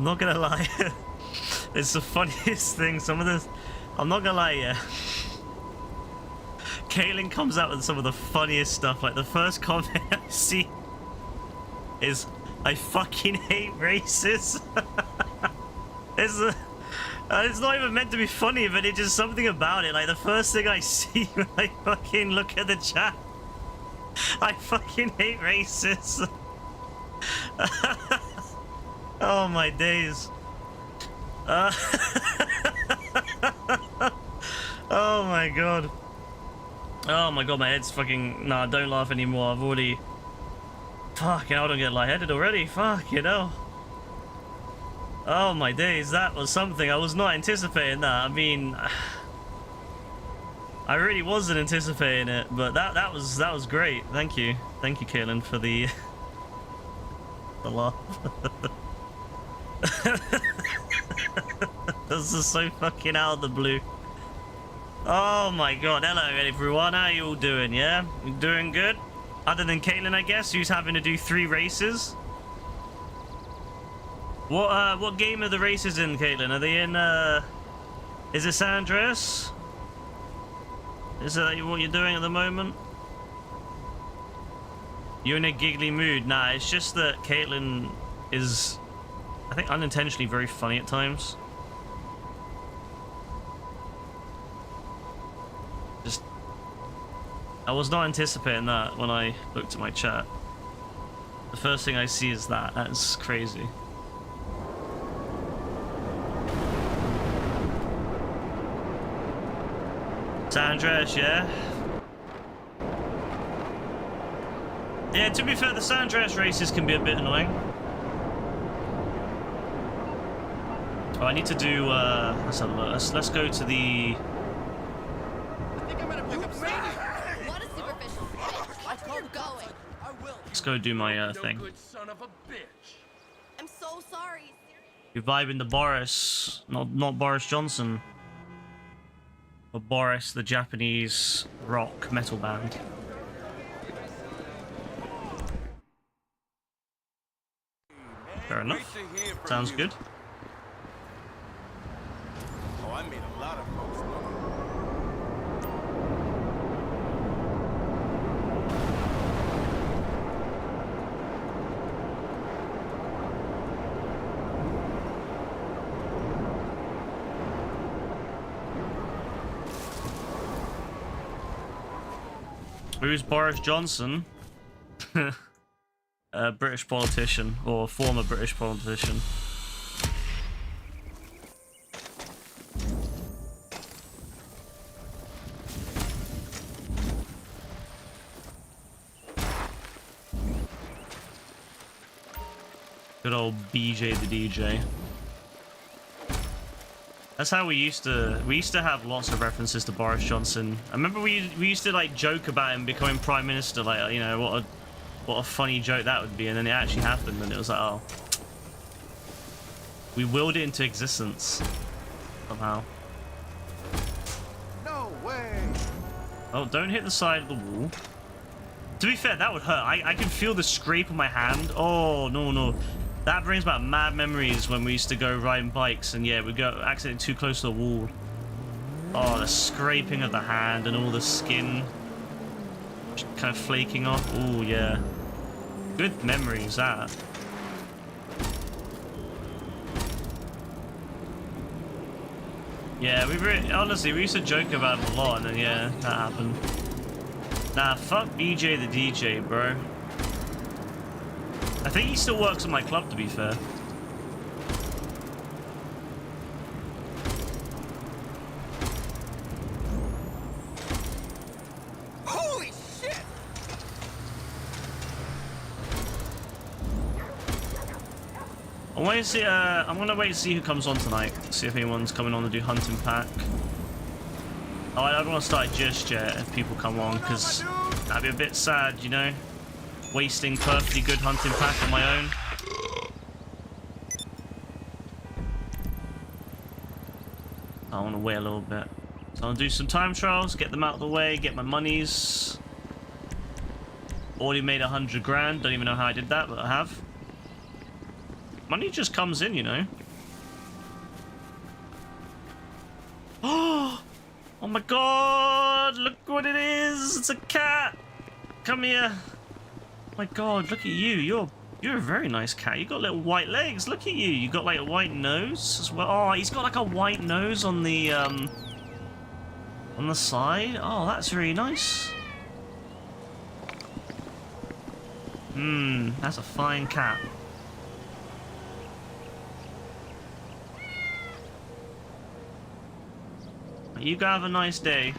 I'm not gonna lie. It's the funniest thing. Some of this, I'm not gonna lie, yeah. Caitlin comes out with some of the funniest stuff. Like the first comment I see is, "I fucking hate races." It's not even meant to be funny, but it's just something about it. Like the first thing I see when I fucking look at the chat, "I fucking hate races." Oh my days. Oh my god. Oh my god, my head's fucking... Nah, don't laugh anymore. I've already... Fucking hell, I don't get lightheaded already. Fuck, you know. Oh my days, that was something. I was not anticipating that. I mean... I really wasn't anticipating it, but that was great. Thank you. Thank you, Caitlin, for the... the laugh. This is so fucking out of the blue. Oh my god, hello everyone, how you all doing, yeah? You doing good? Other than Caitlin, I guess, who's having to do 3 races. What game are the races in, Caitlin? Are they in, is it San Andreas? Is that what you're doing at the moment? You're in a giggly mood? Nah, it's just that Caitlin is, I think, unintentionally very funny at times. Just, I was not anticipating that when I looked at my chat. The first thing I see is that. That's crazy. San Andreas, yeah? Yeah, to be fair, the San Andreas races can be a bit annoying. Oh, I need to do, let's have a look. Let's go to the... Let's go do my thing. I'm so sorry. You're vibing to Boris, not Boris Johnson, but Boris, the Japanese rock metal band. Fair enough. Sounds good. Oh, I made a lot of folks look. Who's Boris Johnson? A British politician, or former British politician. Good old BJ the DJ. That's how we used to have lots of references to Boris Johnson. I remember we used to like joke about him becoming prime minister, like, you know, what a funny joke that would be, and then it actually happened and it was like, oh, we willed it into existence somehow. No way. Oh, don't hit the side of the wall. To be fair, that would hurt. I can feel the scrape on my hand. Oh, no. That brings back mad memories when we used to go riding bikes and yeah, we'd go accidentally too close to the wall. Oh, the scraping of the hand and all the skin kind of flaking off. Oh, yeah. Good memories, that. Yeah, honestly, we used to joke about it a lot, and then, yeah, that happened. Nah, fuck BJ the DJ, bro. I think he still works at my club, to be fair. Holy shit! I'm gonna wait to see who comes on tonight. See if anyone's coming on to do Hunting Pack. Oh, I don't want to start just yet if people come on, because that'd be a bit sad, you know? Wasting perfectly good Hunting Pack on my own. I want to wait a little bit. So I'll do some time trials, get them out of the way, get my monies. Already made 100 grand. Don't even know how I did that, but I have. Money just comes in, you know. Oh my god, look what it is. It's a cat. Come here. Oh my god, look at you. You're a very nice cat. You got little white legs. Look at you. You got like a white nose as well. Oh, he's got like a white nose on the side. Oh, that's very nice. That's a fine cat. You go have a nice day.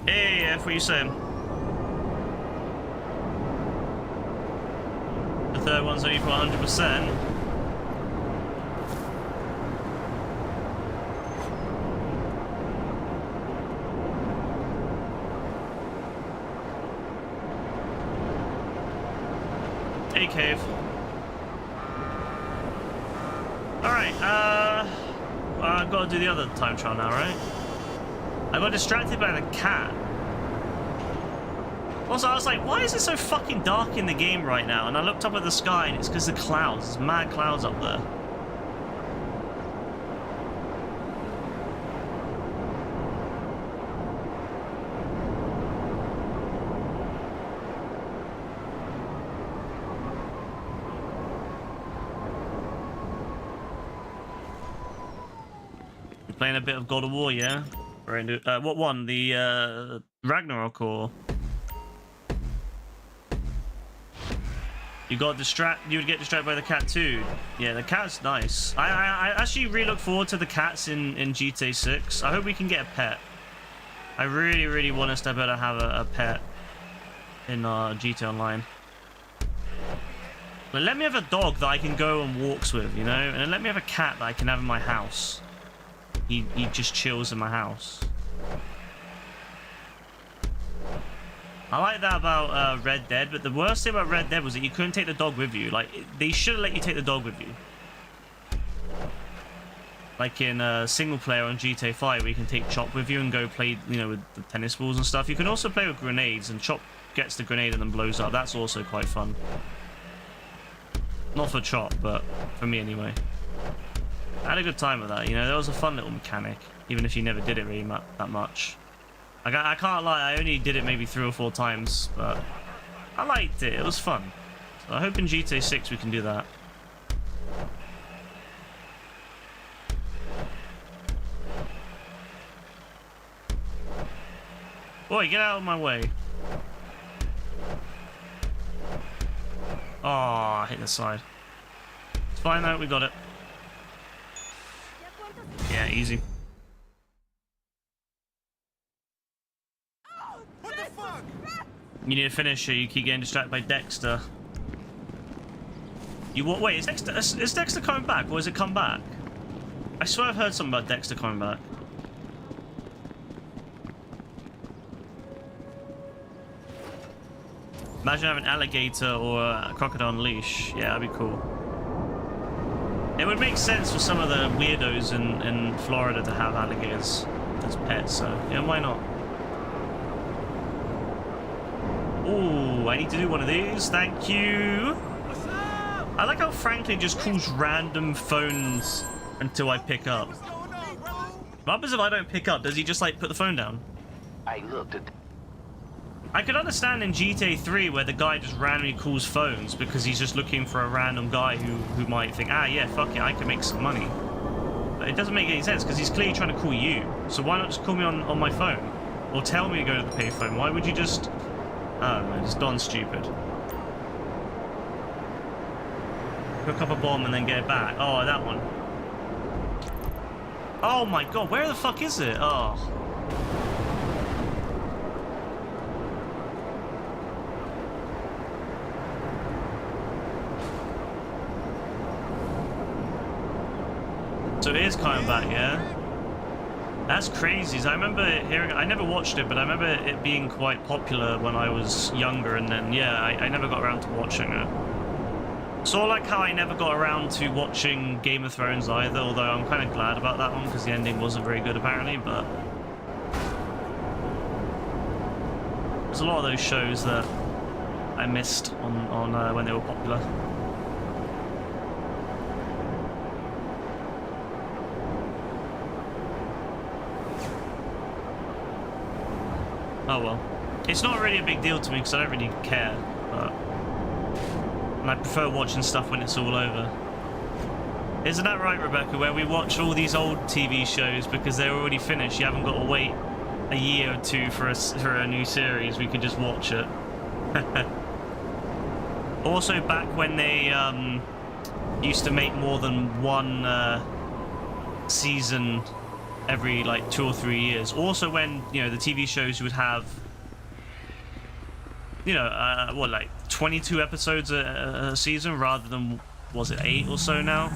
Hey, F, what are you saying? The third one's only for 100%. Hey, Cave. Alright, I've got to do the other time trial now, right? I got distracted by the cat. Also, I was like, why is it so fucking dark in the game right now? And I looked up at the sky, and it's because of the clouds. There's mad clouds up there. You're playing a bit of God of War, yeah? What one? The Ragnarok or? You would get distracted by the cat too. Yeah, the cat's nice. I actually really look forward to the cats in GTA 6. I hope we can get a pet. I really want us to be able to have a pet in GTA Online. But let me have a dog that I can go on walks with, you know? And then let me have a cat that I can have in my house. He just chills in my house. I like that about Red Dead, but the worst thing about Red Dead was that you couldn't take the dog with you. Like, they should have let you take the dog with you. Like in single player on GTA 5, where you can take Chop with you and go play, you know, with the tennis balls and stuff. You can also play with grenades, and Chop gets the grenade and then blows up. That's also quite fun. Not for Chop, but for me anyway. I had a good time with that, you know. That was a fun little mechanic, even if you never did it really that much. I can't lie, I only did it maybe 3 or 4 times, but I liked it. It was fun. So I hope in GTA 6 we can do that. Boy, get out of my way. Oh, I hit the side. It's fine though, we got it. Yeah, easy. What the fuck? You need to finish or you keep getting distracted by Dexter. Wait, is Dexter coming back or has it come back? I swear I've heard something about Dexter coming back. Imagine having an alligator or a crocodile on leash. Yeah, that'd be cool. It would make sense for some of the weirdos in Florida to have alligators as pets, so yeah, why not? Ooh, I need to do one of these. Thank you. What's up? I like how Franklin just calls random phones until I pick up. What's going on, bro? What happens if I don't pick up? Does he just like put the phone down? I looked at. I could understand in GTA 3 where the guy just randomly calls phones because he's just looking for a random guy who might think, ah, yeah, fuck it, I can make some money. But it doesn't make any sense because he's clearly trying to call you. So why not just call me on my phone? Or tell me to go to the payphone? Why would you just... I don't know, just Don stupid. Hook up a bomb and then get it back. Oh, that one. Oh my god, where the fuck is it? Oh. So it is coming back, yeah? That's crazy. I remember hearing... I never watched it, but I remember it being quite popular when I was younger, and then, yeah, I never got around to watching it. Sort of like how I never got around to watching Game of Thrones either, although I'm kind of glad about that one, because the ending wasn't very good, apparently, but... There's a lot of those shows that I missed on when they were popular. Oh well. It's not really a big deal to me because I don't really care, but... And I prefer watching stuff when it's all over. Isn't that right, Rebecca? Where we watch all these old TV shows because they're already finished. You haven't got to wait a year or two for a new series. We can just watch it. Also, back when they used to make more than one season every like 2 or 3 years. Also, when the TV shows would have what, like 22 episodes a season rather than, was it 8 or so now?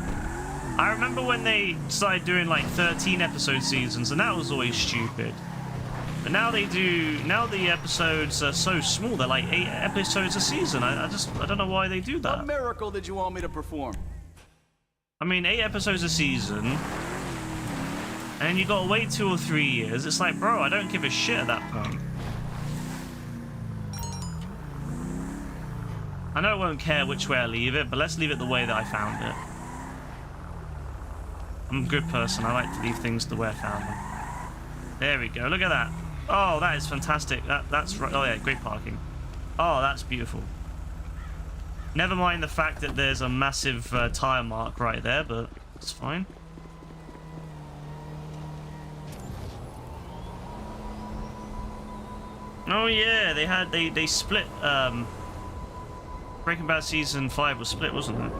I remember when they started doing like 13 episode seasons, and that was always stupid. But now the episodes are so small, they're like 8 episodes a season. I don't know why they do that. What miracle did you want me to perform? I mean, 8 episodes a season, and you gotta wait 2 or 3 years. It's like, bro, I don't give a shit at that point. I know I won't care which way I leave it, but let's leave it the way that I found it. I'm a good person. I like to leave things the way I found them. There we go. Look at that. Oh, that is fantastic. That's right. Oh yeah, great parking. Oh, that's beautiful. Never mind the fact that there's a massive tire mark right there, but it's fine. Oh yeah, they split. Breaking Bad season 5 was split, wasn't it?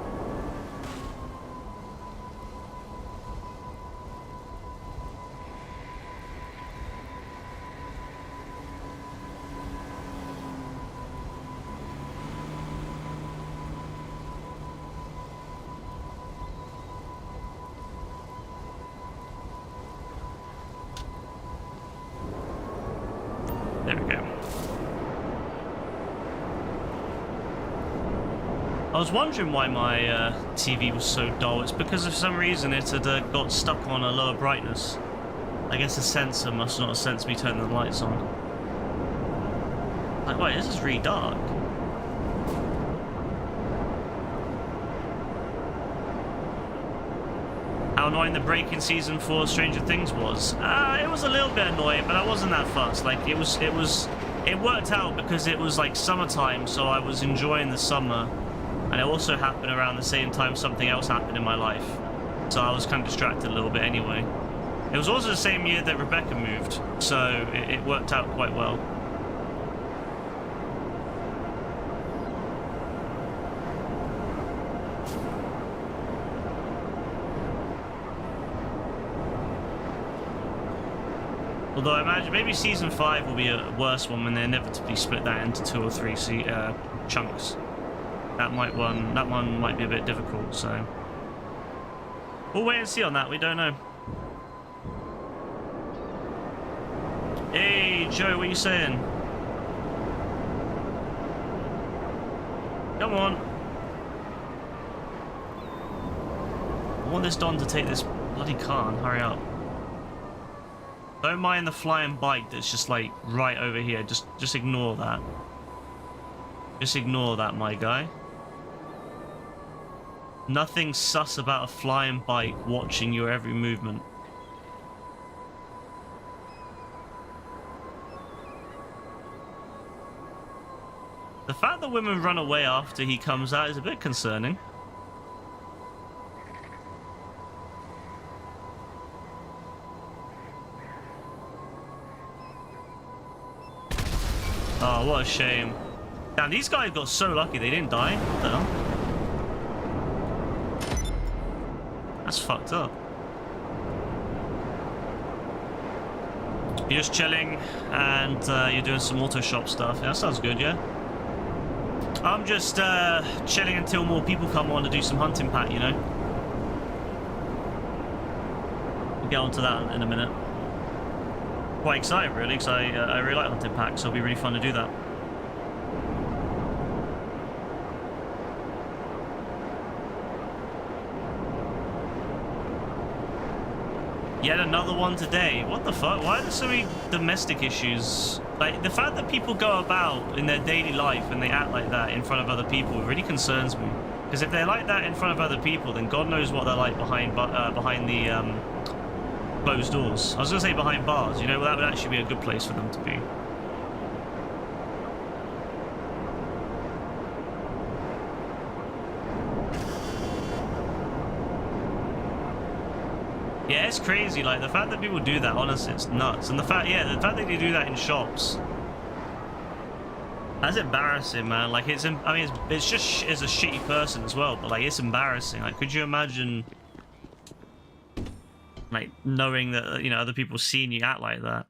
There we go. I was wondering why my TV was so dull. It's because for some reason it had got stuck on a lower brightness. I guess the sensor must not have sensed me turning the lights on. Like, wait, this is really dark. How annoying the break in season 4 of Stranger Things was. It was a little bit annoying, but I wasn't that fussed. Like, it worked out because it was like summertime, so I was enjoying the summer. And it also happened around the same time something else happened in my life. So I was kind of distracted a little bit anyway. It was also the same year that Rebecca moved, so it worked out quite well. Although I imagine maybe season 5 will be a worse one when they inevitably split that into 2 or 3 chunks. That one might be a bit difficult, so we'll wait and see on that. We don't know. Hey Joe, what are you saying? Come on. I want this Don to take this bloody car and hurry up. Don't mind the flying bike that's just like right over here. Just ignore that. Just ignore that, my guy. Nothing sus about a flying bike watching your every movement. The fact that women run away after he comes out is a bit concerning. Oh, what a shame. Damn, these guys got so lucky they didn't die. What the hell? That's fucked up. You're just chilling and you're doing some auto shop stuff. Yeah, that sounds good, yeah? I'm just chilling until more people come on to do some hunting pack, you know? We'll get onto that in a minute. Quite excited, really, because I really like hunting pack, so it'll be really fun to do that. Yet another one today. What the fuck? Why are there so many domestic issues? Like, the fact that people go about in their daily life and they act like that in front of other people really concerns me. Because if they're like that in front of other people, then God knows what they're like behind the closed doors. I was going to say behind bars, you know, that would actually be a good place for them to be. Yeah, it's crazy. Like, the fact that people do that, honestly, it's nuts. And the fact that they do that in shops, that's embarrassing, man. Like, it's a shitty person as well, but like, it's embarrassing. Like, could you imagine, like, knowing that, you know, other people seeing you act like that?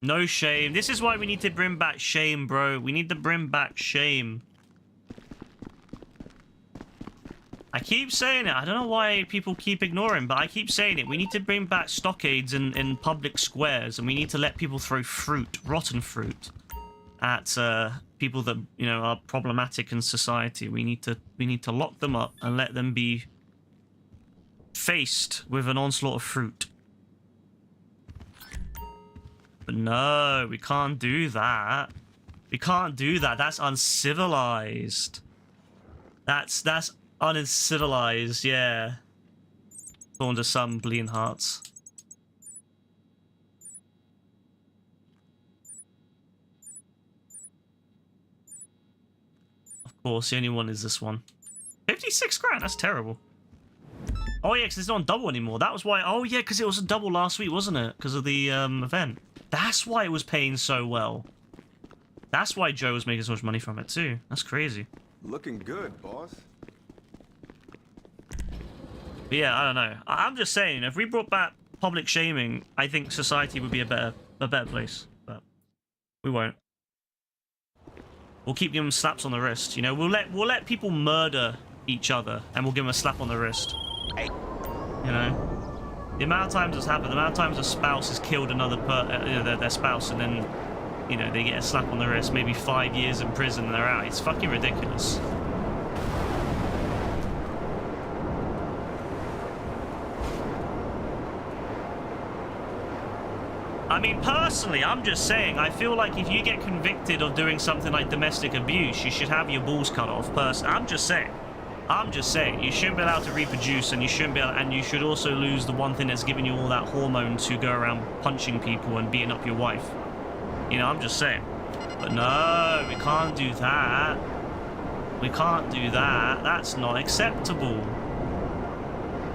No shame. This is why we need to bring back shame, bro. We need to bring back shame. I keep saying it. I don't know why people keep ignoring, but I keep saying it. We need to bring back stockades in public squares, and we need to let people throw fruit, rotten fruit, at people that, you know, are problematic in society. We need to lock them up and let them be faced with an onslaught of fruit. But no, we can't do that. We can't do that. That's uncivilized. That's uncivilized, yeah. Born to some bleeding hearts. Of course, the only one is this one. 56 grand, that's terrible. Oh yeah, because it's not on double anymore. That was why. Oh yeah, because it was a double last week, wasn't it? Because of the event. That's why it was paying so well. That's why Joe was making so much money from it too. That's crazy. Looking good, boss. But yeah, I don't know. I'm just saying, if we brought back public shaming, I think society would be a better place. But we won't. We'll keep giving them slaps on the wrist. You know, we'll let people murder each other, and we'll give them a slap on the wrist. You know, the amount of times it's happened, the amount of times a spouse has killed another their spouse, and then, you know, they get a slap on the wrist, maybe 5 years in prison, and they're out. It's fucking ridiculous. I mean, personally, I'm just saying, I feel like if you get convicted of doing something like domestic abuse, you should have your balls cut off. I'm just saying. You shouldn't be allowed to reproduce, and you shouldn't be able, and you should also lose the one thing that's giving you all that hormone to go around punching people and beating up your wife. You know, I'm just saying. But no, we can't do that. We can't do that. That's not acceptable.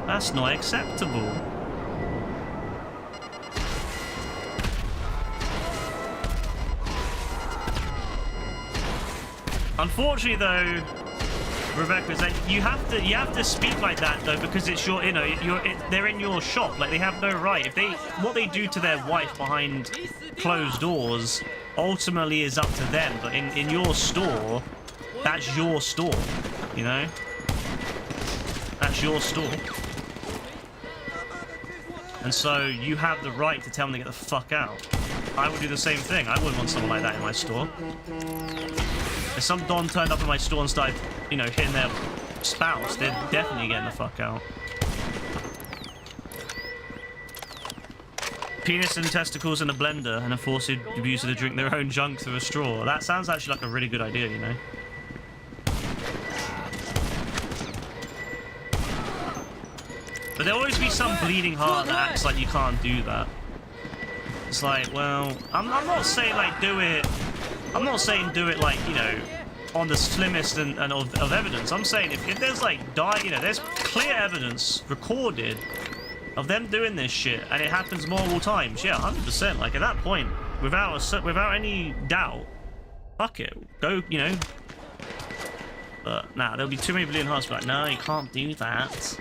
That's not acceptable. Unfortunately, though, Rebecca, is that you have to speak like that though, because it's your, you know, they're in your shop. Like, they have no right. If what they do to their wife behind closed doors ultimately is up to them. But in your store, that's your store. You know, that's your store. And so you have the right to tell them to get the fuck out. I would do the same thing. I wouldn't want someone like that in my store. If some Don turned up in my store and started, you know, hitting their spouse, they're definitely getting the fuck out. Penis and testicles in a blender and a forced abuser to drink their own junk through a straw. That sounds actually like a really good idea, you know? But there'll always be some bleeding heart that acts like you can't do that. It's like, well, I'm not saying like do it. I'm not saying do it like, you know, on the slimmest and of evidence. I'm saying if there's like you know, there's clear evidence recorded of them doing this shit and it happens multiple times, yeah, 100%. Like, at that point, without any doubt, fuck it, go, you know. But nah, there'll be too many bleeding hearts. Like, no, you can't do that.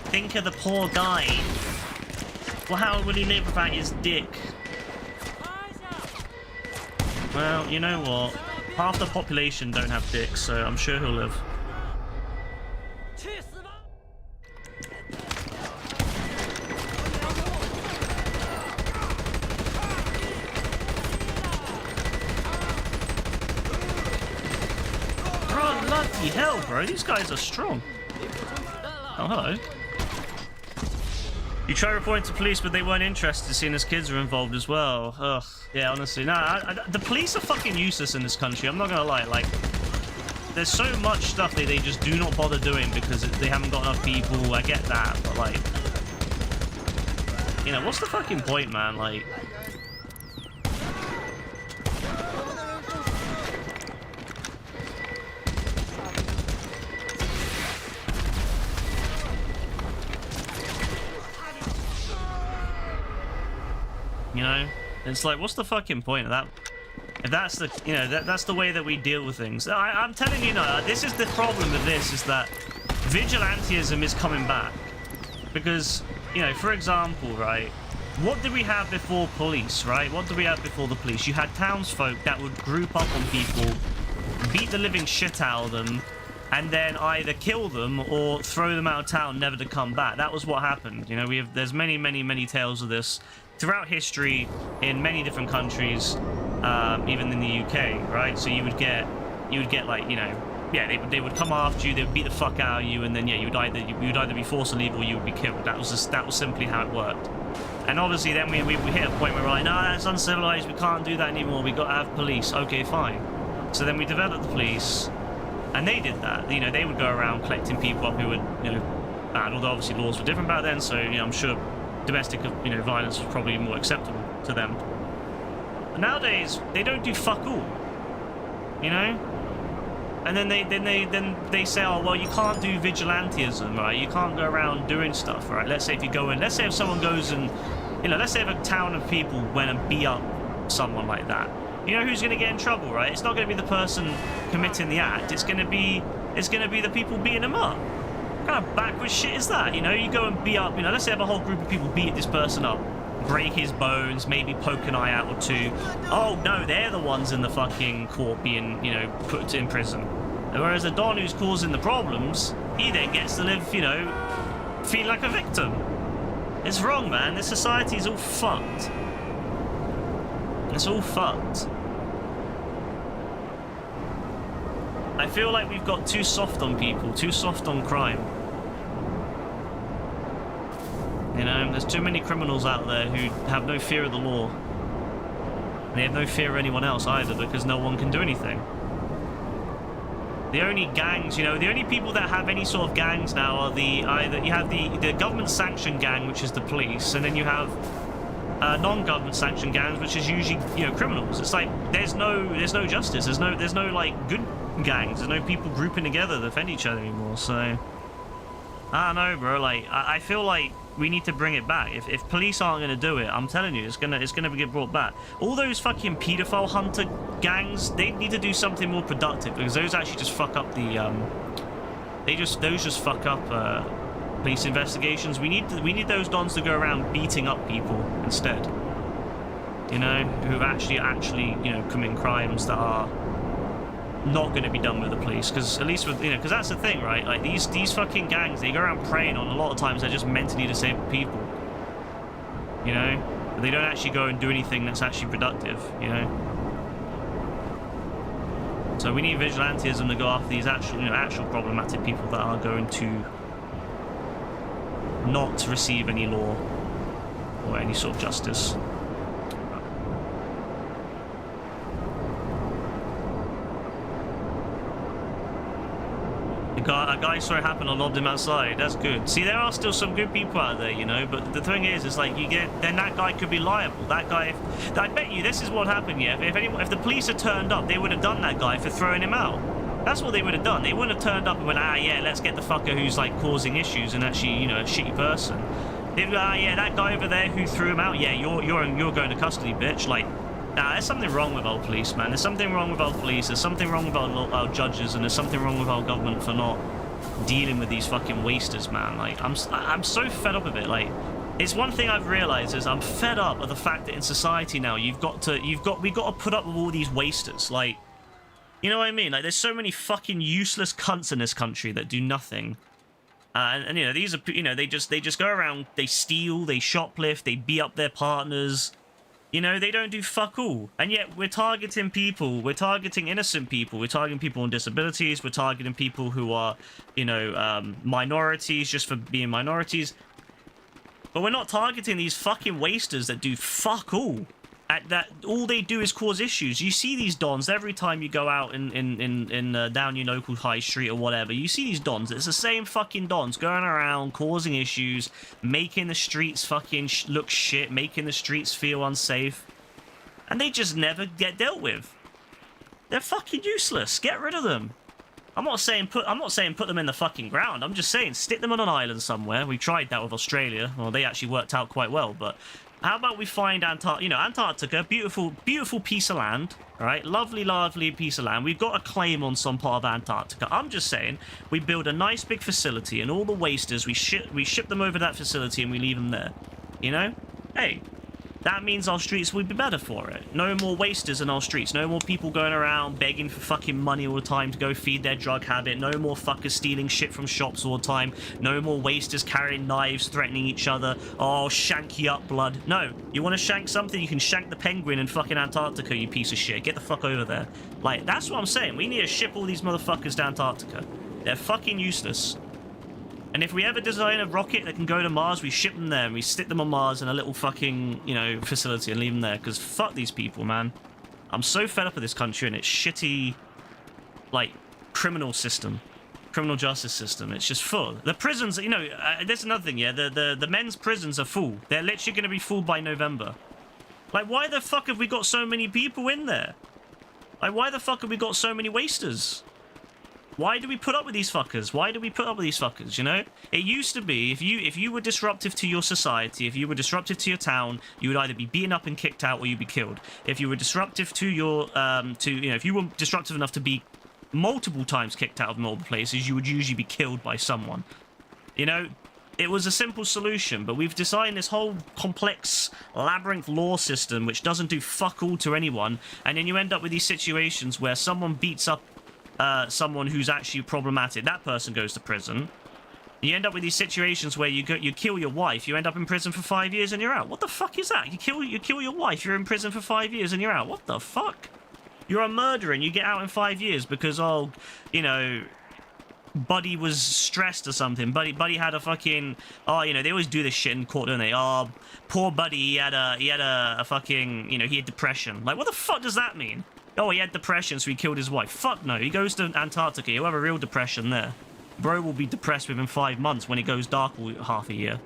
Think of the poor guy. Well, how will he live without his dick? Well, you know what? Half the population don't have dicks, so I'm sure he'll live. Bro, bloody hell, bro. These guys are strong. Oh, hello. You try reporting to police, but they weren't interested, seeing as kids were involved as well. Ugh. Yeah, honestly. Nah, the police are fucking useless in this country. I'm not gonna lie. Like, there's so much stuff that they just do not bother doing because they haven't got enough people. I get that, but like, you know, what's the fucking point, man? Like, you know, it's like, what's the fucking point of that? If that's the, you know, that's the way that we deal with things. I'm telling you, no, this is the problem with this, is that vigilantism is coming back. Because, you know, for example, right, what did we have before police, right? What did we have before the police? You had townsfolk that would group up on people, beat the living shit out of them, and then either kill them or throw them out of town, never to come back. That was what happened. You know, there's many tales of this throughout history in many different countries, even in the UK, right? So you would get like, you know, yeah, they would come after you, they would beat the fuck out of you, and then yeah, you would either be forced to leave or you would be killed. That was simply how it worked. And obviously then we hit a point where we're like, no, that's uncivilized, we can't do that anymore, we got to have police. Okay, fine. So then we developed the police, and they did that. You know, they would go around collecting people up who would, you know, bad. Although obviously laws were different back then, so you know, I'm sure domestic, you know, violence was probably more acceptable to them. But nowadays, they don't do fuck all, you know. And then they say, oh well, you can't do vigilantism, right? You can't go around doing stuff, right? Let's say if you go in, let's say if someone goes and, you know, let's say if a town of people went and beat up someone like that. You know who's going to get in trouble, right? It's not going to be the person committing the act. It's going to be the people beating them up. What kind of backwards shit is that? You know, you go and beat up, you know, let's say have a whole group of people beat this person up, break his bones, maybe poke an eye out or two. Oh no, they're the ones in the fucking court being, you know, put in prison. Whereas the Don who's causing the problems, he then gets to live, you know, feel like a victim. It's wrong, man. This society is all fucked. It's all fucked. I feel like we've got too soft on people, too soft on crime. You know, there's too many criminals out there who have no fear of the law. And they have no fear of anyone else either, because no one can do anything. The only gangs, you know, the only people that have any sort of gangs now are either you have the government sanctioned gang, which is the police, and then you have non-government sanctioned gangs, which is usually, you know, criminals. It's like there's no justice. There's no like good gangs. There's no people grouping together to defend each other anymore. So I don't know, bro. Like I feel like we need to bring it back. If police aren't gonna do it, I'm telling you, it's gonna get brought back. All those fucking pedophile hunter gangs, they need to do something more productive, because those actually just fuck up the those just fuck up police investigations. We need those dons to go around beating up people instead. You know, who've actually you know, committing crimes that are not going to be done with the police, because at least with, you know, because that's the thing, right? Like these fucking gangs, they go around preying on, a lot of times they're just mentally disabled people, you know, but they don't actually go and do anything that's actually productive, you know. So we need vigilantism to go after these actual problematic people that are going to not receive any law or any sort of justice. A guy saw it happen and lobbed him outside. That's good. See, there are still some good people out there, you know, but the thing is, it's like then that guy could be liable. That guy, I bet you this is what happened, yeah. If the police had turned up, they would have done that guy for throwing him out. That's what they would have done. They wouldn't have turned up and went, ah, yeah, let's get the fucker who's like causing issues and actually, you know, a shitty person. They'd go, ah, yeah, that guy over there who threw him out, yeah, you're going to custody, bitch. Like, nah, there's something wrong with our police, man. There's something wrong with our police. There's something wrong with our judges, and there's something wrong with our government for not dealing with these fucking wasters, man. Like, I'm so fed up of it. Like, it's one thing I've realized is I'm fed up of the fact that in society now we've got to put up with all these wasters. Like, you know what I mean? Like, there's so many fucking useless cunts in this country that do nothing. And you know, these are, you know, they just go around, they steal, they shoplift, they beat up their partners. You know, they don't do fuck all. And yet we're targeting people, we're targeting innocent people, we're targeting people on disabilities, we're targeting people who are, you know, minorities just for being minorities. But we're not targeting these fucking wasters that do fuck all. At that, all they do is cause issues. You see these dons every time you go out in down your local high street or whatever. You see these dons. It's the same fucking dons going around causing issues, making the streets fucking look shit, making the streets feel unsafe, and they just never get dealt with. They're fucking useless. Get rid of them. I'm not saying put them in the fucking ground. I'm just saying stick them on an island somewhere. We tried that with Australia. Well, they actually worked out quite well, but. How about we find Antarctica, beautiful, beautiful piece of land, all right? Lovely, lovely piece of land. We've got a claim on some part of Antarctica. I'm just saying, we build a nice big facility, and all the wasters, we ship them over to that facility, and we leave them there. You know? Hey, that means our streets would be better for it. No more wasters in our streets. No more people going around begging for fucking money all the time to go feed their drug habit. No more fuckers stealing shit from shops all the time. No more wasters carrying knives, threatening each other. Oh, shank you up, blood. No, you want to shank something? You can shank the penguin in fucking Antarctica, you piece of shit. Get the fuck over there. Like, that's what I'm saying. We need to ship all these motherfuckers to Antarctica. They're fucking useless. And if we ever design a rocket that can go to Mars, we ship them there and we stick them on Mars in a little fucking, you know, facility and leave them there. Because fuck these people, man. I'm so fed up with this country and its shitty, like, criminal system. Criminal justice system. It's just full. The prisons, you know, there's another thing, yeah? The men's prisons are full. They're literally going to be full by November. Like, why the fuck have we got so many people in there? Like, why the fuck have we got so many wasters? Why do we put up with these fuckers? Why do we put up with these fuckers, you know? It used to be, if you were disruptive to your society, if you were disruptive to your town, you would either be beaten up and kicked out or you'd be killed. If you were disruptive to your, if you were disruptive enough to be multiple times kicked out of multiple places, you would usually be killed by someone. You know? It was a simple solution, but we've designed this whole complex labyrinth law system which doesn't do fuck all to anyone, and then you end up with these situations where someone beats up someone who's actually problematic. That person goes to prison. You end up with these situations where you kill your wife, you end up in prison for 5 years and you're out. What the fuck is that? You kill your wife, you're in prison for 5 years and you're out. What the fuck? You're a murderer and you get out in 5 years because, oh, you know, Buddy was stressed or something. Buddy had a fucking, oh, you know, they always do this shit in court, don't they? Oh, poor Buddy, he had a fucking, you know, he had depression. Like, what the fuck does that mean? Oh, he had depression, so he killed his wife. Fuck no, he goes to Antarctica, he'll have a real depression there. Bro will be depressed within 5 months when it goes dark half a year.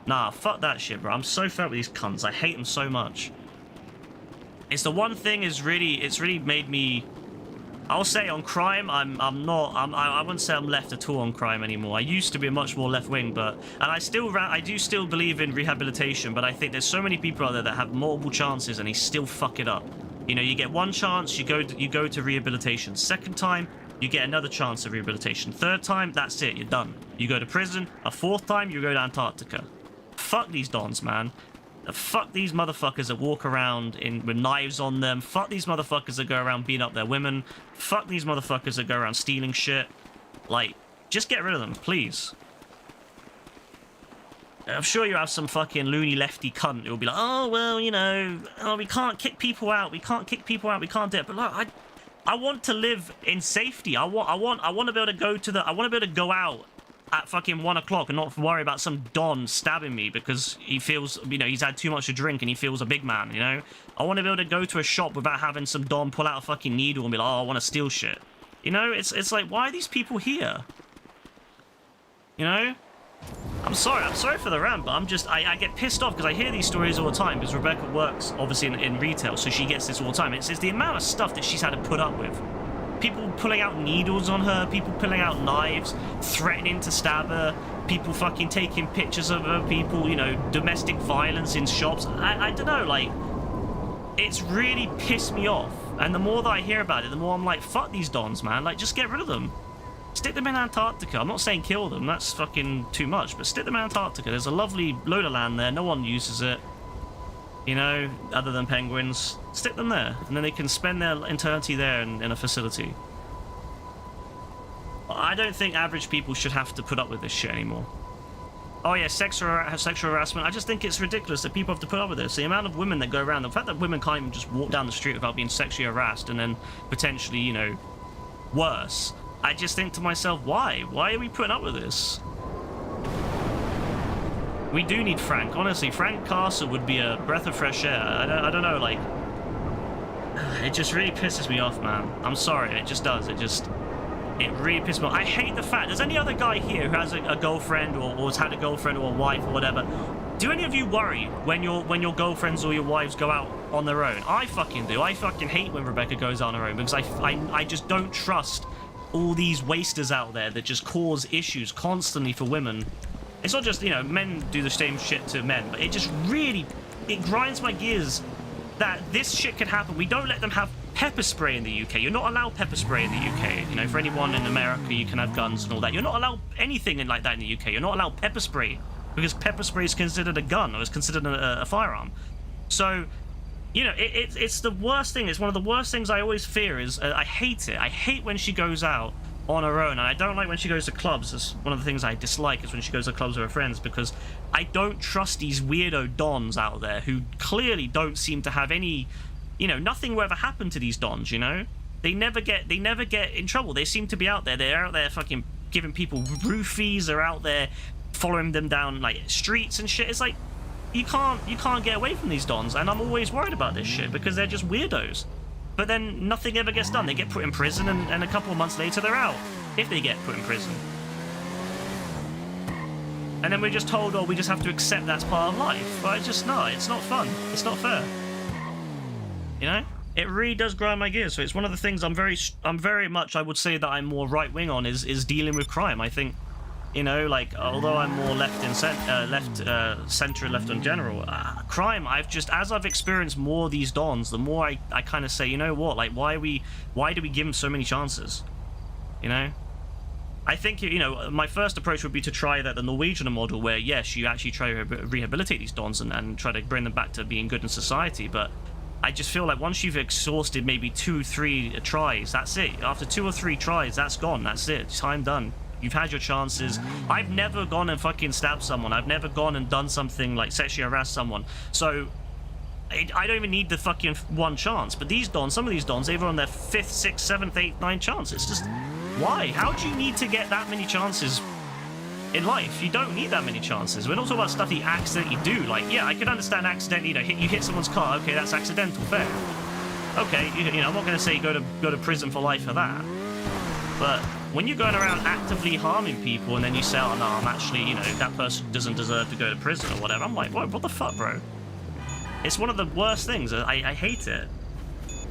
Nah, fuck that shit, bro. I'm so fed with these cunts. I hate them so much. It's the one thing it's really made me... I'll say on crime, I wouldn't say I'm left at all on crime anymore. I used to be much more left-wing, and I do still believe in rehabilitation, but I think there's so many people out there that have multiple chances and they still fuck it up. You know, you get one chance, you go to rehabilitation. Second time, you get another chance of rehabilitation. Third time, that's it, you're done. You go to prison. A fourth time, you go to Antarctica. Fuck these dons, man. Fuck these motherfuckers that walk around with knives on them. Fuck these motherfuckers that go around beating up their women. Fuck these motherfuckers that go around stealing shit. Like, just get rid of them, please. I'm sure you have some fucking loony lefty cunt who will be like, oh, well, you know, oh, we can't kick people out. We can't kick people out. We can't do it. But look, I want to live in safety. I want to be able to go to I want to be able to go out at fucking 1 o'clock and not worry about some don stabbing me because he feels, you know, he's had too much to drink and he feels a big man, you know? I want to be able to go to a shop without having some don pull out a fucking needle and be like, oh, I want to steal shit. You know, it's like, why are these people here? You know? I'm sorry for the rant, but I get pissed off because I hear these stories all the time because Rebecca works, obviously, in retail, so she gets this all the time. It's the amount of stuff that she's had to put up with. People pulling out needles on her, people pulling out knives, threatening to stab her, people fucking taking pictures of her, people, you know, domestic violence in shops. I don't know, like, it's really pissed me off. And the more that I hear about it, the more I'm like, fuck these dons, man. Like, just get rid of them. Stick them in Antarctica. I'm not saying kill them, that's fucking too much, but stick them in Antarctica. There's a lovely load of land there, no one uses it. You know, other than penguins. Stick them there, and then they can spend their eternity there in a facility. I don't think average people should have to put up with this shit anymore. Oh yeah, sexual harassment. I just think it's ridiculous that people have to put up with this. The amount of women that go around, the fact that women can't even just walk down the street without being sexually harassed and then potentially, you know, worse. I just think to myself, why? Why are we putting up with this? We do need Frank. Honestly, Frank Castle would be a breath of fresh air. I don't know, like... It just really pisses me off, man. I'm sorry, it just does. It really pisses me off. I hate the fact... There's any other guy here who has a girlfriend or has had a girlfriend or a wife or whatever. Do any of you worry when your girlfriends or your wives go out on their own? I fucking do. I fucking hate when Rebecca goes out on her own because I just don't trust all these wasters out there that just cause issues constantly for women. It's not just, you know, men do the same shit to men, but it just really... It grinds my gears that this shit could happen. We don't let them have pepper spray in the UK. You're not allowed pepper spray in the UK. You know, for anyone in America, you can have guns and all that. You're not allowed anything like that in the UK. You're not allowed pepper spray because pepper spray is considered a gun or is considered a firearm. So, you know, it's the worst thing. It's one of the worst things I always fear is I hate it. I hate when she goes out on her own, and I don't like when she goes to clubs. That's one of the things I dislike is when she goes to clubs with her friends, because I don't trust these weirdo dons out there who clearly don't seem to have any, you know, nothing will ever happen to these dons, you know? They never get in trouble. They seem to be out there. They're out there fucking giving people roofies. They're out there following them down like streets and shit. It's like you can't get away from these dons, and I'm always worried about this shit because they're just weirdos. But then nothing ever gets done. They get put in prison, and a couple of months later they're out, if they get put in prison. And then we're just told, oh, we just have to accept that's part of life. But it's not fun. It's not fair. You know? It really does grind my gears. So it's one of the things I'm very much, I would say that I'm more right wing on is dealing with crime. I think, you know, like, although I'm more left centre left in general, crime, as I've experienced more of these dons, the more I kind of say, you know what, like, why do we give them so many chances? You know? I think, you know, my first approach would be to try the Norwegian model where, yes, you actually try to rehabilitate these dons and try to bring them back to being good in society, but I just feel like once you've exhausted maybe 2-3 tries, that's it. After 2 or 3 tries, that's gone, that's it, time done. You've had your chances. I've never gone and fucking stabbed someone. I've never gone and done something like sexually harassed someone. So I don't even need the fucking one chance. But these dons, some of these dons, they're on their 5th, 6th, 7th, 8th, 9th chance. It's just, why? How do you need to get that many chances in life? You don't need that many chances. We're not talking about stuff you accidentally do. Like, yeah, I could understand accidentally, you know, you hit someone's car. Okay, that's accidental, fair. Okay, you know, I'm not going to say go to prison for life for that. But when you're going around actively harming people and then you say, oh, no, I'm actually, you know, that person doesn't deserve to go to prison or whatever, I'm like, what the fuck, bro? It's one of the worst things. I hate it.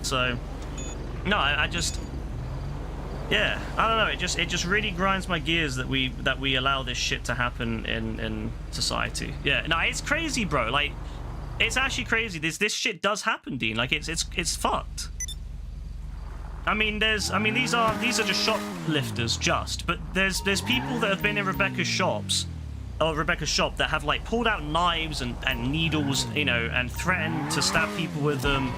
So, no, I just... Yeah, I don't know. It just really grinds my gears that we allow this shit to happen in society. Yeah, no, it's crazy, bro. Like, it's actually crazy. This shit does happen, Dean. Like, it's fucked. I mean, these are just shoplifters, but there's people that have been in Rebecca's shop that have like pulled out knives and needles, you know, and threatened to stab people with them,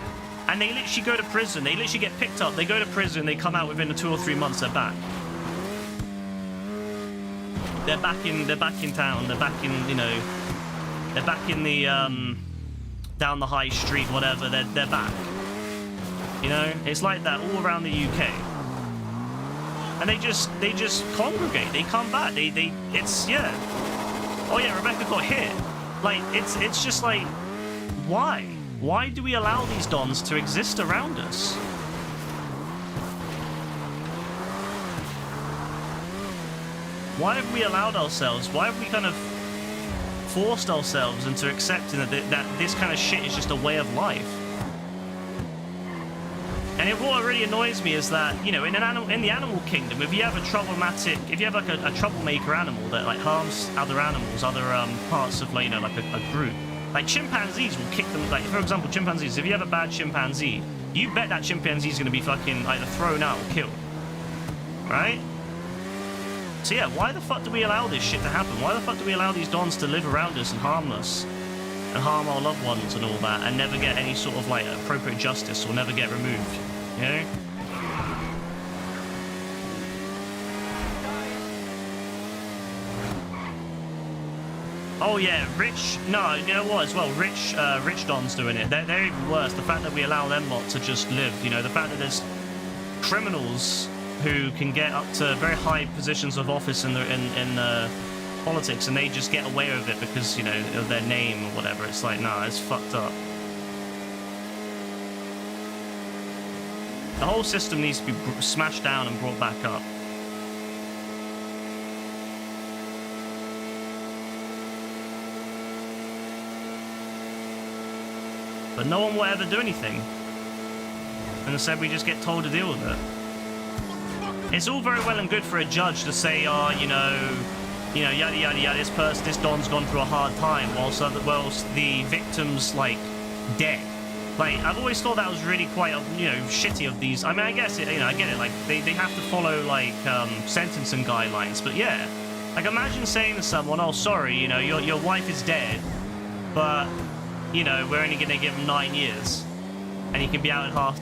and they literally go to prison. They literally get picked up. They go to prison. They come out within 2 or 3 months. They're back. They're back in town. They're back in, you know, they're back in the down the high street, whatever. They're back. You know, it's like that all around the UK. And they just congregate. They come back. It's, yeah. Oh yeah, Rebecca got hit. Like, it's just like, why? Why do we allow these dons to exist around us? Why have we allowed ourselves? Why have we kind of forced ourselves into accepting that this kind of shit is just a way of life? And what really annoys me is that, you know, in the animal kingdom, if you have like a troublemaker animal that like harms other animals, other parts of, like, you know, like a group, like chimpanzees will kick them. Like, for example, chimpanzees. If you have a bad chimpanzee, you bet that chimpanzee is going to be fucking either thrown out or killed, right? So yeah, why the fuck do we allow this shit to happen? Why the fuck do we allow these dons to live around us and harm us? And harm our loved ones and all that, and never get any sort of like appropriate justice, or never get removed, you know? Oh yeah, no, you know what as well, rich dons doing it. They're even worse. The fact that we allow them lot to just live, you know, the fact that there's criminals who can get up to very high positions of office in politics and they just get away with it because, you know, of their name or whatever. It's like, nah, it's fucked up. The whole system needs to be smashed down and brought back up. But no one will ever do anything. And instead we just get told to deal with it. It's all very well and good for a judge to say, oh, you know, yada yada yada, this Don's gone through a hard time, whilst the victim's like dead. Like, I've always thought that was really quite, you know, shitty of these. I mean, I guess it, you know, I get it. Like, they have to follow like sentencing guidelines. But yeah, like imagine saying to someone, oh, sorry, you know, your wife is dead, but you know, we're only going to give him 9 years. And he can be out at half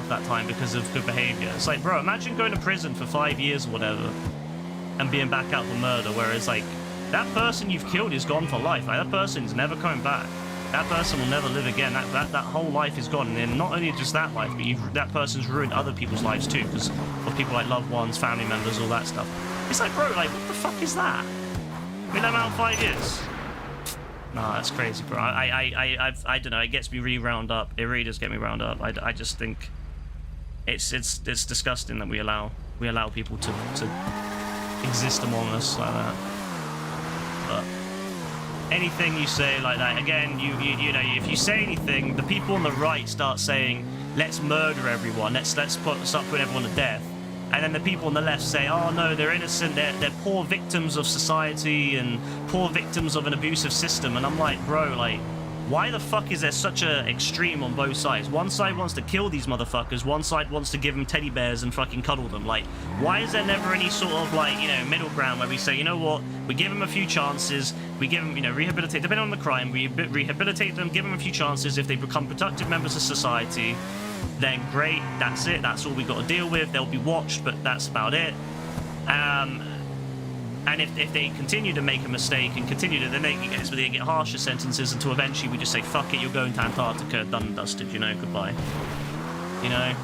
that time because of good behavior. It's like, bro, imagine going to prison for 5 years or whatever and being back out for murder, whereas like that person you've killed is gone for life. Like, that person's never coming back. That person will never live again. That whole life is gone. And then not only just that life, but that person's ruined other people's lives too, because of people like loved ones, family members, all that stuff. It's like, bro, like what the fuck is that? I mean, I'm out 5 years. Nah, that's crazy, bro. I don't know. It gets me really round up. It really does get me round up. I just think it's disgusting that we allow people to exist among us like that. But anything you say like that, again, you know, if you say anything, the people on the right start saying, let's murder everyone. Let's start putting everyone to death. And then the people on the left say, oh no, they're innocent, they're poor victims of society and poor victims of an abusive system. And I'm like, bro, like, why the fuck is there such a extreme on both sides? One side wants to kill these motherfuckers, one side wants to give them teddy bears and fucking cuddle them. Like, why is there never any sort of like, you know, middle ground where we say, you know what, we give them a few chances, we give them, you know, rehabilitate, depending on the crime, we rehabilitate them, give them a few chances. If they become productive members of society, then great, that's it, that's all we got to deal with. They'll be watched, but that's about it. And if they continue to make a mistake and continue to, then they get harsher sentences until eventually we just say, fuck it, you're going to Antarctica, done and dusted, you know, goodbye. You know?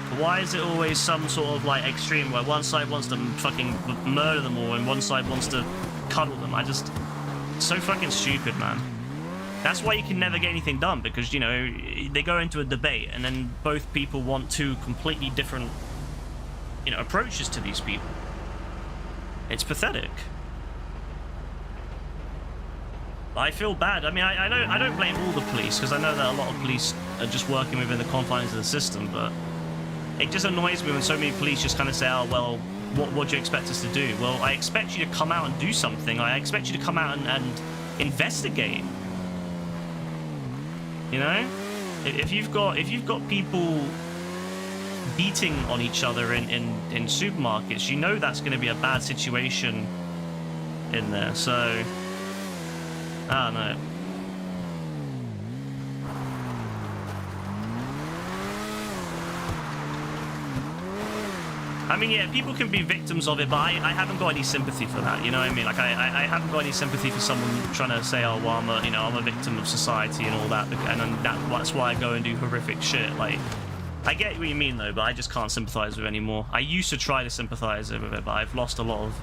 But why is it always some sort of like extreme where one side wants to fucking murder them all and one side wants to cuddle them? It's so fucking stupid, man. That's why you can never get anything done, because, you know, they go into a debate and then both people want two completely different, you know, approaches to these people. It's pathetic. I feel bad. I mean, I don't blame all the police, because I know that a lot of police are just working within the confines of the system, but it just annoys me when so many police just kind of say, oh, well, what do you expect us to do? Well, I expect you to come out and do something. I expect you to come out and investigate. You know, if you've got people beating on each other in supermarkets, you know that's going to be a bad situation in there. So I don't know. I mean, yeah, people can be victims of it, but I haven't got any sympathy for that. You know what I mean? Like, I haven't got any sympathy for someone trying to say, oh, well, I'm a victim of society and all that, and then that's why I go and do horrific shit. Like, I get what you mean though, but I just can't sympathize with it anymore. I used to try to sympathize with it, but I've lost a lot of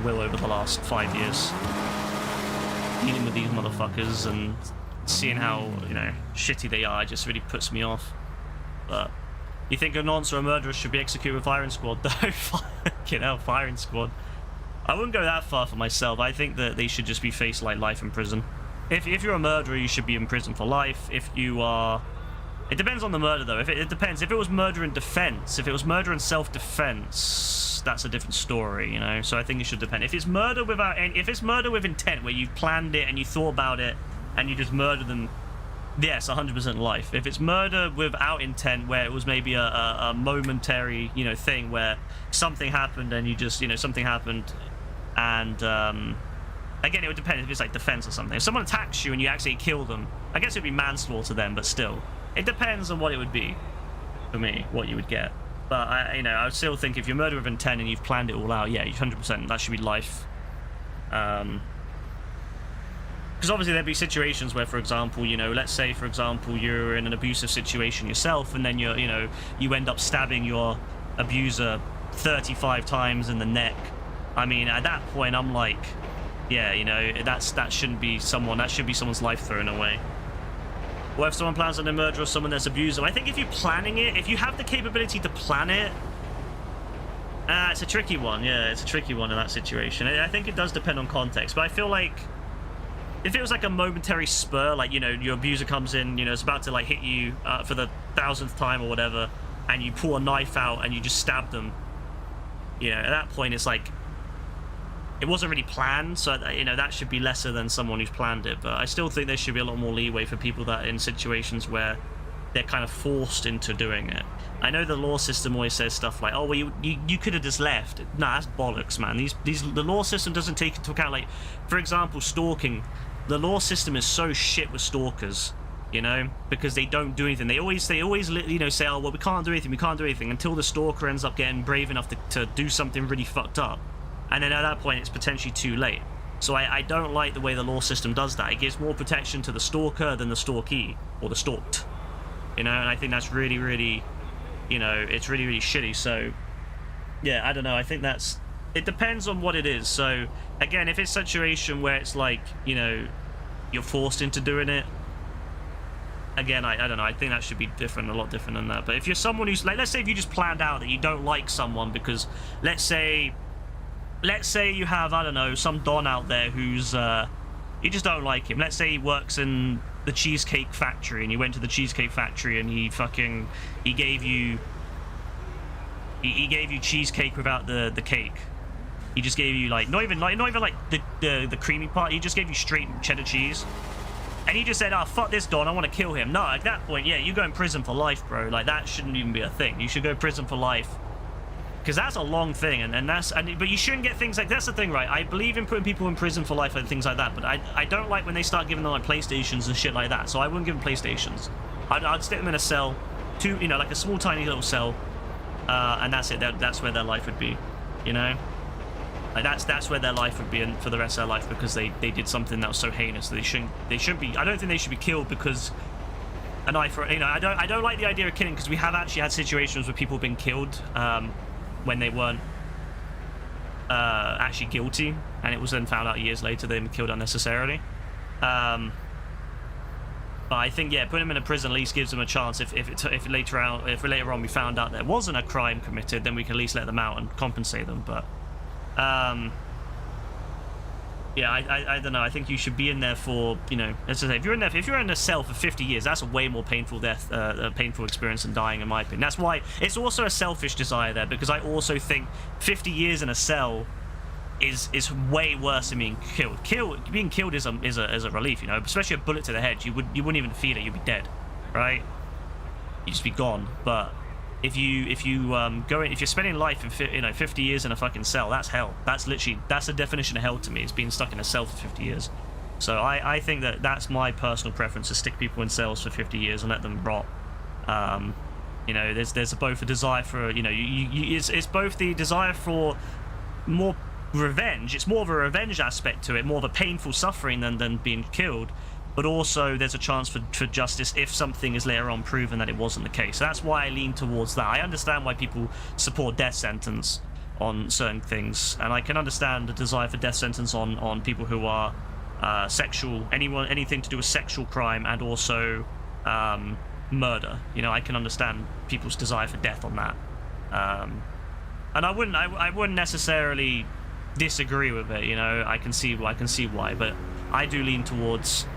will over the last 5 years dealing with these motherfuckers and seeing how, you know, shitty they are. It just really puts me off. But you think a nonce or a murderer should be executed with firing squad? No, fucking hell, firing squad. I wouldn't go that far for myself. I think that they should just be faced like life in prison. If you're a murderer, you should be in prison for life. If you are... It depends on the murder, though. It depends. If it was murder in defense, if it was murder in self-defense, that's a different story, you know? So I think it should depend. If it's murder if it's murder with intent, where you've planned it and you thought about it and you just murdered them, yes, 100% life. If it's murder without intent, where it was maybe a momentary, you know, thing where something happened and you just, you know, something happened and, again, it would depend if it's like defense or something. If someone attacks you and you actually kill them, I guess it would be manslaughter then, but still. It depends on what it would be, for me, what you would get. But, I would still think if you're murder with intent and you've planned it all out, yeah, 100%, that should be life. Because obviously there'd be situations where, for example, you know, let's say, for example, you're in an abusive situation yourself, and then you end up stabbing your abuser 35 times in the neck, I mean, at that point, I'm like, yeah, you know, that shouldn't be someone. That should be someone's life thrown away. Or if someone plans on a murder or someone that's abused them. I think if you're planning it, if you have the capability to plan it, it's a tricky one. Yeah, it's a tricky one in that situation. I think it does depend on context, but I feel like if it was like a momentary spur, like, you know, your abuser comes in, you know, it's about to like hit you for the 1000th time or whatever, and you pull a knife out and you just stab them, you know, at that point it's like it wasn't really planned, so you know that should be lesser than someone who's planned it. But I still think there should be a lot more leeway for people that are in situations where they're kind of forced into doing it. I know the law system always says stuff like, oh well, you could have just left. Nah, that's bollocks, man. The law system doesn't take into account, like, for example, stalking. The law system is so shit with stalkers, you know, because they don't do anything. They always you know, say, oh well, we can't do anything until the stalker ends up getting brave enough to do something really fucked up. And then at that point, it's potentially too late. So I don't like the way the law system does that. It gives more protection to the stalker than the stalkee, or the stalked. You know, and I think that's really, really, you know, it's really, really shitty. So, yeah, I don't know. I think it depends on what it is. So, again, if it's a situation where it's like, you know, you're forced into doing it, again, I don't know. I think that should be different, a lot different than that. But if you're someone who's, like, let's say if you just planned out that you don't like someone because, let's say you have, I don't know, some Don out there who's, you just don't like him. Let's say he works in the Cheesecake Factory and you went to the Cheesecake Factory and he gave you cheesecake without the cake. He just gave you not even like the creamy part. He just gave you straight cheddar cheese. And he just said, oh, fuck this Don, I want to kill him. No, at that point, yeah, you go in prison for life, bro. Like, that shouldn't even be a thing. You should go prison for life. Because that's a long thing, but you shouldn't get things like, that's the thing, right? I believe in putting people in prison for life and things like that, but I don't like when they start giving them like PlayStations and shit like that. So I wouldn't give them PlayStations. I'd stick them in a cell, you know, like a small tiny little cell, and that's it. That's where their life would be, you know. Like that's where their life would be for the rest of their life, because they did something that was so heinous that they shouldn't be. I don't think they should be killed because an eye for, you know. I don't like the idea of killing, because we have actually had situations where people have been killed when they weren't actually guilty, and it was then found out years later they'd been killed unnecessarily. But I think, yeah, putting them in a prison at least gives them a chance. If later on we found out there wasn't a crime committed, then we can at least let them out and compensate them. But yeah, I don't know. I think you should be in there for, you know, as I say, if you're in a cell for 50 years, that's a way more painful death, a painful experience than dying, in my opinion. That's why it's also a selfish desire there, because I also think 50 years in a cell is way worse than being killed. Being killed is a relief, you know, especially a bullet to the head. You wouldn't even feel it. You'd be dead, right? You'd just be gone. But if you're spending life in 50 years in a fucking cell, that's hell. That's the definition of hell to me. It's being stuck in a cell for 50 years. So I think that's my personal preference, to stick people in cells for 50 years and let them rot. You know, there's both a desire for, you know, it's both the desire for more revenge. It's more of a revenge aspect to it, more of a painful suffering than being killed. But also there's a chance for justice if something is later on proven that it wasn't the case. So that's why I lean towards that. I understand why people support death sentence on certain things, and I can understand the desire for death sentence on people who are anything to do with sexual crime, and also murder. You know, I can understand people's desire for death on that, and I wouldn't necessarily disagree with it. You know, I can see why, but I do lean towards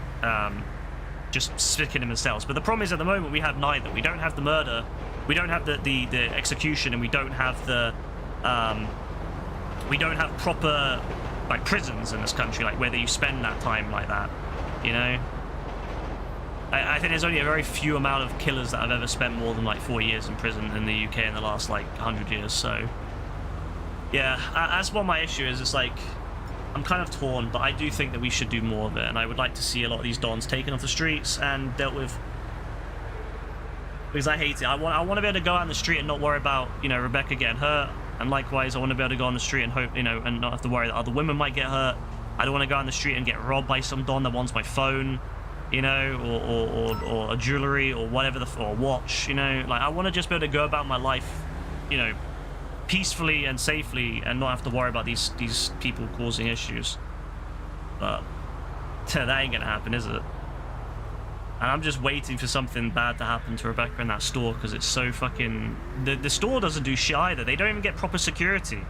just sticking them in cells. But the problem is, at the moment, we have neither. We don't have the murder, we don't have the execution, and we don't have proper like prisons in this country, like where you spend that time like that, you know. I think there's only a very few amount of killers that have ever spent more than like 4 years in prison in the UK in the last like 100 years. So yeah, that's what my issue is. It's like, I'm kind of torn, but I do think that we should do more of it, and I would like to see a lot of these dons taken off the streets and dealt with, because I hate it. I want to be able to go out in the street and not worry about, you know, Rebecca getting hurt, and likewise I want to be able to go on the street and hope, you know, and not have to worry that other women might get hurt. I don't want to go out in the street and get robbed by some don that wants my phone, you know, or a jewelry or whatever, or watch, you know. Like, I want to just be able to go about my life, you know, peacefully and safely and not have to worry about these people causing issues. But that ain't gonna happen, is it? And I'm just waiting for something bad to happen to Rebecca in that store because it's so fucking... The store doesn't do shit either. They don't even get proper security.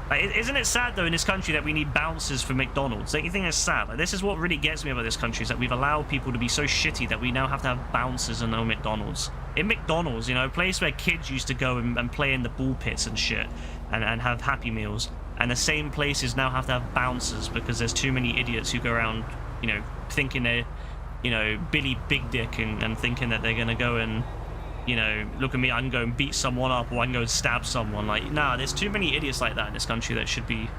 Like, isn't it sad, though, in this country that we need bouncers for McDonald's? Don't you think it's sad? Like, this is what really gets me about this country, is that we've allowed people to be so shitty that we now have to have bouncers and no McDonald's. In McDonald's, you know, a place where kids used to go and play in the ball pits and shit and have Happy Meals. And the same places now have to have bouncers because there's too many idiots who go around, you know, thinking they're... you know, Billy Big Dick and thinking that they're gonna go and, you know, look at me, I can go and beat someone up or I can go and stab someone. Like, nah, there's too many idiots like that in this country that should be,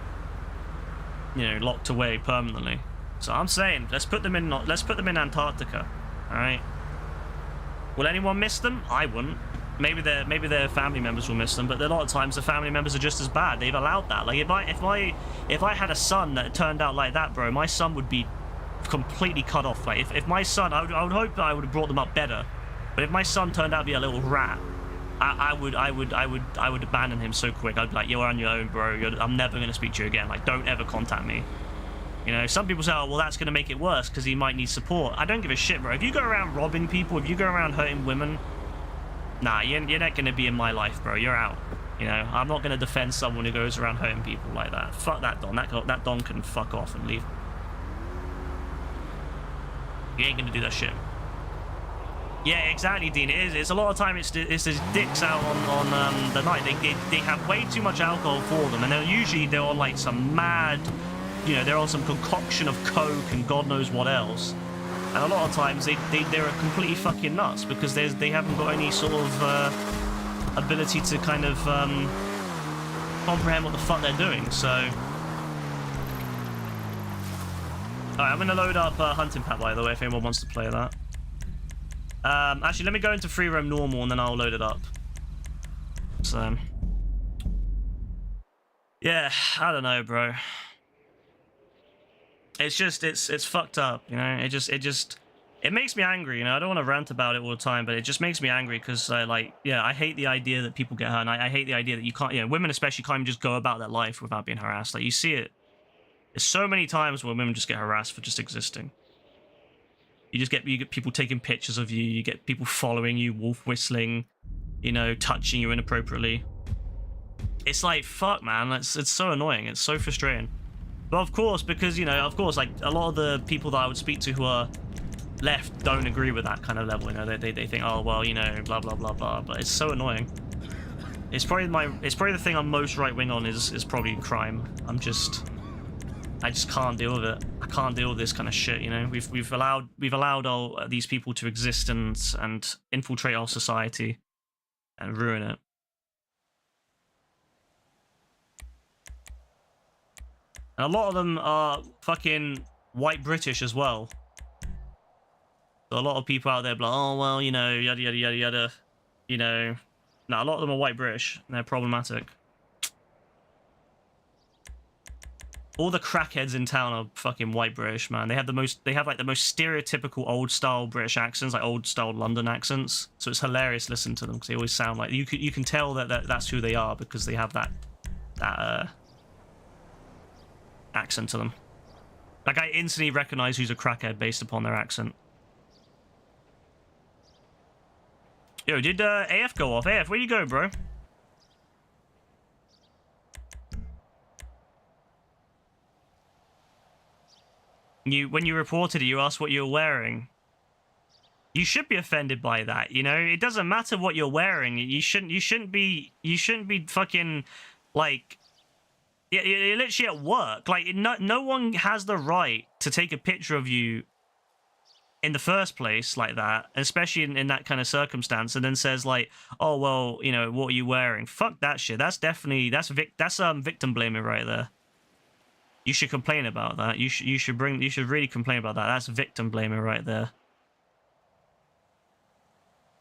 you know, locked away permanently. So I'm saying, let's put them in Antarctica, all right? Will anyone miss them? I wouldn't. Maybe their family members will miss them, but a lot of times the family members are just as bad. They've allowed that. Like, if I had a son that turned out like that, bro, my son would be completely cut off. Like, if my son, I would hope that I would have brought them up better, but if my son turned out to be a little rat, I would abandon him so quick. I'd be like, you're on your own, bro. I'm never going to speak to you again. Like, don't ever contact me. You know, some people say, oh, well, that's going to make it worse because he might need support. I don't give a shit, bro. If you go around robbing people, if you go around hurting women, nah, you're not going to be in my life, bro. You're out. You know, I'm not going to defend someone who goes around hurting people like that. Fuck that Don. That Don can fuck off and leave. You ain't gonna do that shit. Yeah, exactly, Dean. It's a lot of time. It's these dicks out on the night. They have way too much alcohol for them, and they're on like some mad, you know, they're on some concoction of coke and God knows what else. And a lot of times they're completely fucking nuts because they haven't got any sort of ability to kind of comprehend what the fuck they're doing. So. Alright, I'm going to load up Hunting Pack, by the way, if anyone wants to play that. Actually, let me go into Free Roam Normal, and then I'll load it up. So... yeah, I don't know, bro. It's just, it's fucked up, you know? It makes me angry, you know? I don't want to rant about it all the time, but it just makes me angry, because, like, yeah, I hate the idea that people get hurt, and I hate the idea that you can't, you know, women especially can't even just go about their life without being harassed. Like, you see it. There's so many times where women just get harassed for just existing. You get people taking pictures of you. You get people following you, wolf whistling, you know, touching you inappropriately. It's like, fuck, man. It's so annoying. It's so frustrating. But of course, because, you know, of course, like, a lot of the people that I would speak to who are left don't agree with that kind of level. You know, they think, oh, well, you know, blah, blah, blah, blah. But it's so annoying. It's probably the thing I'm most right-wing on is probably crime. I just can't deal with it. I can't deal with this kind of shit, you know. We've allowed all these people to exist and infiltrate our society and ruin it. And a lot of them are fucking white British as well. So a lot of people out there be like, oh well, you know, yada yada yada yada, you know. No, a lot of them are white British and they're problematic. All the crackheads in town are fucking white British, man. They have like the most stereotypical old style British accents, like old style London accents. So it's hilarious to listen to them because they always sound like you can tell that that's who they are because they have that accent to them. Like, I instantly recognize who's a crackhead based upon their accent. Yo, did AF go off? AF, where you go, bro? When you reported it, you asked what you were wearing. You should be offended by that, you know? It doesn't matter what you're wearing. You shouldn't be fucking, like... You're literally at work. Like, no one has the right to take a picture of you in the first place like that, especially in that kind of circumstance, and then says, like, oh, well, you know, what are you wearing? Fuck that shit. That's definitely... That's victim blaming right there. You should complain about that. You should really complain about that. That's victim blaming right there.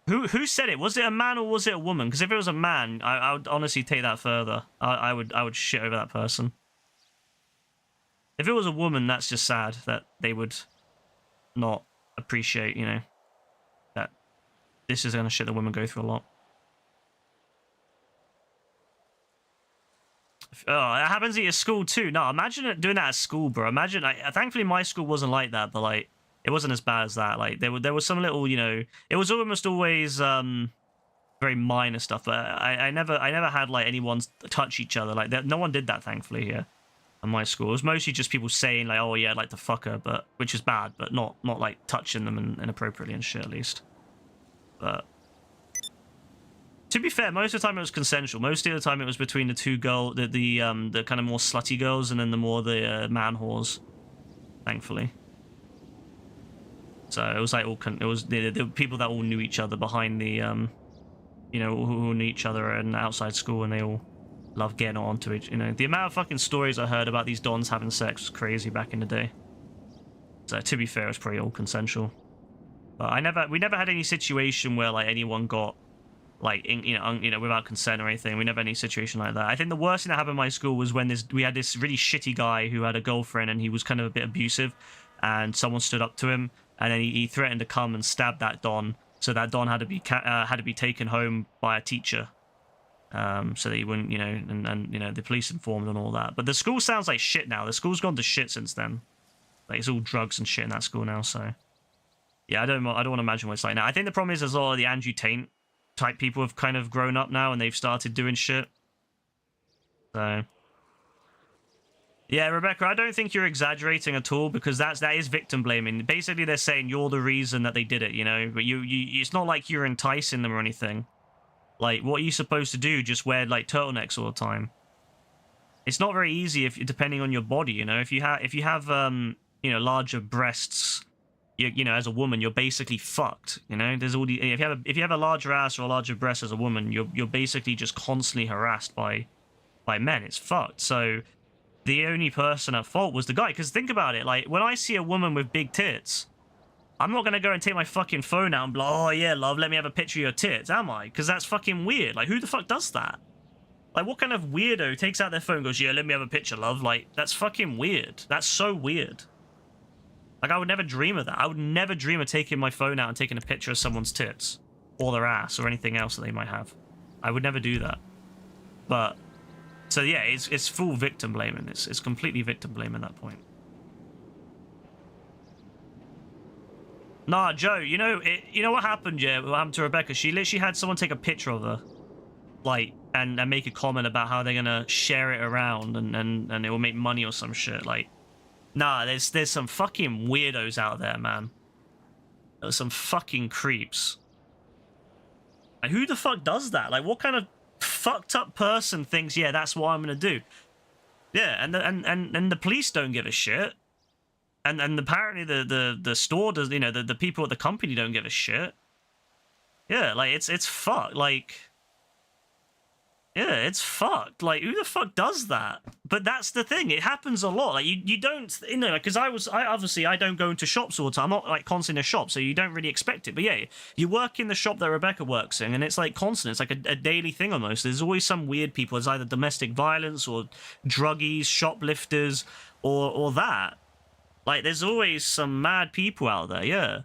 Who said it? Was it a man or was it a woman? Because if it was a man, I would honestly take that further. I would shit over that person. If it was a woman, that's just sad that they would not appreciate, you know, that this is the kind of shit that women go through a lot. Oh, it happens at your school too. No, imagine it doing that at school, bro. Imagine. Thankfully, my school wasn't like that, but like, it wasn't as bad as that. Like, there was some little, you know, it was almost always very minor stuff. But I never had like anyone touch each other. Like, no one did that, thankfully, here at my school. It was mostly just people saying like, oh yeah, I'd like to fuck her, but which is bad, but not like touching them inappropriately and shit, at least. But to be fair, most of the time it was consensual. Most of the time it was between the two the kind of more slutty girls and then the man whores, thankfully. So it was like it was the people that all knew each other behind the you know, who knew each other and outside school, and they all loved getting on to it. You know, the amount of fucking stories I heard about these dons having sex was crazy back in the day. So to be fair, it was pretty all consensual. But we never had any situation where like anyone got like you know without consent or anything. We never had any situation like that. I think the worst thing that happened in my school was when we had this really shitty guy who had a girlfriend and he was kind of a bit abusive, and someone stood up to him and then he threatened to come and stab that don. So that don had to be taken home by a teacher, so that he wouldn't, you know, and you know the police informed and all that. But the school sounds like shit now. The school's gone to shit since then. Like, it's all drugs and shit in that school now. So yeah, I don't want to imagine what it's like now. I think the problem is a lot of the Andrew Tate type people have kind of grown up now and they've started doing shit. So yeah, Rebecca, I don't think you're exaggerating at all, because that is victim blaming. Basically, they're saying you're the reason that they did it, you know. But it's not like you're enticing them or anything. Like, what are you supposed to do? Just wear like turtlenecks all the time? It's not very easy depending on your body, you know. If you have you know, larger breasts, you know, as a woman, you're basically fucked. You know, there's all the if you have a larger ass or a larger breast as a woman, you're basically just constantly harassed by men. It's fucked. So the only person at fault was the guy. Because think about it, like, when I see a woman with big tits, I'm not gonna go and take my fucking phone out and be like, oh yeah, love, let me have a picture of your tits, am I? Because that's fucking weird. Like, who the fuck does that? Like, what kind of weirdo takes out their phone and goes, yeah, let me have a picture, love? Like, that's fucking weird. That's so weird. Like, I would never dream of that. I would never dream of taking my phone out and taking a picture of someone's tits or their ass or anything else that they might have. I would never do that. But so yeah, it's full victim blaming. It's completely victim blaming at that point. Nah, Joe, you know what happened, yeah? What happened to Rebecca? She literally had someone take a picture of her, like, and make a comment about how they're gonna share it around and it will make money or some shit. Like, nah, there's some fucking weirdos out there, man. There's some fucking creeps. Like, who the fuck does that? Like, what kind of fucked up person thinks, yeah, that's what I'm gonna do? Yeah, and the police don't give a shit, and apparently the store does, you know, the people at the company don't give a shit. Yeah, like, it's fucked. Like, yeah, it's fucked. Like, who the fuck does that? But that's the thing, it happens a lot. Like, you don't, you know, because I obviously don't go into shops all the time. I'm not like constantly in a shop, so you don't really expect it. But yeah, you work in the shop that Rebecca works in, and it's like constant. It's like a daily thing almost. There's always some weird people. It's either domestic violence or druggies, shoplifters, or that. Like, there's always some mad people out there, yeah.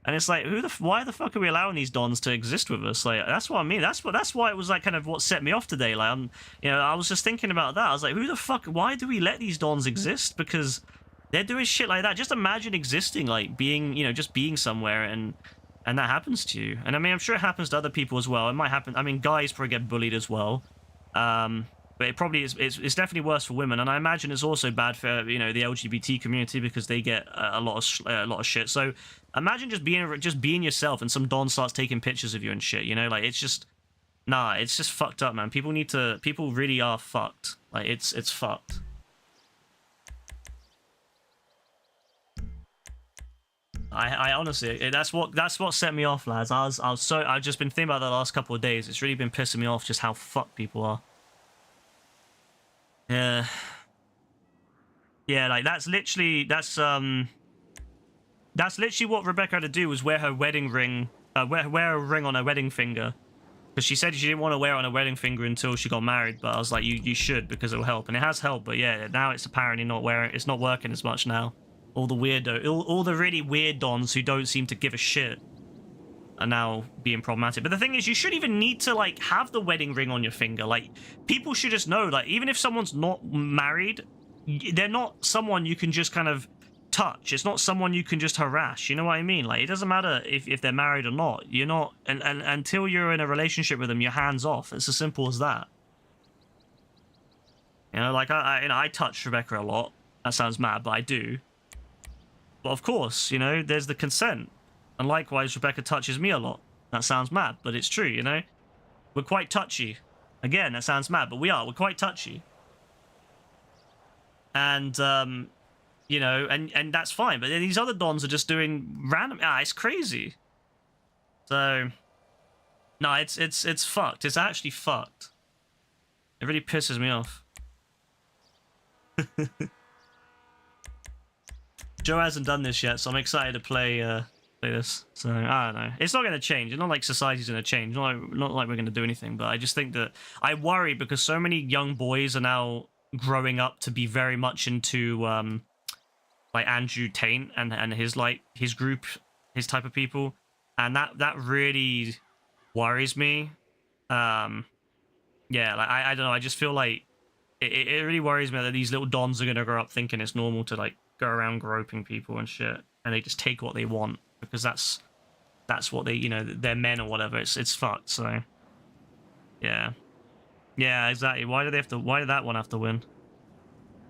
And it's like, why the fuck are we allowing these dons to exist with us? Like, that's what I mean. That's why it was like kind of what set me off today. Like, you know, I was just thinking about that. I was like, who the fuck? Why do we let these dons exist? Because they're doing shit like that. Just imagine existing, like being, you know, just being somewhere and that happens to you. And I mean, I'm sure it happens to other people as well. It might happen. I mean, guys probably get bullied as well. But it probably is. It's definitely worse for women, and I imagine it's also bad for, you know, the LGBT community, because they get a lot of shit. So imagine just being yourself, and some don starts taking pictures of you and shit. You know, like, it's just, nah, it's just fucked up, man. People really are fucked. Like, it's fucked. I honestly, that's what set me off, lads. I've just been thinking about that the last couple of days. It's really been pissing me off just how fucked people are. Yeah, like, that's literally what Rebecca had to do, was wear her wedding ring, wear a ring on her wedding finger, because she said she didn't want to wear it on her wedding finger until she got married. But I was like, you should, because it'll help, and it has helped. But yeah, now it's apparently it's not working as much now. All the really weird dons who don't seem to give a shit are now being problematic. But the thing is, you shouldn't even need to like have the wedding ring on your finger. Like, people should just know, like, even if someone's not married, they're not someone you can just kind of touch. It's not someone you can just harass. You know what I mean? Like, it doesn't matter if they're married or not. You're not, and until you're in a relationship with them, you're hands off. It's as simple as that. You know, like I touch Rebecca a lot. That sounds mad, but I do. But of course, you know, there's the consent. And likewise, Rebecca touches me a lot. That sounds mad, but it's true, you know? We're quite touchy. Again, that sounds mad, but we are. We're quite touchy. And, you know, and that's fine. But these other dons are just doing random... it's crazy. So, no, it's fucked. It's actually fucked. It really pisses me off. Joe hasn't done this yet, so I'm excited to play this. So I don't know. It's not going to change. It's not like society's going to change. Not like we're going to do anything. But I just think that I worry because so many young boys are now growing up to be very much into like Andrew Tate and his group, his type of people, and that really worries me. Yeah, like I don't know. I just feel like it really worries me that these little dons are going to grow up thinking it's normal to like go around groping people and shit, and they just take what they want because that's what they, you know, they're men or whatever. It's fucked. So yeah, exactly. Why did that one have to win?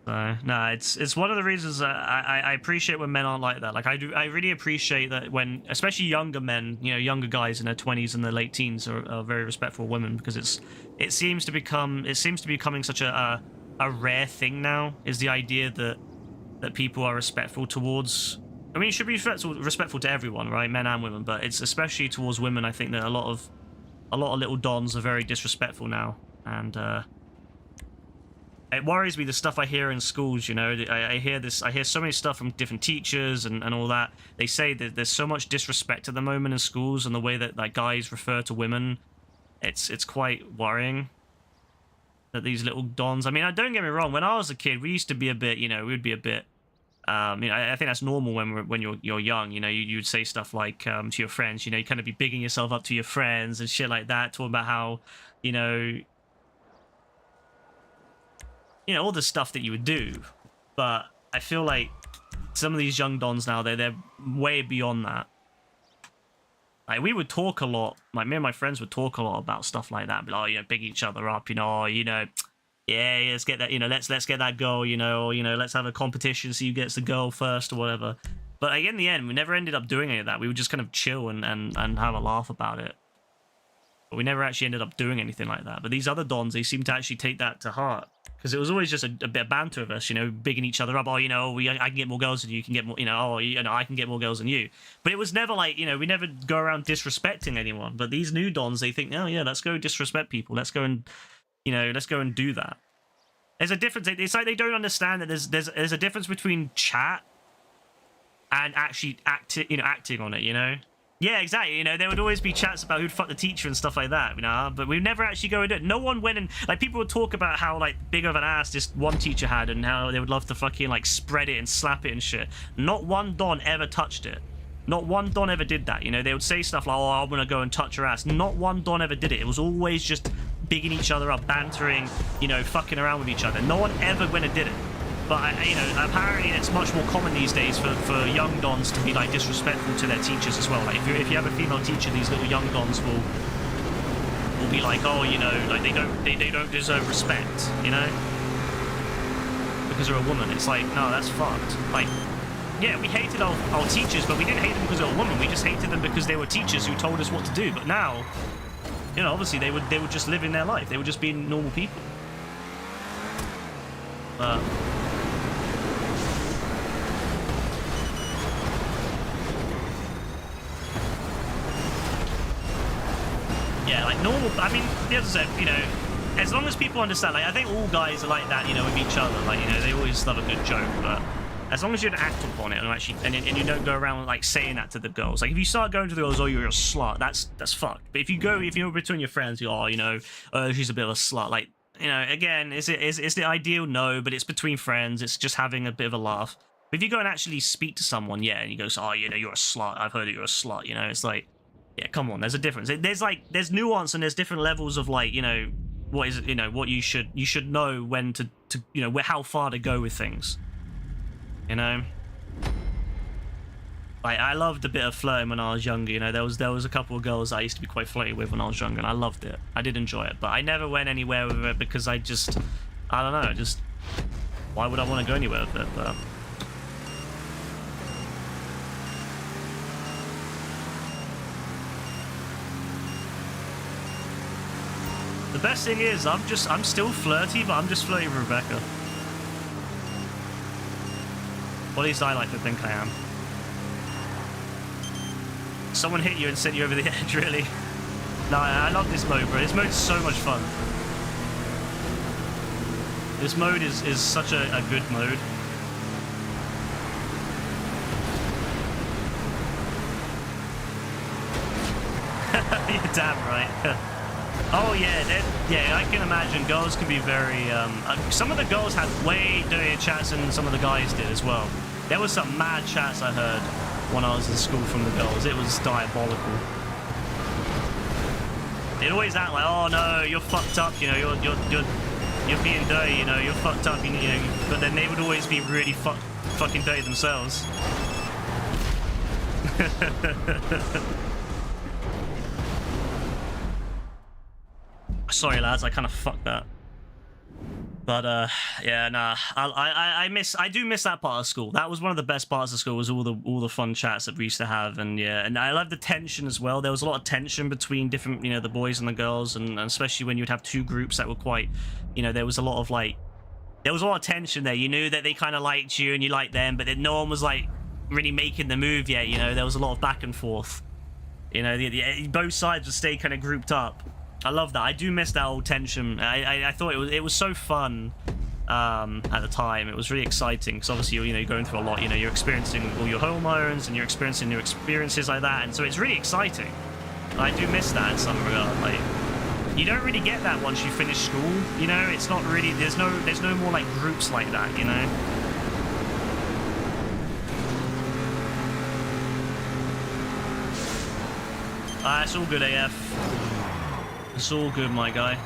So nah, it's one of the reasons I appreciate when men aren't like that. Like I really appreciate that when especially younger men, you know, younger guys in their 20s and their late teens are very respectful of women, because it seems to be becoming such a rare thing now, is the idea that people are respectful towards. I mean, you should be respectful to everyone, right, men and women, but it's especially towards women. I think that a lot of little dons are very disrespectful now, and it worries me, the stuff I hear in schools. You know, I hear so many stuff from different teachers and all that. They say that there's so much disrespect at the moment in schools, and the way that like guys refer to women, it's quite worrying. That these little dons. I mean, don't get me wrong. When I was a kid, we used to be a bit, you know, we'd be a bit. You know, I think that's normal when you're young. You know, you would say stuff like to your friends. You know, you kind of be bigging yourself up to your friends and shit like that, talking about how, you know, all the stuff that you would do. But I feel like some of these young dons now, they're way beyond that. Like, we would talk a lot, like, me and my friends would talk a lot about stuff like that. But, you know, big each other up, you know, yeah, let's get that, you know, let's get that girl, you know, or, you know, let's have a competition, see who gets the girl first or whatever. But like, in the end, we never ended up doing any of that. We would just kind of chill and have a laugh about it. But we never actually ended up doing anything like that. But these other dons, they seem to actually take that to heart. Because it was always just a bit of banter of us, you know, bigging each other up. Oh, you know, I can get more girls than you can get more, you know, oh, you know, I can get more girls than you. But it was never like, you know, we never go around disrespecting anyone. But these new dons, they think, oh, yeah, let's go disrespect people. Let's go and, you know, let's go and do that. There's a difference. It's like they don't understand that there's a difference between chat and actually acting on it, you know? Yeah, exactly. You know, there would always be chats about who'd fuck the teacher and stuff like that, you know, but we'd never actually go and do it. No one went and, like, people would talk about how, like, big of an ass this one teacher had and how they would love to fucking, like, spread it and slap it and shit. Not one don ever touched it. Not one don ever did that, you know? They would say stuff like, oh, I'm gonna go and touch her ass. Not one don ever did it. It was always just bigging each other up, bantering, you know, fucking around with each other. No one ever went and did it. But, you know, apparently it's much more common these days for young dons to be, like, disrespectful to their teachers as well. Like, if you have a female teacher, these little young dons will be like, oh, you know, like, they don't deserve respect, you know? Because they're a woman. It's like, no, that's fucked. Like, yeah, we hated our teachers, but we didn't hate them because they were women. We just hated them because they were teachers who told us what to do. But now, you know, obviously they would just live in their life. They would just be normal people. Yeah, like normal. I mean, as I said, you know, as long as people understand, like, I think all guys are like that, you know, with each other. Like, you know, they always love a good joke, but as long as you don't act upon it and actually, and you don't go around like saying that to the girls. Like, if you start going to the girls, oh, you're a slut, that's fucked. But if you're between your friends, you oh, you know, she's a bit of a slut. Like, you know, again, is the ideal? No, but it's between friends. It's just having a bit of a laugh. But if you go and actually speak to someone, yeah, and you go, oh, you know, you're a slut. I've heard that you're a slut. You know, it's like, Yeah, come on, there's a difference. There's nuance and there's different levels of like, you know, what is it, you know, what you should know when to you know, how far to go with things. You know? Like, I loved a bit of flirting when I was younger, you know. There was a couple of girls I used to be quite flirty with when I was younger, and I loved it. I did enjoy it, but I never went anywhere with it because I don't know, why would I want to go anywhere with it? But the best thing is, I'm still flirty, but I'm just flirty with Rebecca. Or at least I like to think I am. Someone hit you and sent you over the edge, really? No, I love this mode, bro. This mode is so much fun. This mode is such a good mode. You're damn right. Oh yeah, I can imagine girls can be very. Some of the girls had way dirtier chats than some of the guys did as well. There was some mad chats I heard when I was in school from the girls. It was diabolical. They'd always act like, "Oh no, you're fucked up," you know, you're being dirty, you know, you're fucked up, you know. But then they would always be really fucking dirty themselves. Sorry lads, I kind of fucked that. But yeah, nah. I do miss that part of school. That was one of the best parts of school, was all the fun chats that we used to have. And yeah, and I love the tension as well. There was a lot of tension between different, you know, the boys and the girls, and especially when you'd have two groups that were quite, you know, there was a lot of tension there. You knew that they kind of liked you and you liked them, but then no one was like really making the move yet. You know, there was a lot of back and forth. You know, both sides would stay kind of grouped up. I love that. I do miss that old tension. I thought it was so fun at the time. It was really exciting because obviously you're going through a lot. You know, you're experiencing all your hormones and you're experiencing new experiences like that, and so it's really exciting. I do miss that in some regard. Like, you don't really get that once you finish school. You know, it's not really. There's no more like groups like that. You know. It's all good, AF. It's all good, my guy.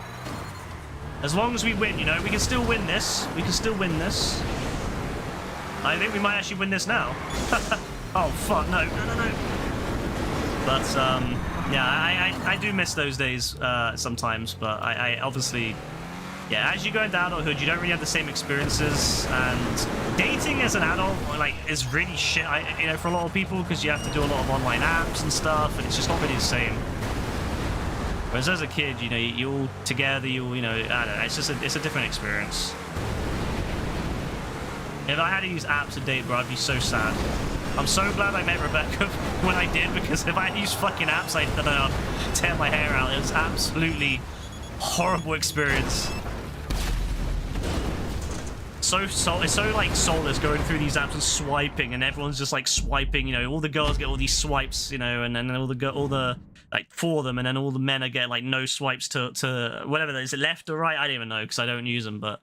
As long as we win, you know, we can still win this. We can still win this. I think we might actually win this now. Oh, fuck, no. But, yeah, I do miss those days sometimes, but I obviously... Yeah, as you go into adulthood, you don't really have the same experiences, and dating as an adult, like, is really shit, you know, for a lot of people, because you have to do a lot of online apps and stuff, and it's just not really the same. Whereas as a kid, you know, you're all together, you know, I don't know, it's a different experience. If I had to use apps to date, bro, I'd be so sad. I'm so glad I met Rebecca when I did, because if I had used fucking apps, I don't know, I'd tear my hair out. It was absolutely horrible experience. It's so like soulless going through these apps and swiping, and everyone's just like swiping, you know, all the girls get all these swipes, you know, and then all the like for them, and then all the men are getting like no swipes to whatever, is it left or right? I don't even know because I don't use them, but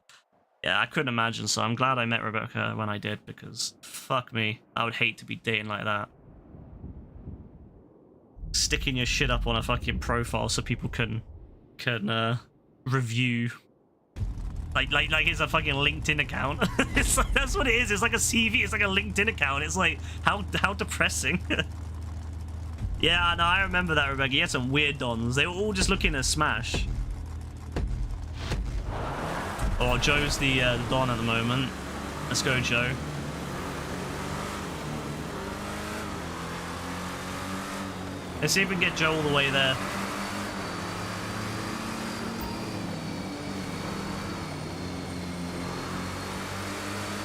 yeah, I couldn't imagine. So I'm glad I met Rebecca when I did, because fuck me, I would hate to be dating like that. Sticking your shit up on a fucking profile so people can review. Like it's a fucking LinkedIn account. That's what it is. It's like a CV. It's like a LinkedIn account. It's like, how depressing. Yeah, no, I remember that, Rebecca. You had some weird dons. They were all just looking to smash. Oh, Joe's the don at the moment. Let's go, Joe. Let's see if we can get Joe all the way there.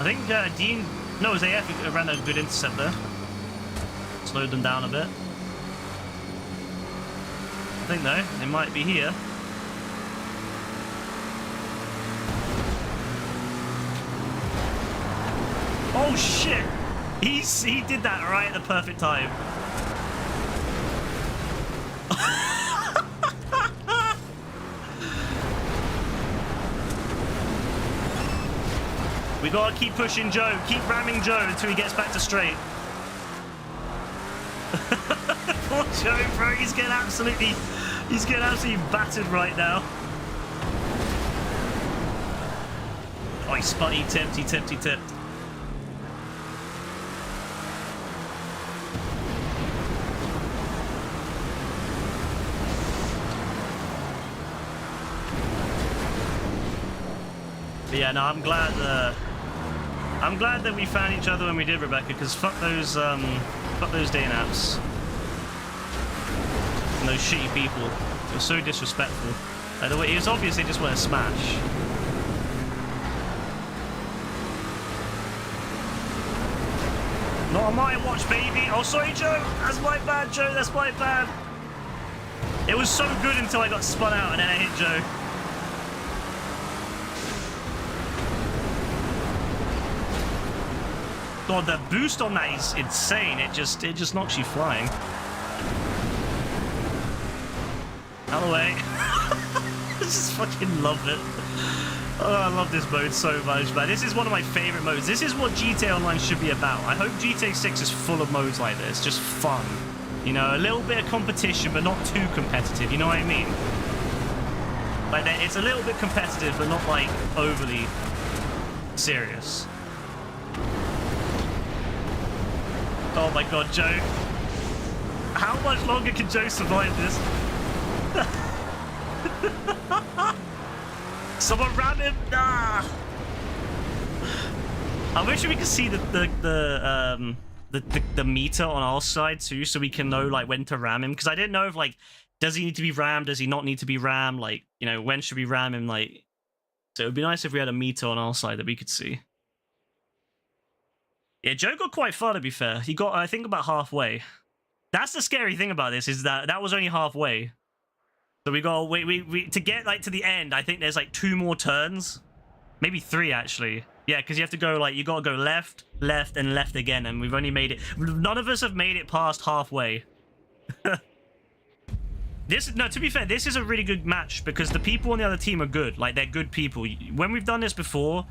I think Dean, no, it was AF ran a good intercept there. Slowed them down a bit. I think though, they might be here. Oh shit! He did that right at the perfect time. We gotta keep pushing Joe, keep ramming Joe until he gets back to straight. Poor Joe, bro, he's getting absolutely battered right now. Oh, he spun, he tipped. But yeah, no, I'm glad that we found each other when we did, Rebecca, because fuck those day naps. And those shitty people. They're so disrespectful. By the way, it was obvious they just want to smash. Not on my watch, baby. Oh, sorry, Joe. That's my bad, Joe. That's my bad. It was so good until I got spun out and then I hit Joe. God, the boost on that is insane. It just knocks you flying. Out of the way. I just fucking love it. Oh, I love this mode so much, man. This is one of my favorite modes. This is what GTA Online should be about. I hope GTA 6 is full of modes like this. Just fun. You know, a little bit of competition, but not too competitive. You know what I mean? Like, it's a little bit competitive, but not, like, overly serious. Oh my god, Joe. How much longer can Joe survive this? Someone ram him! Nah! I wish we could see the meter on our side too, so we can know like when to ram him. Because I didn't know if like, does he need to be rammed? Does he not need to be rammed? Like, you know, when should we ram him? Like, so it would be nice if we had a meter on our side that we could see. Yeah, Joe got quite far, to be fair. He got, I think, about halfway. That's the scary thing about this, is that was only halfway. So we got to get like to the end. I think there's like 2 more turns, maybe 3 actually. Yeah, because you have to go like, you gotta go left, left, and left again, and we've only made it. None of us have made it past halfway. No, to be fair, this is a really good match because the people on the other team are good. Like, they're good people. When we've done this before,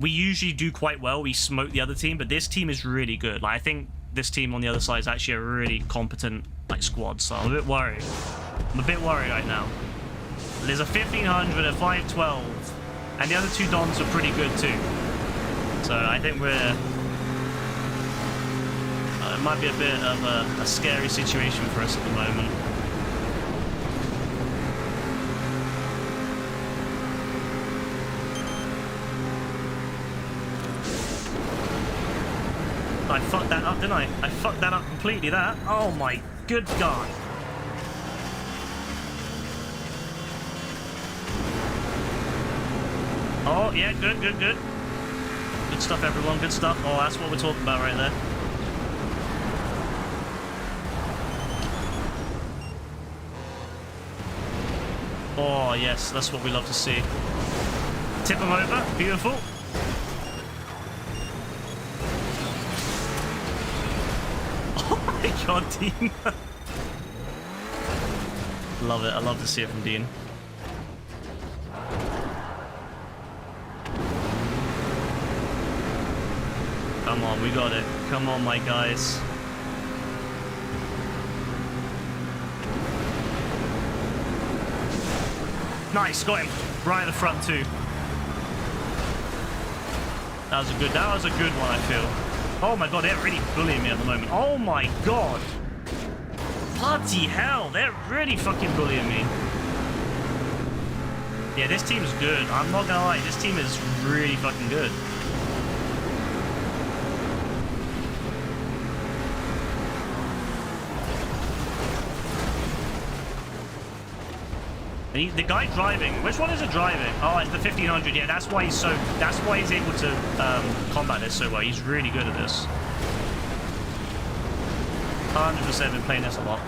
we usually do quite well. We smoke the other team, but this team is really good. Like, I think this team on the other side is actually a really competent like squad, so I'm a bit worried. I'm a bit worried right now. There's a 1500, a 512, and the other 2 Dons are pretty good too. So I think we're... it might be a bit of a scary situation for us at the moment. I fucked that up, didn't I? I fucked that up completely, that. Oh my good God. Oh, yeah, good. Good stuff, everyone. Good stuff. Oh, that's what we're talking about right there. Oh, yes, that's what we love to see. Tip them over. Beautiful. Oh my God, Dean. Love it. I love to see it from Dean. Come on, we got it. Come on, my guys. Nice, got him. Right at the front too. That was a good one, I feel. Oh my God, they're really bullying me at the moment. Oh my God. Bloody hell, they're really fucking bullying me. Yeah, this team's good. I'm not gonna lie, this team is really fucking good. The guy driving, which one is it driving? Oh, it's the 1500. Yeah, that's why he's able to combat this so well. He's really good at this. 100% been playing this a lot.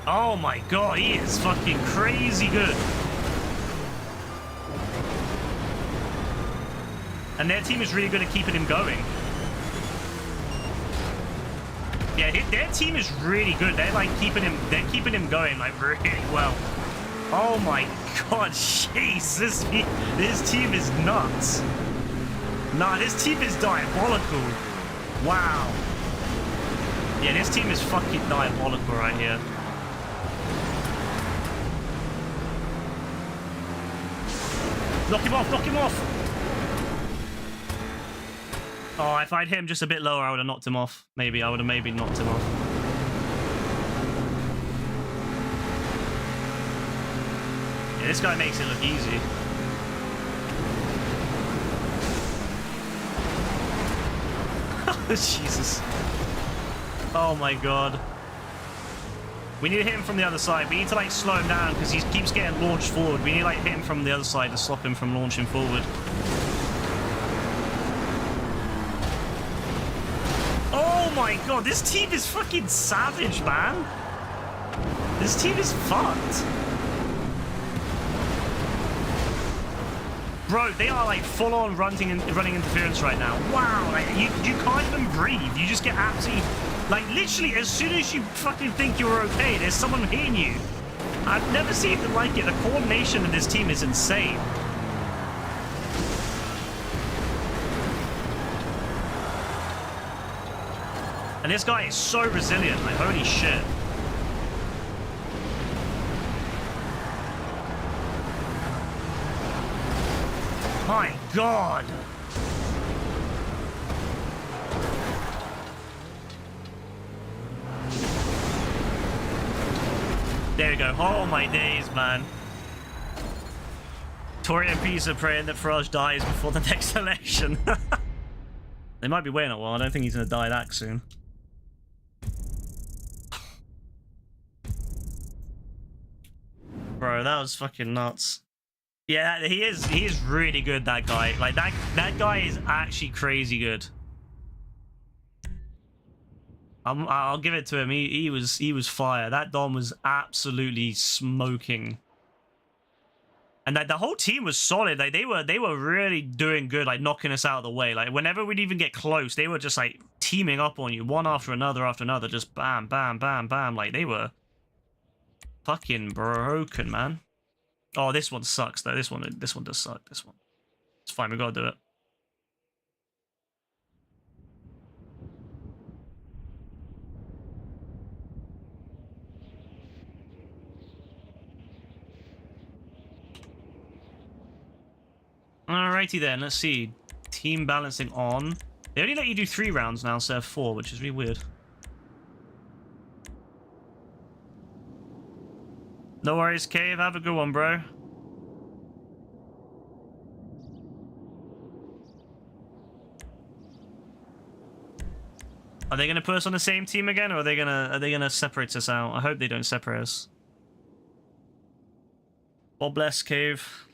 Oh my God, he is fucking crazy good. And their team is really good at keeping him going. Yeah, their team is really good. They're like keeping him going like really well. Oh my God, jeez, this team is nuts. Nah, this team is diabolical. Wow. Yeah, this team is fucking diabolical right here. Knock him off, knock him off! Oh, if I'd hit him just a bit lower, I would have knocked him off. Maybe, I would have maybe knocked him off. Yeah, this guy makes it look easy. Jesus. Oh my god. We need to hit him from the other side. We need to like slow him down because he keeps getting launched forward. We need to like hit him from the other side to stop him from launching forward. Oh my god, this team is fucking savage, man. This team is fucked. Bro, they are like full-on running interference right now. Wow, like, you can't even breathe. You just get absolutely... Like, literally, as soon as you fucking think you're okay, there's someone hitting you. I've never seen anything like it. The coordination of this team is insane. And this guy is so resilient. Like, holy shit. My god. There we go. Oh my days, man. Tory MPs are praying that Farage dies before the next election. They might be waiting a while. I don't think he's gonna die that soon. Bro, that was fucking nuts. Yeah, he is really good, that guy. Like, that guy is actually crazy good. I'll give it to him. He was fire. That Dom was absolutely smoking. And the whole team was solid. Like, they were really doing good, like knocking us out of the way. Like, whenever we'd even get close, they were just like teaming up on you, one after another, just bam, bam, bam, bam. Like, they were fucking broken, man. Oh, this one sucks though. This one does suck. This one. It's fine. We gotta do it. Alrighty then. Let's see. Team balancing on. They only let you do 3 rounds now instead of 4, which is really weird. No worries, Cave. Have a good one, bro. Are they gonna put us on the same team again, or are they gonna separate us out? I hope they don't separate us. God bless, Cave.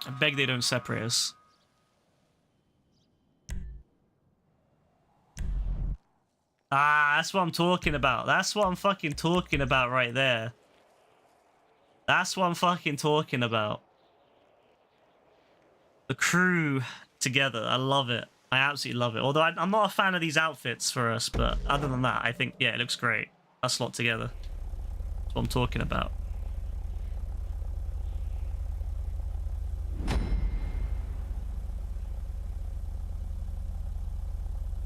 I beg they don't separate us. Ah, that's what I'm talking about. That's what I'm fucking talking about right there. That's what I'm fucking talking about. The crew together. I love it. I absolutely love it. Although I'm not a fan of these outfits for us, but other than that, I think, yeah, it looks great. Us lot together. That's what I'm talking about.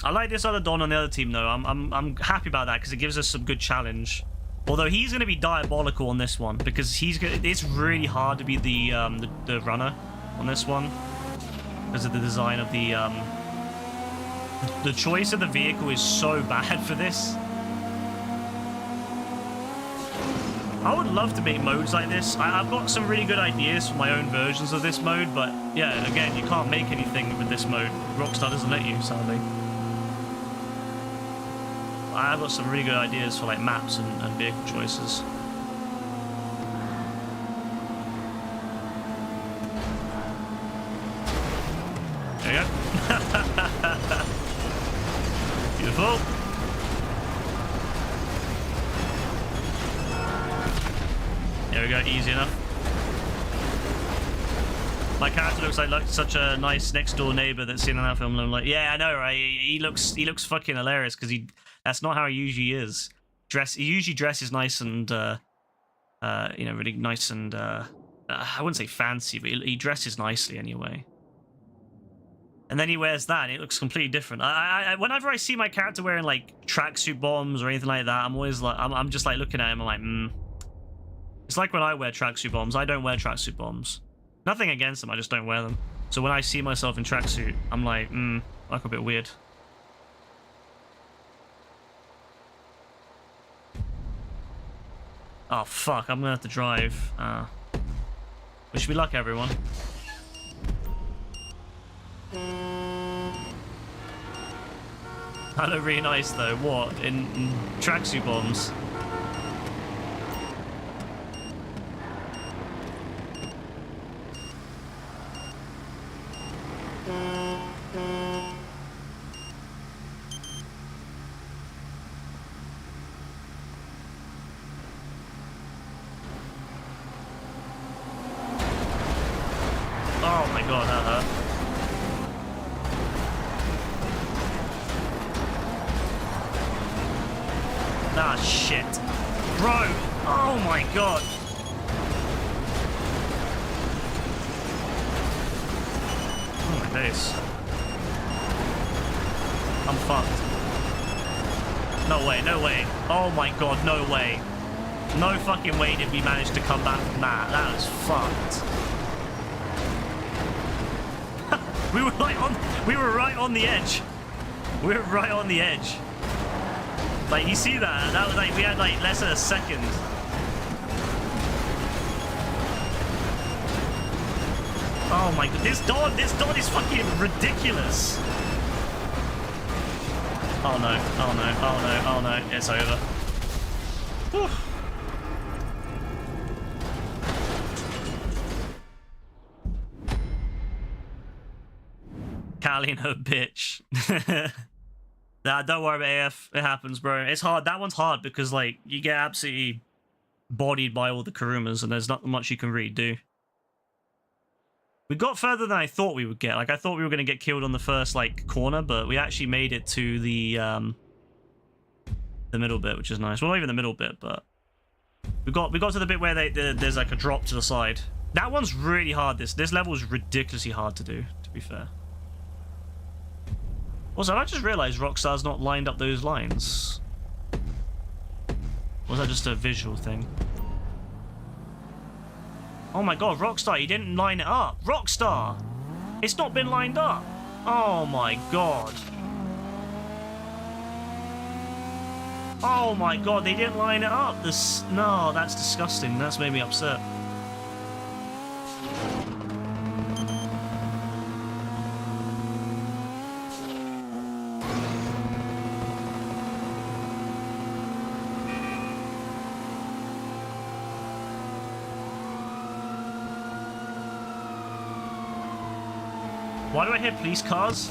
I like this other Don on the other team though. I'm happy about that because it gives us some good challenge. Although he's going to be diabolical on this one because it's really hard to be the runner on this one because of the design of the choice of the vehicle is so bad for this. I would love to make modes like this. I've got some really good ideas for my own versions of this mode, but yeah, again, you can't make anything with this mode. Rockstar doesn't let you, sadly. I've got some really good ideas for like maps and vehicle choices. There you go. Beautiful. There we go, easy enough. My character looks like such a nice next door neighbor that's seen an film and I'm like, yeah, I know, right? He looks fucking hilarious because that's not how he usually is. He usually dresses nice and you know, really nice and I wouldn't say fancy, but he dresses nicely anyway. And then he wears that, and it looks completely different. Whenever I see my character wearing like tracksuit bottoms or anything like that, I'm always like, I'm just like looking at him. I'm like, It's like when I wear tracksuit bottoms. I don't wear tracksuit bottoms. Nothing against them. I just don't wear them. So when I see myself in tracksuit, I'm like, like a bit weird. Oh fuck! I'm gonna have to drive. Wish me luck, everyone. I look really nice though. What? In tracksuit bottoms? Oh my god, that hurt. Ah, shit. Bro! Oh my god! Oh my days. I'm fucked. No way, no way. Oh my god, no way. No fucking way did we manage to come back from that. That was fucked. We were right on the edge. We were right on the edge. Like, you see that? That was like, we had like less than a second. Oh my god, this dog is fucking ridiculous. Oh no, oh no, oh no, oh no, it's over. Whew. Callie and her bitch. Nah, don't worry about AF. It happens, bro. It's hard. That one's hard because, like, you get absolutely bodied by all the Kurumas and there's not much you can really do. We got further than I thought we would get. Like, I thought we were going to get killed on the first, like, corner, but we actually made it to the middle bit, which is nice. Well, not even the middle bit, but we got to the bit where there's, like, a drop to the side. That one's really hard. This level is ridiculously hard to do, to be fair. Also, I just realized Rockstar's not lined up those lines. Or was that just a visual thing? Oh my god, Rockstar, you didn't line it up. Rockstar! It's not been lined up. Oh my god. Oh my god, they didn't line it up. No, that's disgusting. That's made me upset. Why do I hear police cars?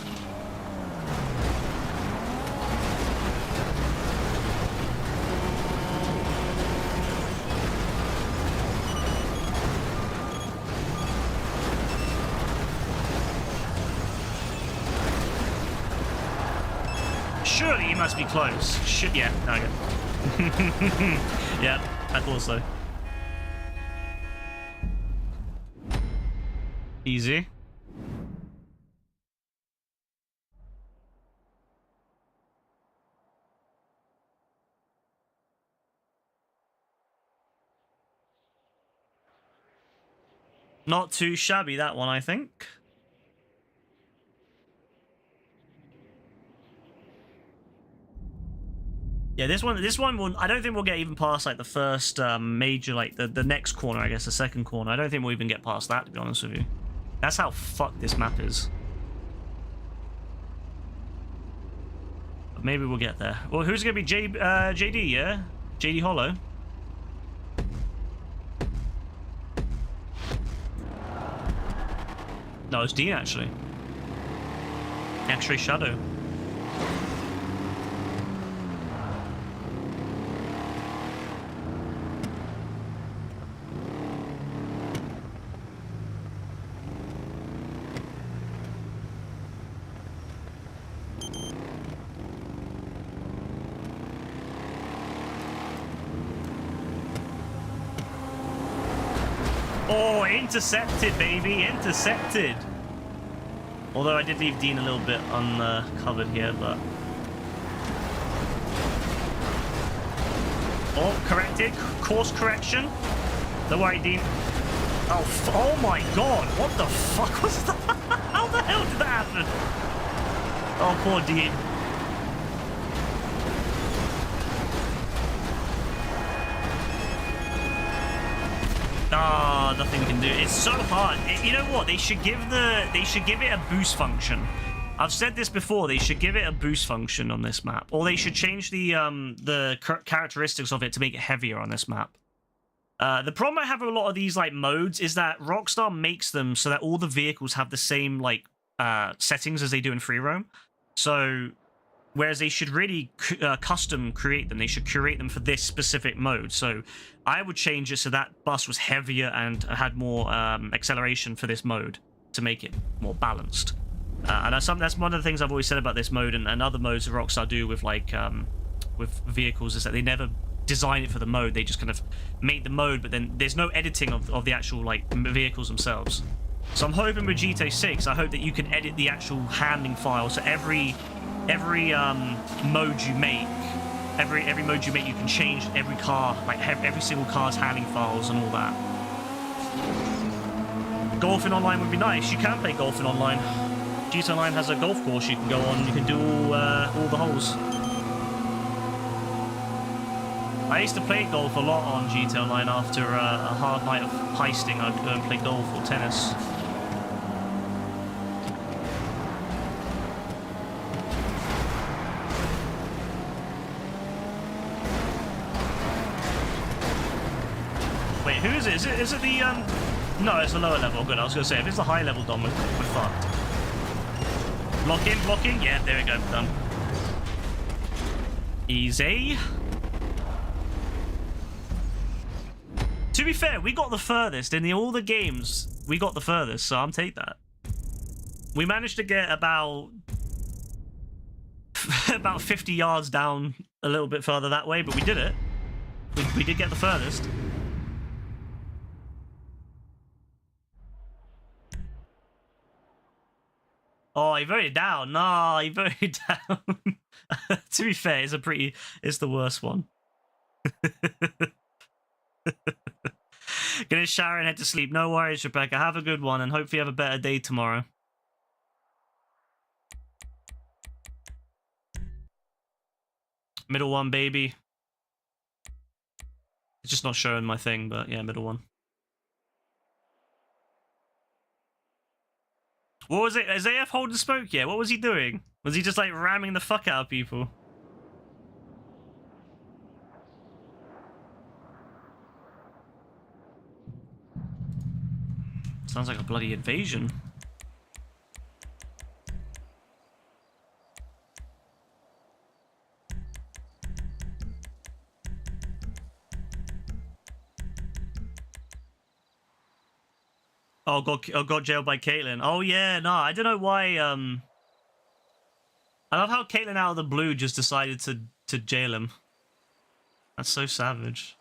Surely he must be close. Yeah, okay. Yeah, I thought so. Easy. Not too shabby, that one, I think. Yeah, this one will, I don't think we'll get even past like the first major, like the next corner, I guess, the second corner. I don't think we'll even get past that, to be honest with you. That's how fucked this map is. But maybe we'll get there. Well, who's gonna be JD, yeah? JD Hollow. No, it's Dean, actually. X-Ray Shadow. Oh, intercepted, baby, intercepted. Although I did leave Dean a little bit uncovered here, but... Oh, corrected. Course correction. Don't worry, Dean. Oh my god, what the fuck was that? How the hell did that happen? Oh, poor Dean. Ah, nothing we can do. It's so hard. You know what? They should give it a boost function. I've said this before. They should give it a boost function on this map, or they should change the characteristics of it to make it heavier on this map. The problem I have with a lot of these like modes is that Rockstar makes them so that all the vehicles have the same like settings as they do in free roam. So whereas they should really custom create them, they should curate them for this specific mode. So I would change it so that bus was heavier and had more acceleration for this mode to make it more balanced. And that's one of the things I've always said about this mode and other modes that Rockstar do with like with vehicles, is that they never design it for the mode. They just kind of make the mode, but then there's no editing of the actual like vehicles themselves. So I'm hoping with GTA 6, I hope that you can edit the actual handling file. So every mode you make, every mode you make, you can change every car, like every single car's handling files and all that. Golfing online would be nice. You can play golfing online. GTA Online has a golf course you can go on. You can do all the holes. I used to play golf a lot on GTA Online. After a hard night of heisting, I'd go and play golf or tennis. Wait, who is it? Is it the No, it's the lower level. Good. I was gonna say if it's the high level Dom, we're fucked. Blocking. Yeah, there we go. Done. Easy. To be fair, we got the furthest in all the games. We got the furthest, so I'll take that. We managed to get about 50 yards down a little bit further that way, but we did it. We did get the furthest. Oh, he voted down. No, he voted down. To be fair, it's the worst one. Gonna shower and head to sleep. No worries, Rebecca. Have a good one, and hopefully have a better day tomorrow. Middle one, baby. It's just not showing my thing, but yeah, middle one. What was it? Is AF holding smoke yet? What was he doing? Was he just like ramming the fuck out of people? Sounds like a bloody invasion. Oh, got jailed by Caitlyn. Oh yeah, no, I don't know why. I love how Caitlyn out of the blue just decided to jail him. That's so savage.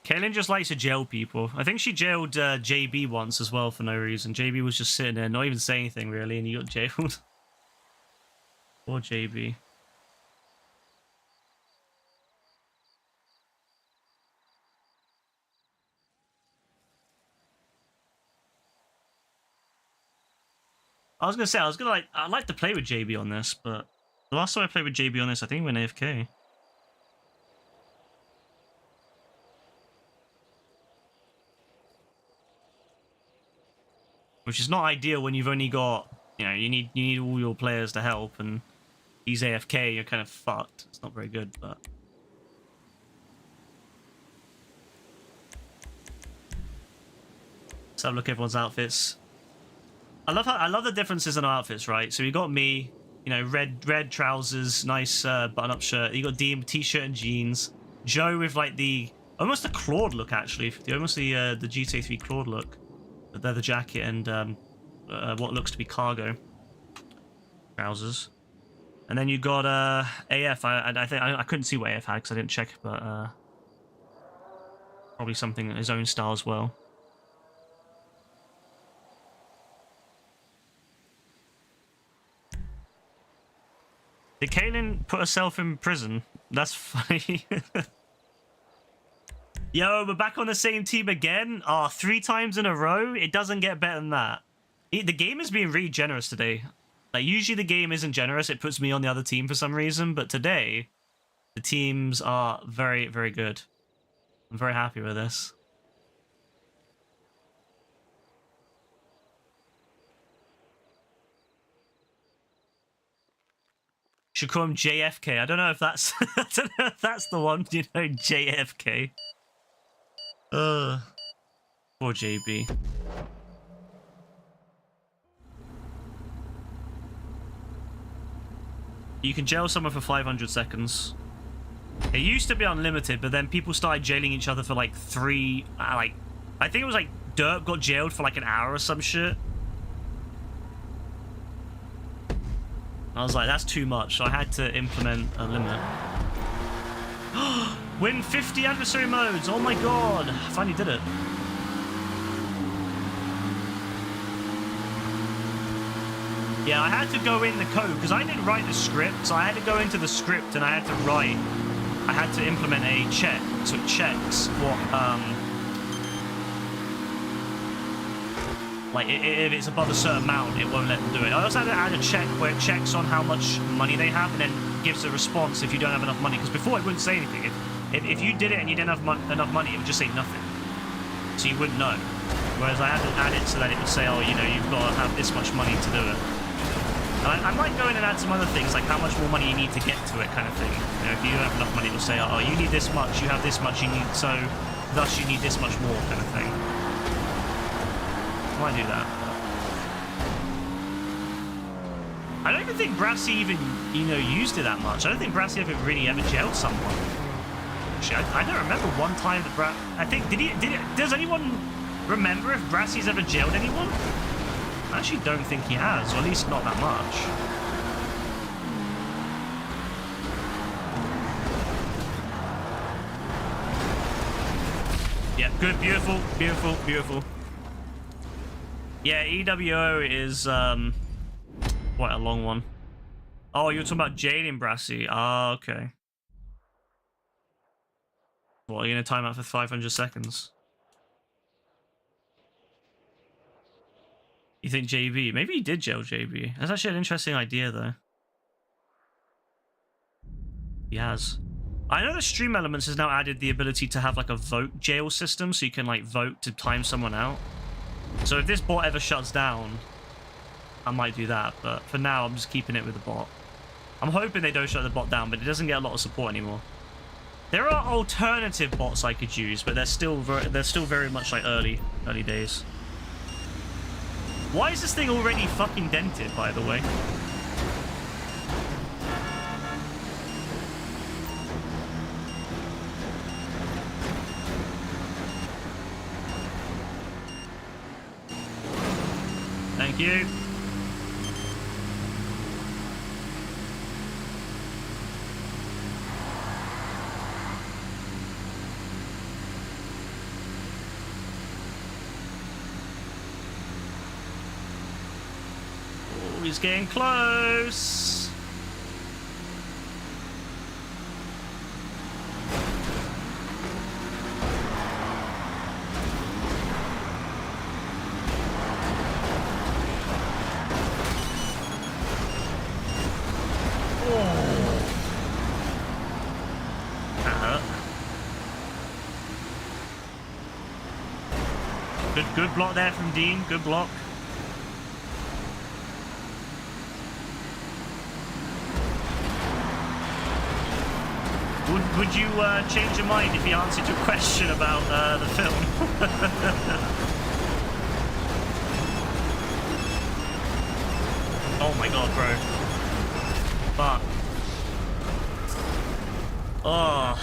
Caitlyn just likes to jail people. I think she jailed JB once as well for no reason. JB was just sitting there, not even saying anything really, and he got jailed. Poor JB. I'd like to play with JB on this, but the last time I played with JB on this, I think we went AFK. Which is not ideal when you've only got, you know, you need all your players to help, and he's AFK, you're kind of fucked. It's not very good, but let's have a look at everyone's outfits. I love the differences in our outfits, right? So you got me, you know, red trousers, nice button-up shirt. You got Dean with t-shirt and jeans. Joe with like the Almost a Claude look, actually. Almost the GTA 3 Claude look. The leather jacket and what looks to be cargo trousers. And then you got AF. I think I couldn't see what AF had because I didn't check, but probably something in his own style as well. Did Kaylin put herself in prison? That's funny. Yo, we're back on the same team again? Oh, 3 times in a row? It doesn't get better than that. The game is being really generous today. Like, usually the game isn't generous. It puts me on the other team for some reason. But today, the teams are very, very good. I'm very happy with this. Should call him JFK. I don't know if that's I don't know if that's the one, you know, JFK. Poor JB. You can jail someone for 500 seconds. It used to be unlimited, but then people started jailing each other for like 3 I think it was like Derp got jailed for like an hour or some shit. I was like, that's too much, so I had to implement a limit. Win 50 adversary modes! Oh my god! I finally did it. Yeah, I had to go in the code, because I didn't write the script, so I had to go into the script and I had to implement a check, so it checks what, like, if it's above a certain amount, it won't let them do it. I also had to add a check where it checks on how much money they have and then gives a response if you don't have enough money. Because before it wouldn't say anything. If you did it and you didn't have enough money, it would just say nothing. So you wouldn't know. Whereas I had to add it so that it would say, oh, you know, you've got to have this much money to do it. And I might go in and add some other things, like how much more money you need to get to it kind of thing. You know, if you don't have enough money, it will say, oh, you need this much, you have this much, you need, so thus you need this much more kind of thing. Might do that. I don't even think Brassy even, you know, used it that much. I don't think Brassy really ever jailed someone. Actually, I don't remember one time that I think, does anyone remember if Brassy's ever jailed anyone? I actually don't think he has, or at least not that much. Yeah, good, beautiful, beautiful, beautiful. Yeah, EWO is quite a long one. Oh, you're talking about Jaden Brassy. Ah, okay. What, are you gonna time out for 500 seconds? You think JB? Maybe he did jail JB. That's actually an interesting idea, though. He has. I know the Stream Elements has now added the ability to have like a vote jail system, so you can like vote to time someone out. So if this bot ever shuts down, I might do that. But for now, I'm just keeping it with the bot. I'm hoping they don't shut the bot down, but it doesn't get a lot of support anymore. There are alternative bots I could use, but they're still very much like early days. Why is this thing already fucking dented, by the way? Thank you. Oh, he's getting close. Good block there from Dean. Good block. Would you change your mind if he answered your question about the film? Oh my god, bro. Fuck. Oh,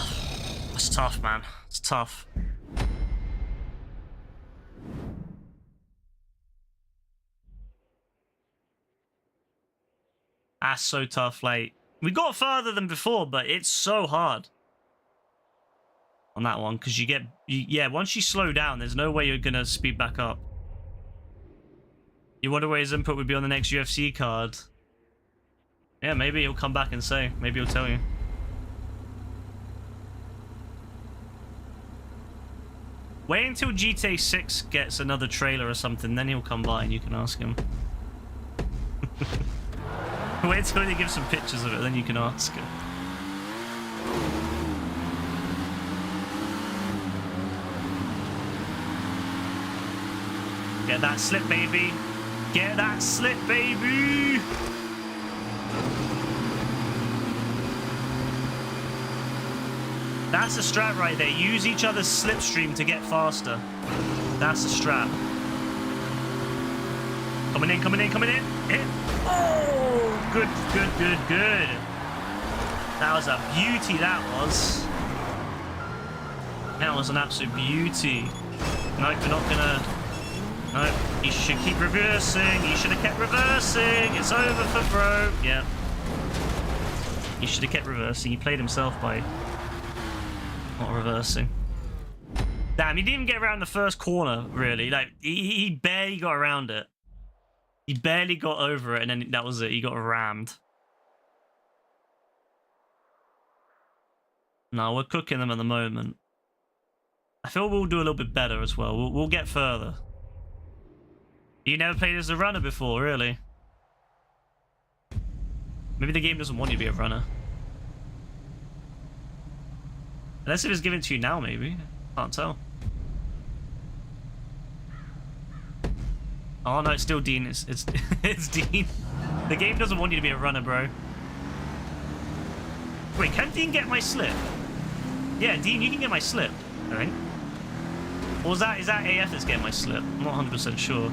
it's tough, man. It's tough. That's so tough. Like, we got further than before, but it's so hard on that one because yeah, once you slow down, there's no way you're gonna speed back up. You wonder where his input would be on the next UFC card. Yeah, maybe he'll come back and say. Maybe he'll tell you. Wait until GTA 6 gets another trailer or something, then he'll come by and you can ask him. Wait until they give some pictures of it, then you can ask him. Get that slip, baby. Get that slip, baby. That's a strat right there. Use each other's slipstream to get faster. That's a strat. Coming in, coming in, coming in. Hit. Oh, good, good, good, good. That was a beauty, that was. That was an absolute beauty. Nope, we're not gonna... Nope, you should keep reversing. You should have kept reversing. It's over for bro. Yeah. You should have kept reversing. He played himself by not reversing. Damn, he didn't even get around the first corner, really. Like, he barely got around it. He barely got over it, and then that was it. He got rammed. No, we're cooking them at the moment. I feel we'll do a little bit better as well. We'll get further. You never played as a runner before, really? Maybe the game doesn't want you to be a runner. Unless it was given to you now, maybe. Can't tell. Oh no, it's still Dean. It's it's Dean. The game doesn't want you to be a runner, bro. Wait, can Dean get my slip? Yeah, Dean, you can get my slip, I think. Or is that AF that's getting my slip? I'm not 100% sure.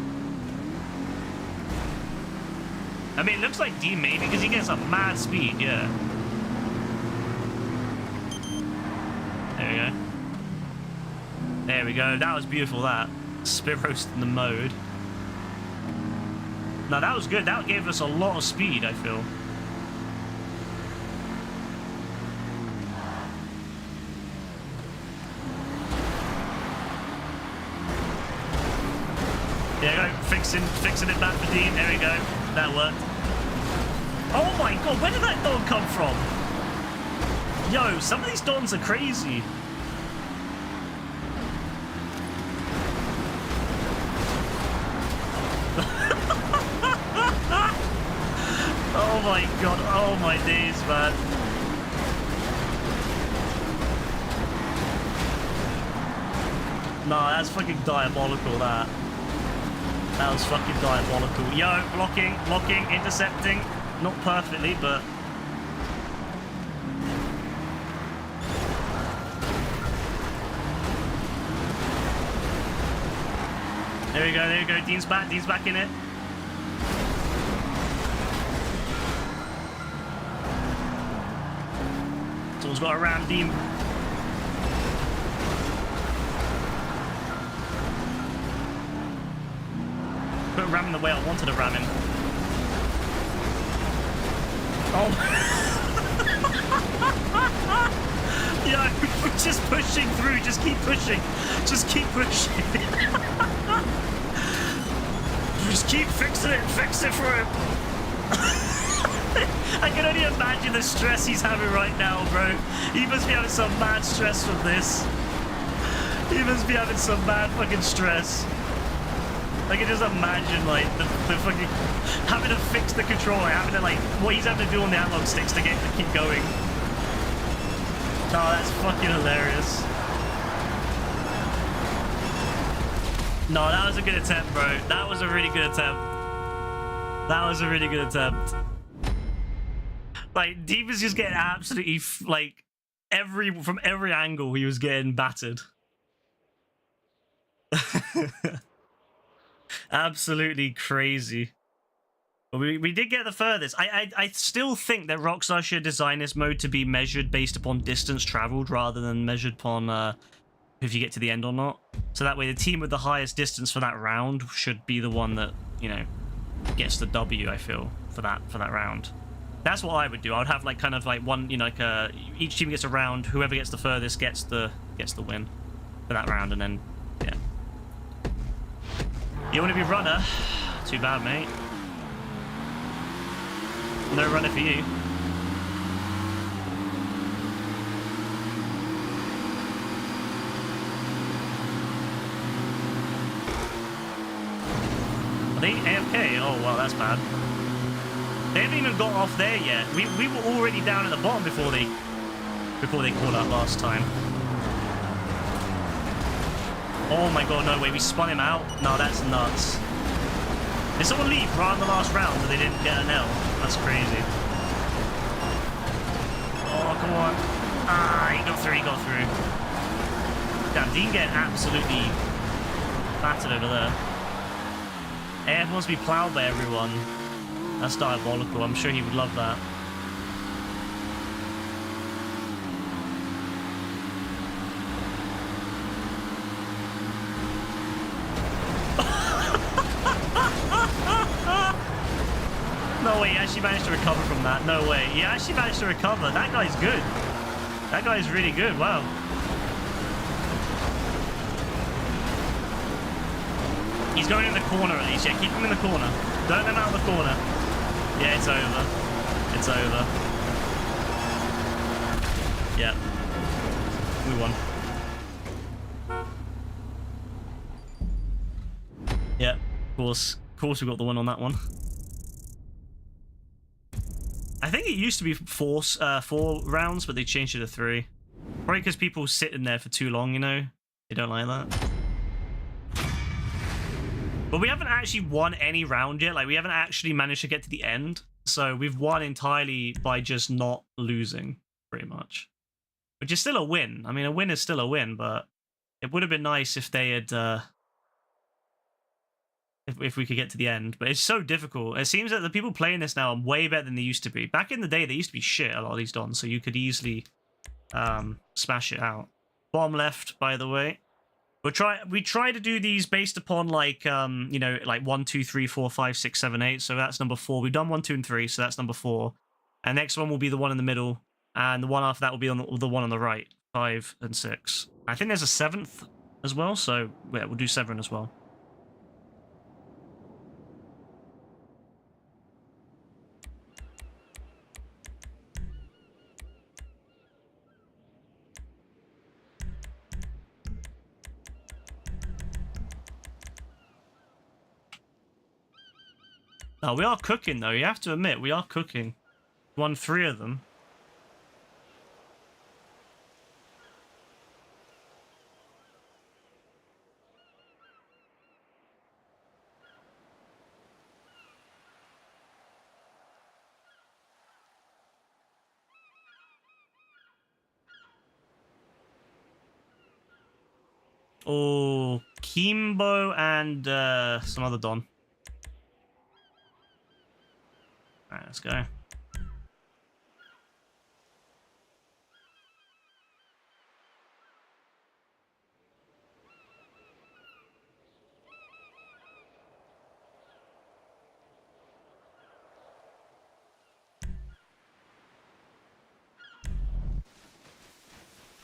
I mean, it looks like Dean maybe because he gets a mad speed, yeah. There we go. There we go. That was beautiful, that. Spit roast in the mode. No, that was good. That gave us a lot of speed, I feel. Yeah, go. Fixing it back for Dean. There we go. That worked. Oh my god, where did that dog come from? Yo, some of these dons are crazy. Oh my god, oh my days, man. Nah, that's fucking diabolical, that. That was fucking diabolical. Yo, blocking, intercepting. Not perfectly, but... There we go, Dean's back in it. Someone's got to ram Dean. Put a ram in the way I wanted to ram him. Oh. Yo, just pushing through. Just keep pushing. Just keep pushing. Just keep fixing it. Fix it for him. I can only imagine the stress he's having right now, bro. He must be having some mad stress from this. He must be having some mad fucking stress. I can just imagine, like, the fucking... having to fix the controller, having to, like... what he's having to do on the analog sticks to keep going. Oh, that's fucking hilarious. No, that was a good attempt, bro. That was a really good attempt. That was a really good attempt. Like, Deep is just getting absolutely, like, from every angle he was getting battered. Absolutely crazy. But we did get the furthest. I still think that Rockstar should design this mode to be measured based upon distance traveled rather than measured upon if you get to the end or not. So that way the team with the highest distance for that round should be the one that, you know, gets the W, I feel, for that round. That's what I would do. I would have like kind of like one, you know, like each team gets a round. Whoever gets the furthest gets the win for that round, and then yeah. You want to be runner? Too bad, mate. No runner for you. Are they AFK? Oh, well, that's bad. They haven't even got off there yet. We were already down at the bottom before they caught up last time. Oh my god, no way. We spun him out? No, that's nuts. Did someone leave right in the last round so they didn't get an L? That's crazy. Oh, come on. Ah, he got through, he got through. Damn, Dean getting absolutely battered over there. AF wants to be plowed by everyone. That's diabolical. I'm sure he would love that. No way, he actually managed to recover from that. No way. He actually managed to recover. That guy's good. That guy's really good. Wow. He's going in the corner at least. Yeah, keep him in the corner. Don't let him out of the corner. Yeah, it's over. It's over. Yeah. We won. Yeah, of course. Of course we got the win on that one. I think it used to be four rounds, but they changed it to 3. Probably because people sit in there for too long, you know? They don't like that. But we haven't actually won any round yet. Like, we haven't actually managed to get to the end. So we've won entirely by just not losing, pretty much. Which is still a win. I mean, a win is still a win, but it would have been nice if they had... If we could get to the end. But it's so difficult. It seems that the people playing this now are way better than they used to be. Back in the day, they used to be shit, a lot of these dons, so you could easily smash it out. Bottom left, by the way. We try to do these based upon like you know, like 1, 2, 3, 4, 5, 6, 7, 8. So that's number 4. We've done 1, 2, and 3, so that's number 4. And next one will be the one in the middle, and the one after that will be on the one on the right, 5 and 6. I think there's a 7th as well, so yeah, we'll do 7 as well. Oh, we are cooking, though. You have to admit, we are cooking. Won 3 of them. Oh, Kimbo and some other Don. Alright, let's go.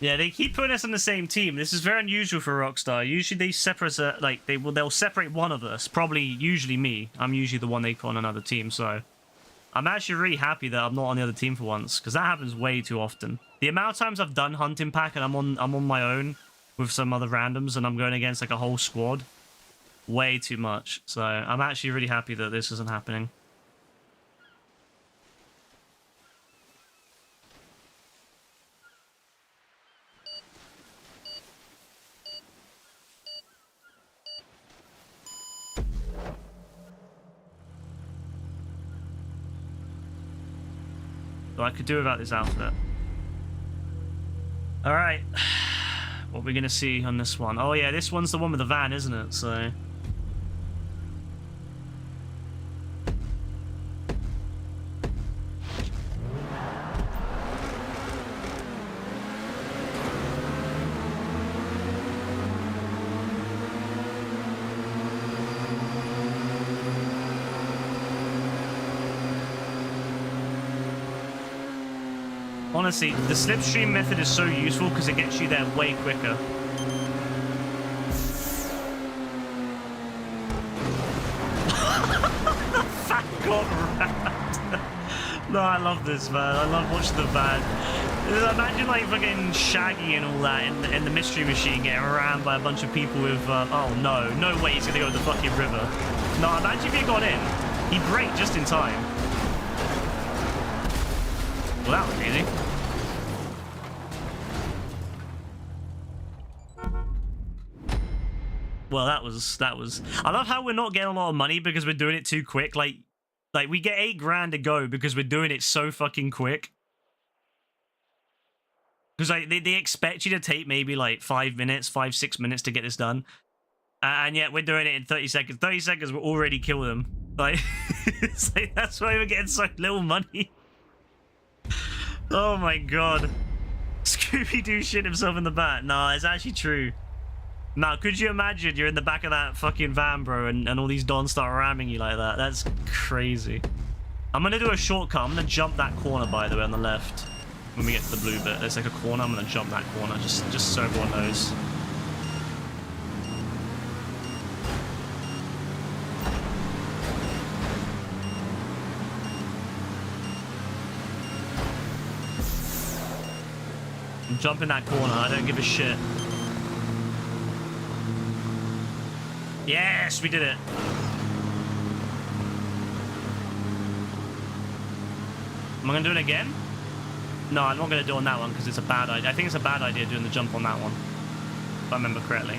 Yeah, they keep putting us on the same team. This is very unusual for Rockstar. Usually they separate, like they'll separate one of us. Probably, usually me. I'm usually the one they put on another team. So I'm actually really happy that I'm not on the other team for once, because that happens way too often. The amount of times I've done Hunting Pack and I'm on my own with some other randoms and I'm going against like a whole squad, way too much. So I'm actually really happy that this isn't happening. So I could do without this outfit. Alright. What are we going to see on this one? Oh yeah, this one's the one with the van, isn't it? So... Honestly, the slipstream method is so useful because it gets you there way quicker. Fat got wrapped. No, I love this, man. I love watching the van. Imagine like fucking Shaggy and all that in the Mystery Machine getting rammed by a bunch of people with, oh no way he's gonna go to the fucking river. No, imagine if he got in. He'd break just in time. Well, that was easy. Well, that was. I love how we're not getting a lot of money because we're doing it too quick. Like we get 8 grand to go because we're doing it so fucking quick. Because like they expect you to take maybe like 5 minutes, 5-6 minutes to get this done, and yet we're doing it in 30 seconds. 30 seconds, we'll already kill them. Like, it's like that's why we're getting so little money. Oh my god, Scooby-Doo shit himself in the back. Nah, it's actually true. Now, could you imagine you're in the back of that fucking van, bro, and all these dons start ramming you like that? That's crazy. I'm gonna do a shortcut. I'm gonna jump that corner, by the way, on the left. When we get to the blue bit, there's like a corner. I'm gonna jump that corner, just so everyone knows. I'm jumping that corner. I don't give a shit. Yes, we did it. Am I gonna do it again? No, I'm not going to do it on that one because it's a bad idea. I think it's a bad idea doing the jump on that one, if I remember correctly.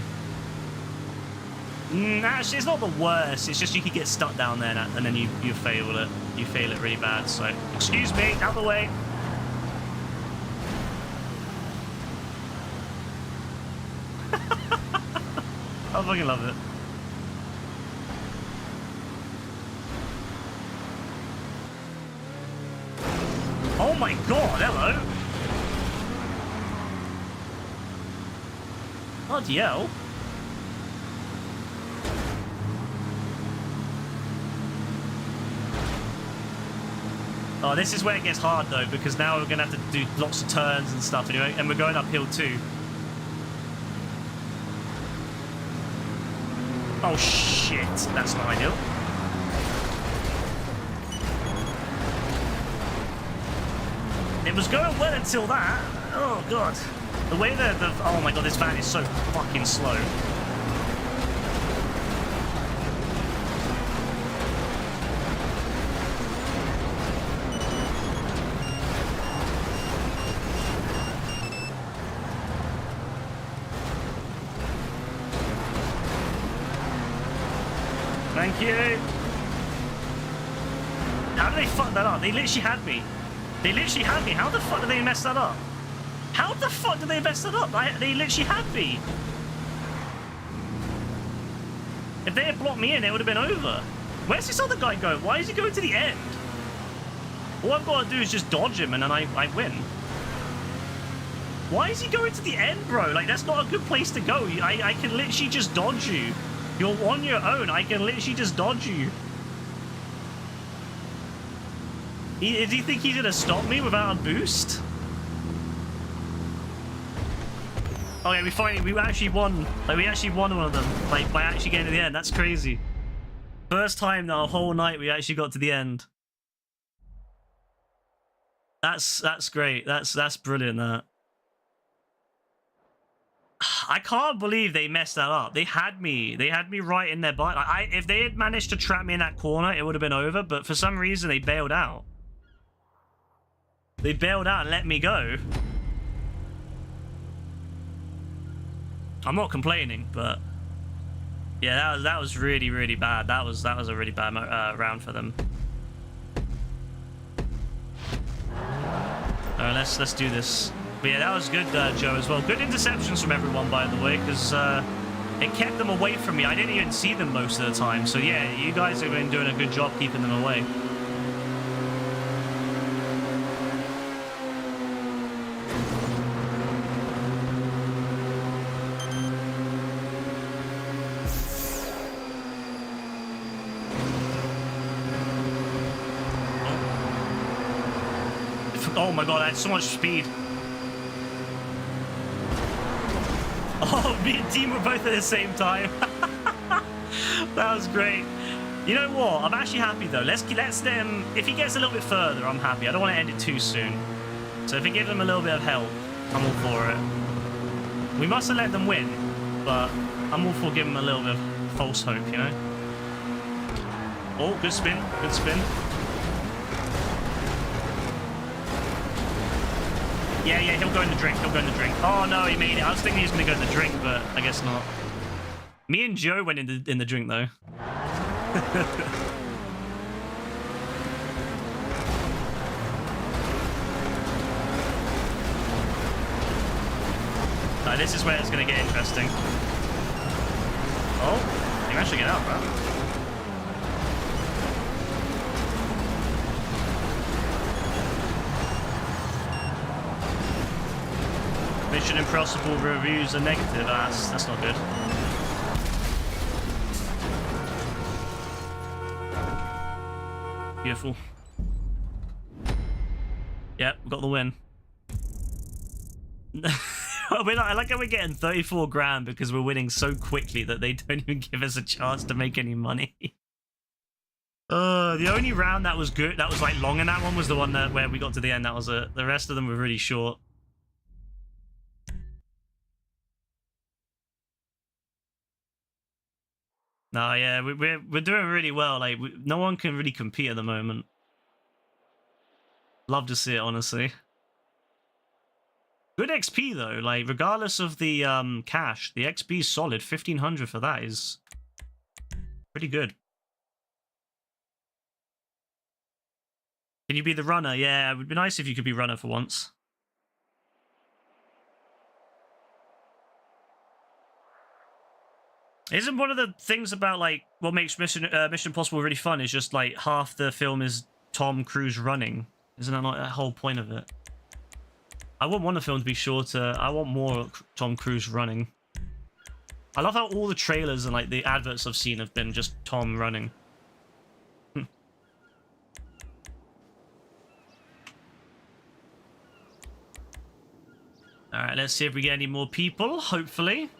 Actually, it's not the worst. It's just you could get stuck down there and then you fail it. You fail it really bad. So, excuse me, out the way. I fucking love it. Oh my god, hello! Bloody hell. Oh, this is where it gets hard though, because now we're gonna have to do lots of turns and stuff anyway, and we're going uphill too. Oh shit, that's not ideal. It was going well until that. Oh god. The way the oh my god, this van is so fucking slow. Thank you. How did they fuck that up? They literally had me. They literally had me. How the fuck did they mess that up? How the fuck did they mess that up? They literally had me. If they had blocked me in, it would have been over. Where's this other guy going? Why is he going to the end? All I've got to do is just dodge him and then I win. Why is he going to the end, bro? Like, that's not a good place to go. I can literally just dodge you. You're on your own. I can literally just dodge you. Does he think he's gonna stop me without a boost? Oh yeah, we actually won. Like, we actually won one of them. Like, by actually getting to the end. That's crazy. First time the whole night we actually got to the end. That's great. That's brilliant. That. I can't believe they messed that up. They had me. They had me right in their butt. If they had managed to trap me in that corner, it would have been over. But for some reason, they bailed out. They bailed out and let me go. I'm not complaining, but yeah, that was really, really bad. That was a really bad round for them. All right, let's do this. But yeah, that was good, Joe, as well. Good interceptions from everyone, by the way, because it kept them away from me. I didn't even see them most of the time. So yeah, you guys have been doing a good job keeping them away. Oh my god, I had so much speed. Oh, me and Dean were both at the same time. That was great. You know what? I'm actually happy though. Let's let him. If he gets a little bit further, I'm happy. I don't want to end it too soon. So if we give them a little bit of help, I'm all for it. We mustn't let them win, but I'm all for giving them a little bit of false hope, you know? Oh, good spin. Good spin. Yeah, he'll go in the drink. He'll go in the drink. Oh, no, he made it. I was thinking he was going to go in the drink, but I guess not. Me and Joe went in the drink, though. This is where it's going to get interesting. Oh, you managed to get out, bro. Mission Impossible reviews are negative. That's not good. Beautiful. Yep, got the win. I like how we're getting 34 grand because we're winning so quickly that they don't even give us a chance to make any money. The only round that was good, that was like long in that one, was the one that where we got to the end. That was it. The rest of them were really short. No, yeah, we're doing really well. Like, no one can really compete at the moment. Love to see it, honestly. Good XP though. Like, regardless of the cash, the XP is solid. 1500 for that is pretty good. Can you be the runner? Yeah, it would be nice if you could be runner for once. Isn't one of the things about, like, what makes Mission Impossible really fun is just, like, half the film is Tom Cruise running? Isn't that not the whole point of it? I wouldn't want the film to be shorter. I want more Tom Cruise running. I love how all the trailers and, like, the adverts I've seen have been just Tom running. Alright, let's see if we get any more people, hopefully.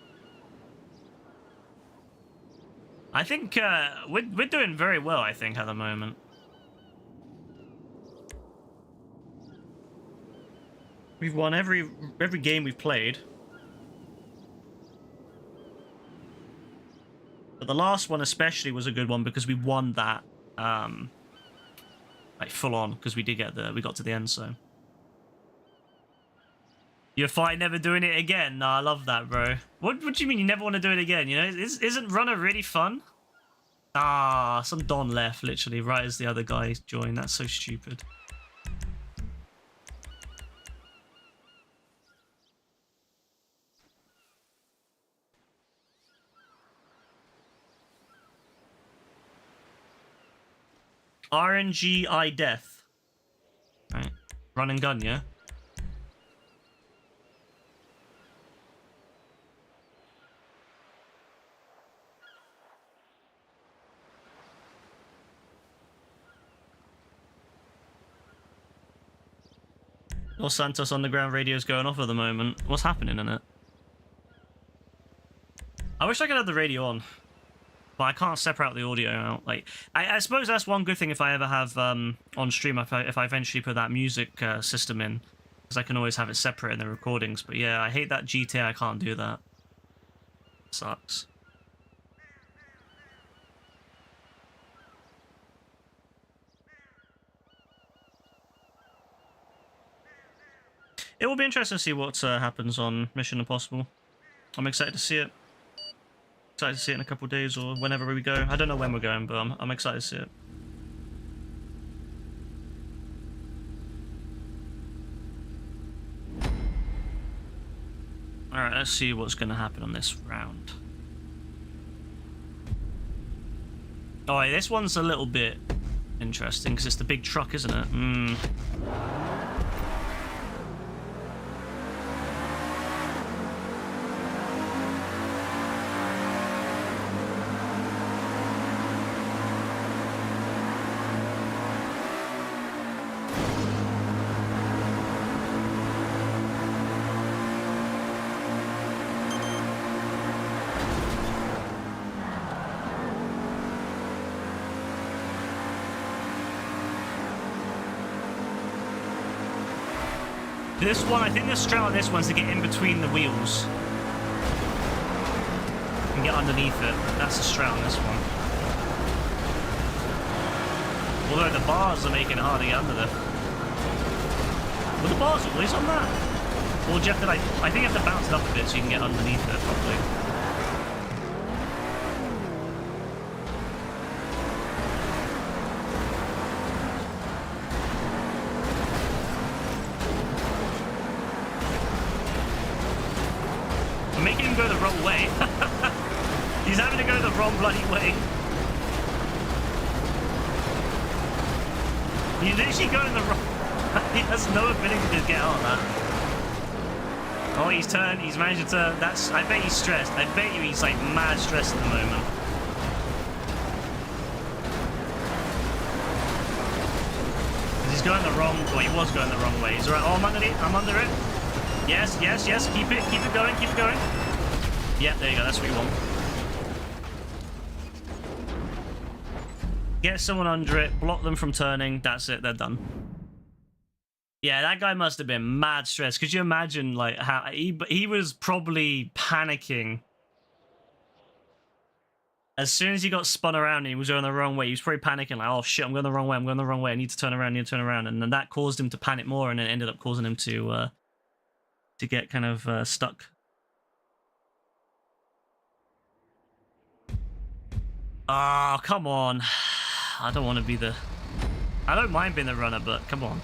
I think we're doing very well, I think, at the moment. We've won every game we've played. But the last one especially was a good one because we won that like full on, because we got to the end, so. You're fine never doing it again? Nah, I love that, bro. What do you mean you never want to do it again? You know, isn't runner really fun? Ah, some Don left, literally, right as the other guy joined. That's so stupid. RNG death. Right. Run and gun, yeah? Los Santos Underground radio's going off at the moment. What's happening in it? I wish I could have the radio on, but I can't separate the audio out. Like, I suppose that's one good thing if I ever have on stream, if I eventually put that music system in, because I can always have it separate in the recordings. But yeah, I hate that GTA. I can't do that. Sucks. It will be interesting to see what happens on Mission Impossible. I'm excited to see it. Excited to see it in a couple of days or whenever we go. I don't know when we're going, but I'm excited to see it. Alright, let's see what's going to happen on this round. Oh, this one's a little bit interesting because it's the big truck, isn't it? This one, I think the strat on this one's to get in between the wheels. And get underneath it. That's the strat on this one. Although the bars are making it hard to get under there. Were the bars always on that? Or do you have to, like, I think you have to bounce it up a bit so you can get underneath it properly. I'm making him go the wrong way. He's having to go the wrong bloody way. He's literally going the wrong... He has no ability to get on that. Oh, he's turned. He's managed to turn. That's... I bet he's stressed. I bet you he's, like, mad stressed at the moment. He's going the wrong... Well, he was going the wrong way. He's alright. Oh, I'm under it. I'm under it. Yes, yes, yes. Keep it. Keep it going. Keep it going. Yeah, there you go. That's what you want. Get someone under it. Block them from turning. That's it. They're done. Yeah, that guy must have been mad stressed. Could you imagine, like, how he was probably panicking as soon as he got spun around and he was going the wrong way. He was probably panicking, like, oh shit, I'm going the wrong way. I'm going the wrong way. I need to turn around. I need to turn around. And then that caused him to panic more, and it ended up causing him to get kind of stuck. Oh, come on. I don't want to be the... I don't mind being the runner, but come on.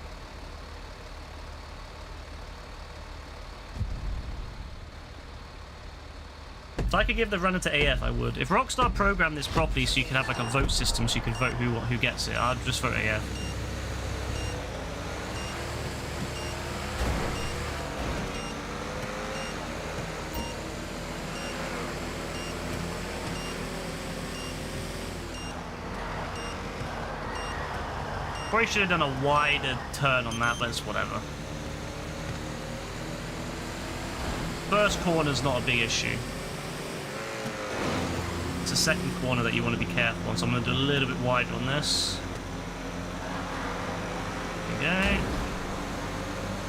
If I could give the runner to AF, I would. If Rockstar programmed this properly so you can have like a vote system so you can vote who gets it, I'd just vote AF. Probably should have done a wider turn on that, but it's whatever. First corner's not a big issue. It's the second corner that you want to be careful on, so I'm going to do a little bit wider on this. Okay.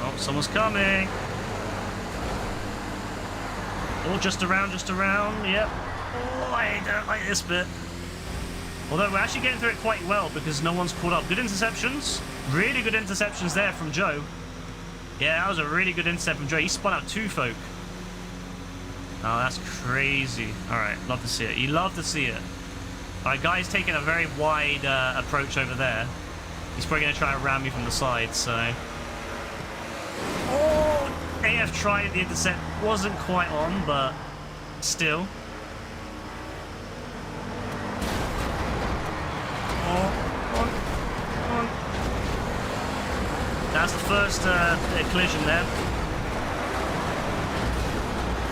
Oh, someone's coming. Oh, just around, yep. Oh, I don't like this bit. Although we're actually getting through it quite well because no one's caught up. Good interceptions. Really good interceptions there from Joe. Yeah, that was a really good intercept from Joe. He spun out 2 folk. Oh, that's crazy. Alright, love to see it. You love to see it. Alright, guy's taking a very wide approach over there. He's probably going to try and ram me from the side, so... Oh! AF tried the intercept. Wasn't quite on, but still. Oh, on. That's the first collision there.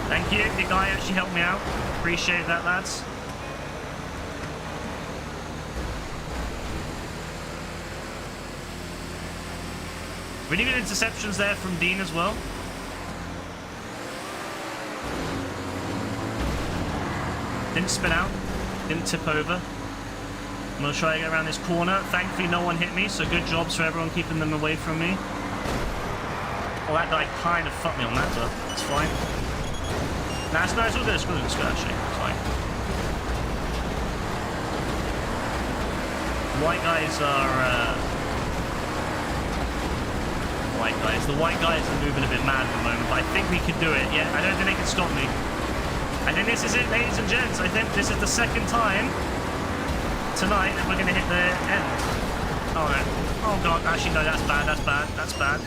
Thank you. The guy actually helped me out. Appreciate that, lads. Really good interceptions there from Dean as well. Didn't spin out. Didn't tip over. I'm going to try to get around this corner. Thankfully, no one hit me, so good jobs for everyone keeping them away from me. Well, that guy kind of fucked me on that, but it's fine. Nah, it's all good. It's good, actually. It's fine. White guys are... White guys. The white guys are moving a bit mad at the moment, but I think we can do it. Yeah, I don't think they can stop me. And then this is it, ladies and gents. I think this is the second time tonight that we're going to hit the end. Oh, no. Oh, God. Actually, no, that's bad. That's bad. That's bad.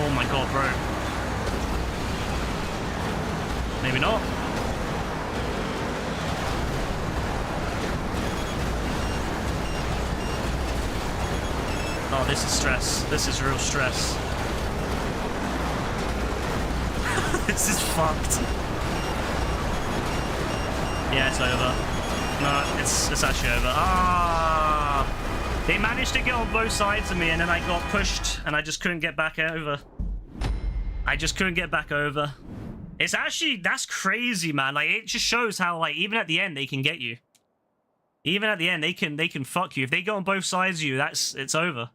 Oh, my God, bro. Maybe not. Oh, this is stress. This is real stress. This is fucked. Yeah, it's over. No, it's actually over. Ah! They managed to get on both sides of me, and then I got pushed, and I just couldn't get back over. I just couldn't get back over. It's actually... That's crazy, man. Like, it just shows how, like, even at the end, they can get you. Even at the end, they can fuck you. If they go on both sides of you, it's over.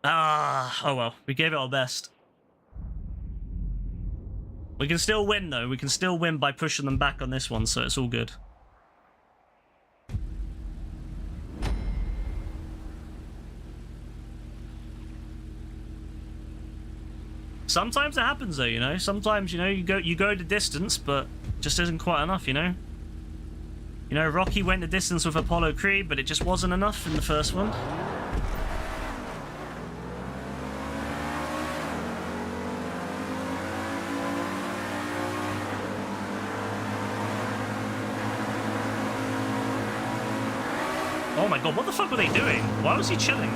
Ah, oh well. We gave it our best. We can still win, though. We can still win by pushing them back on this one, so it's all good. Sometimes it happens, though, you know? Sometimes, you know, you go the distance, but just isn't quite enough, you know? You know, Rocky went the distance with Apollo Creed, but it just wasn't enough in the first one. Oh my god, what the fuck were they doing? Why was he chilling?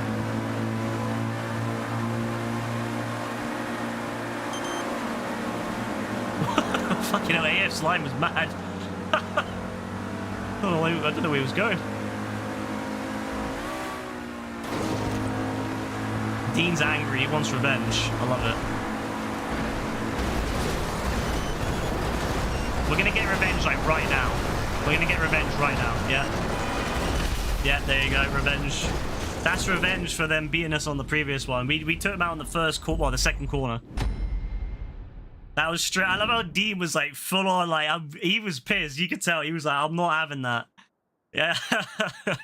Fucking hell, AF Slime was mad. I don't know where he was going. Dean's angry, he wants revenge. I love it. We're gonna get revenge, like, right now. We're gonna get revenge right now, yeah? Yeah, there you go, revenge. That's revenge for them beating us on the previous one. We took them out on the first corner, well, the second corner. That was straight. I love how Dean was like full on, like, he was pissed. You could tell. He was like, I'm not having that. Yeah.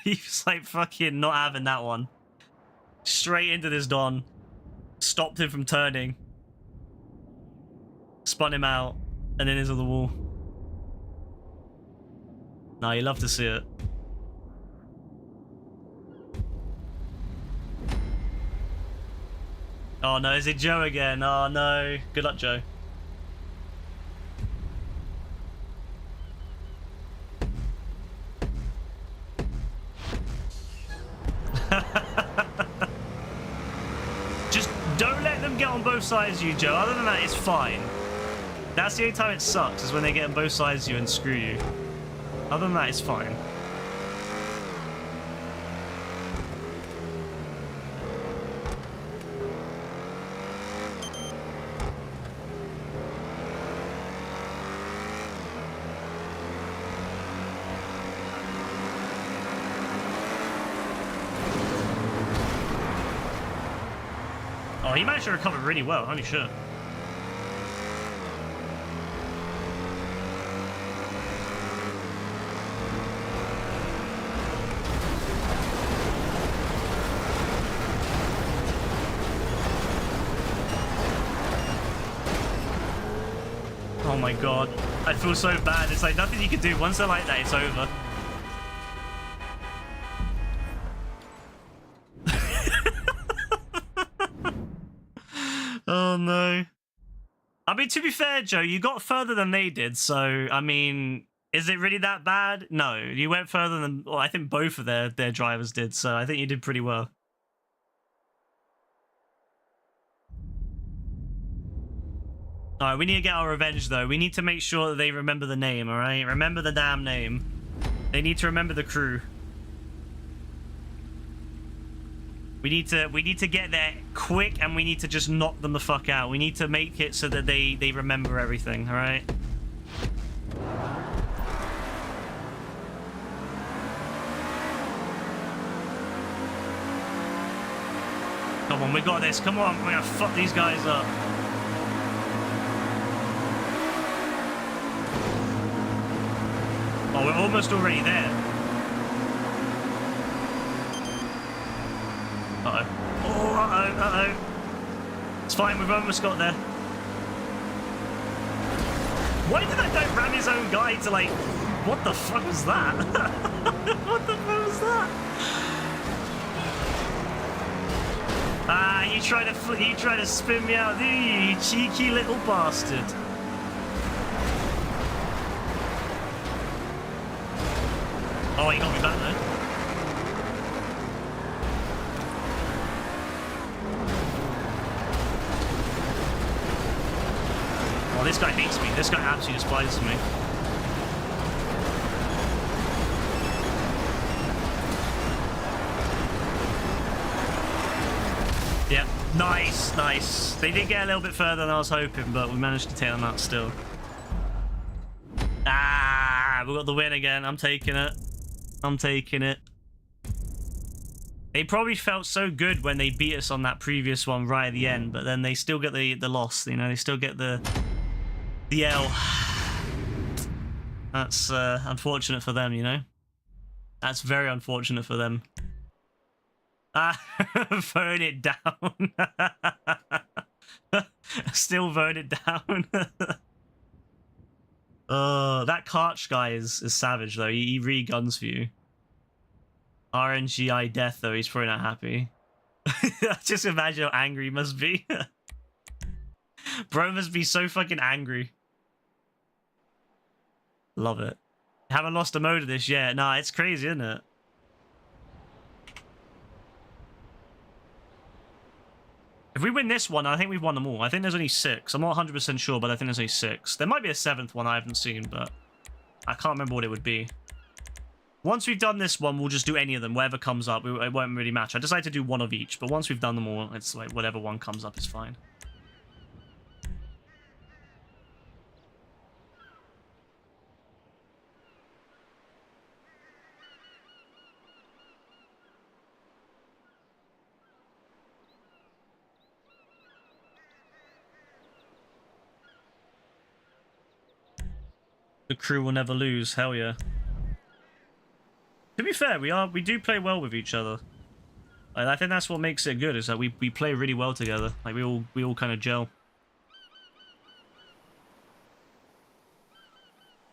He was like, fucking not having that one. Straight into this Don. Stopped him from turning. Spun him out. And then into the wall. No, you love to see it. Oh no, is it Joe again? Oh no. Good luck, Joe. Just don't let them get on both sides of you, Joe. Other than that, it's fine. That's the only time it sucks, is when they get on both sides of you and screw you. Other than that, it's fine. Oh, he managed to recover really well. Holy shit. Oh my god. I feel so bad. It's like nothing you can do. Once they're like that, it's over. Oh no. I mean, to be fair, Joe, you got further than they did, so, I mean, is it really that bad? No, you went further than, well, I think both of their drivers did, so I think you did pretty well. Alright, we need to get our revenge, though. We need to make sure that they remember the name, alright? Remember the damn name. They need to remember the crew. We need to get there quick, and we need to just knock them the fuck out. We need to make it so that they remember everything, all right? Come on, we got this. Come on, we're gonna fuck these guys up. Oh, we're almost already there. Uh-oh. Oh, uh-oh, uh-oh. It's fine, we've almost got there. Why did that guy ram his own guy to, like... What the fuck was that? What the fuck was that? Ah, you try to spin me out, do you? You cheeky little bastard. Oh, he got me back there. Oh, this guy hates me. This guy absolutely despises me. Yep. Nice, nice. They did get a little bit further than I was hoping, but we managed to take them out still. Ah, Alright, we got the win again. I'm taking it. I'm taking it. They probably felt so good when they beat us on that previous one right at the end, but then they still get the loss, you know, they still get the L. That's unfortunate for them, you know. That's very unfortunate for them. Vote it down. Still vote it down. That Karch guy is savage though. He really guns for you. RNGI death though, he's probably not happy. Just imagine how angry he must be. Bro must be so fucking angry. Love it. Haven't lost a mode of this yet. Nah, it's crazy, isn't it? If we win this one, I think we've won them all. I think there's only 6. I'm not 100% sure, but I think there's only 6. There might be a 7th one I haven't seen, but I can't remember what it would be. Once we've done this one, we'll just do any of them. Whatever comes up, it won't really match. I decided to do one of each, but once we've done them all, it's like whatever one comes up is fine. The crew will never lose. Hell yeah. To be fair, we do play well with each other. Like, I think that's what makes it good, is that we play really well together. Like we all kind of gel.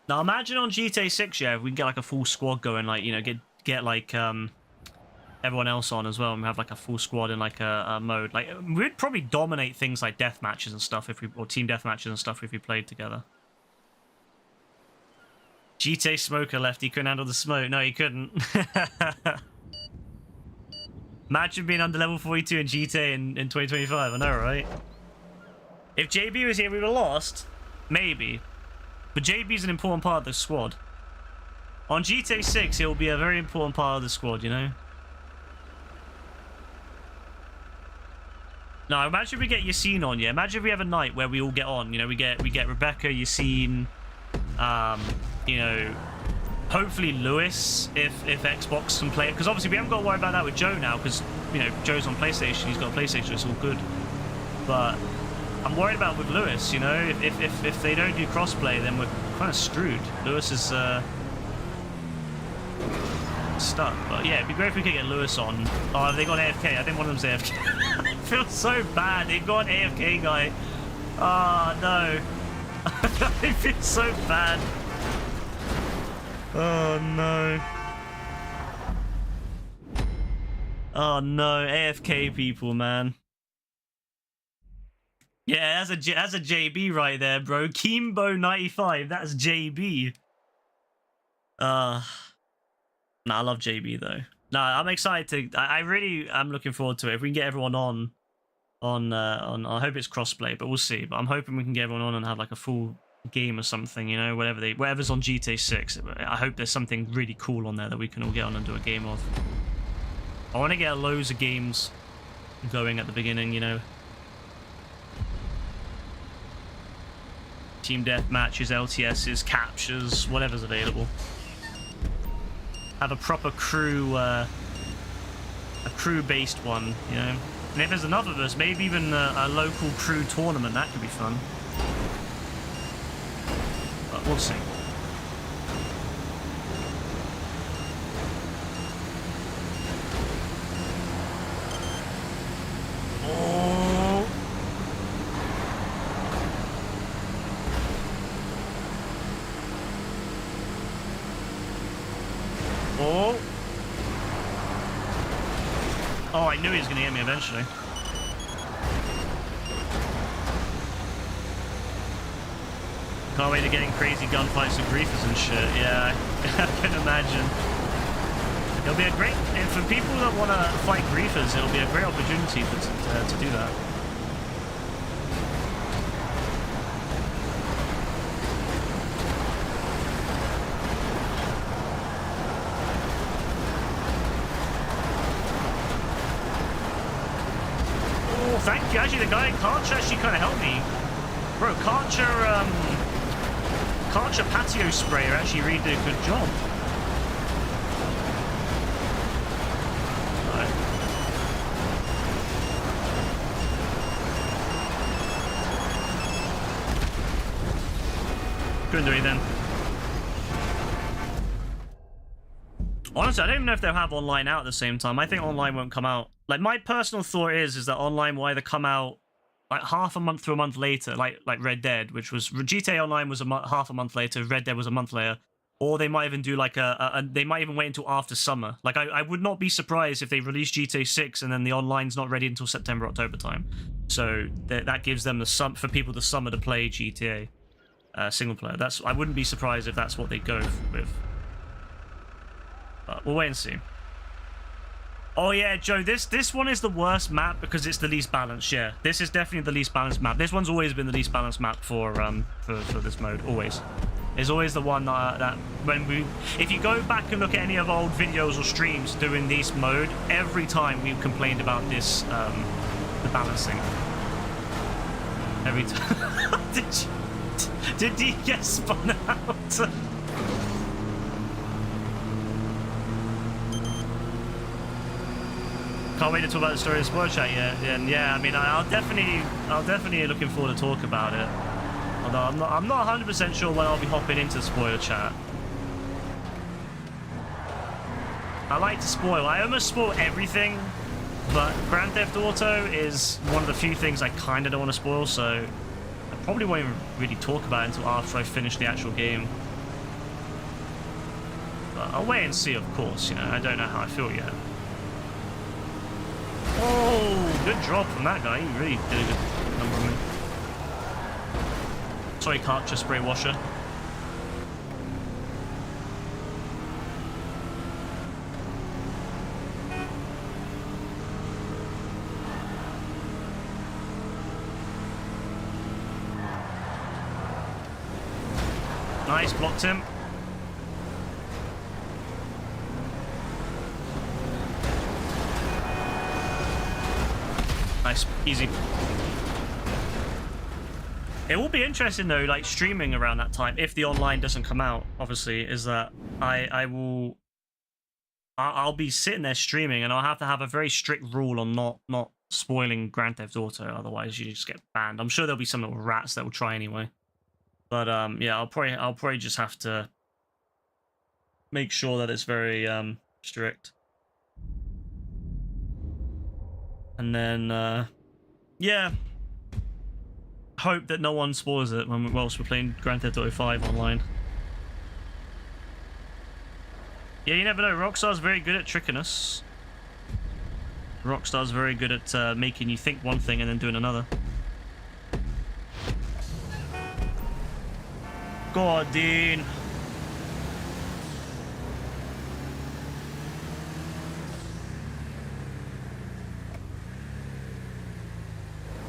Now imagine on GTA 6, yeah, if we can get like a full squad going, like, you know, get like everyone else on as well, and we have like a full squad in like a mode. Like we'd probably dominate things like death matches and stuff or team death matches and stuff if we played together. GTA Smoker left, he couldn't handle the smoke. No, he couldn't. Imagine being under level 42 in GTA in 2025, I know, right? If JB was here, we would have lost. Maybe. But JB's an important part of the squad. On GTA 6, he'll be a very important part of the squad, you know? No, imagine if we get Yassine on, yeah? Imagine if we have a night where we all get on, you know? We get Rebecca, Yassine, you know, hopefully Lewis, if Xbox can play it, because obviously we haven't got to worry about that with Joe now, because, you know, Joe's on PlayStation, he's got a PlayStation, it's all good. But I'm worried about with Lewis, you know, if they don't do crossplay, then we're kind of screwed. Lewis is stuck. But yeah, it'd be great if we could get Lewis on. Oh, have they got AFK? I think one of them's AFK. I feel so bad. They've got an AFK guy. Oh no. I feel so bad. Oh no. Oh no, AFK people, man. Yeah, that's a JB right there, bro. Kimbo95, that's JB. Nah, I love JB though. Nah, I'm excited to. I really am looking forward to it. If we can get everyone on, I hope it's crossplay, but we'll see. But I'm hoping we can get everyone on and have like a full game or something, you know, whatever's on GTA 6. I hope there's something really cool on there that we can all get on and do a game of. I want to get loads of games going at the beginning, you know. Team death matches, LTSs, captures, whatever's available. Have a proper crew, a crew-based one, you know. And if there's enough of us, maybe even a local crew tournament, that could be fun. But we'll see. Oh. Oh. Oh, I knew he was going to get me eventually. Can't wait to getting crazy gunfights with griefers and shit. Yeah, I can imagine. It'll be a great, and for people that want to fight griefers, it'll be a great opportunity to do that. Oh, thank you. Actually, the guy Karcher actually kind of helped me. Bro, Karcher, Karcher patio sprayer actually really did a good job. Right. Couldn't do anything. Honestly, I don't even know if they'll have online out at the same time. I think online won't come out. Like, my personal thought is that online will either come out like half a month to a month later, like Red Dead, which was GTA Online was half a month later, Red Dead was a month later, or they might even do like they might even wait until after summer. Like, I would not be surprised if they release GTA 6 and then the online's not ready until September, October time. So that gives them for people the summer to play GTA single player. I wouldn't be surprised if that's what they go with. But we'll wait and see. Oh yeah, Joe, this one is the worst map because it's the least balanced. Yeah, this is definitely the least balanced map. This one's always been the least balanced map for this mode. Always. It's always the one that if you go back and look at any of our old videos or streams doing this mode, every time we've complained about this, the balancing. Every time. Did he get spun out? Can't wait to talk about the story of Spoiler Chat yet. And yeah, I mean, I'll definitely looking forward to talk about it. Although I'm not 100% sure when I'll be hopping into Spoiler Chat. I like to spoil. I almost spoil everything, but Grand Theft Auto is one of the few things I kind of don't want to spoil, so I probably won't even really talk about it until after I finish the actual game. But I'll wait and see, of course. You know, I don't know how I feel yet. Oh, good drop from that guy. He really did a good number on me. Sorry, Karcher spray washer. Nice, blocked him. Nice, easy. It will be interesting though, like streaming around that time, if the online doesn't come out, obviously, is that I'll be sitting there streaming and I'll have to have a very strict rule on not spoiling Grand Theft Auto, otherwise you just get banned. I'm sure there'll be some little rats that will try anyway. But yeah, I'll probably just have to make sure that it's very strict. And then yeah, hope that no one spoils it whilst we're playing Grand Theft Auto 5 online. Yeah, you never know. Rockstar's very good at tricking us. Rockstar's very good at making you think one thing and then doing another. God, Dean.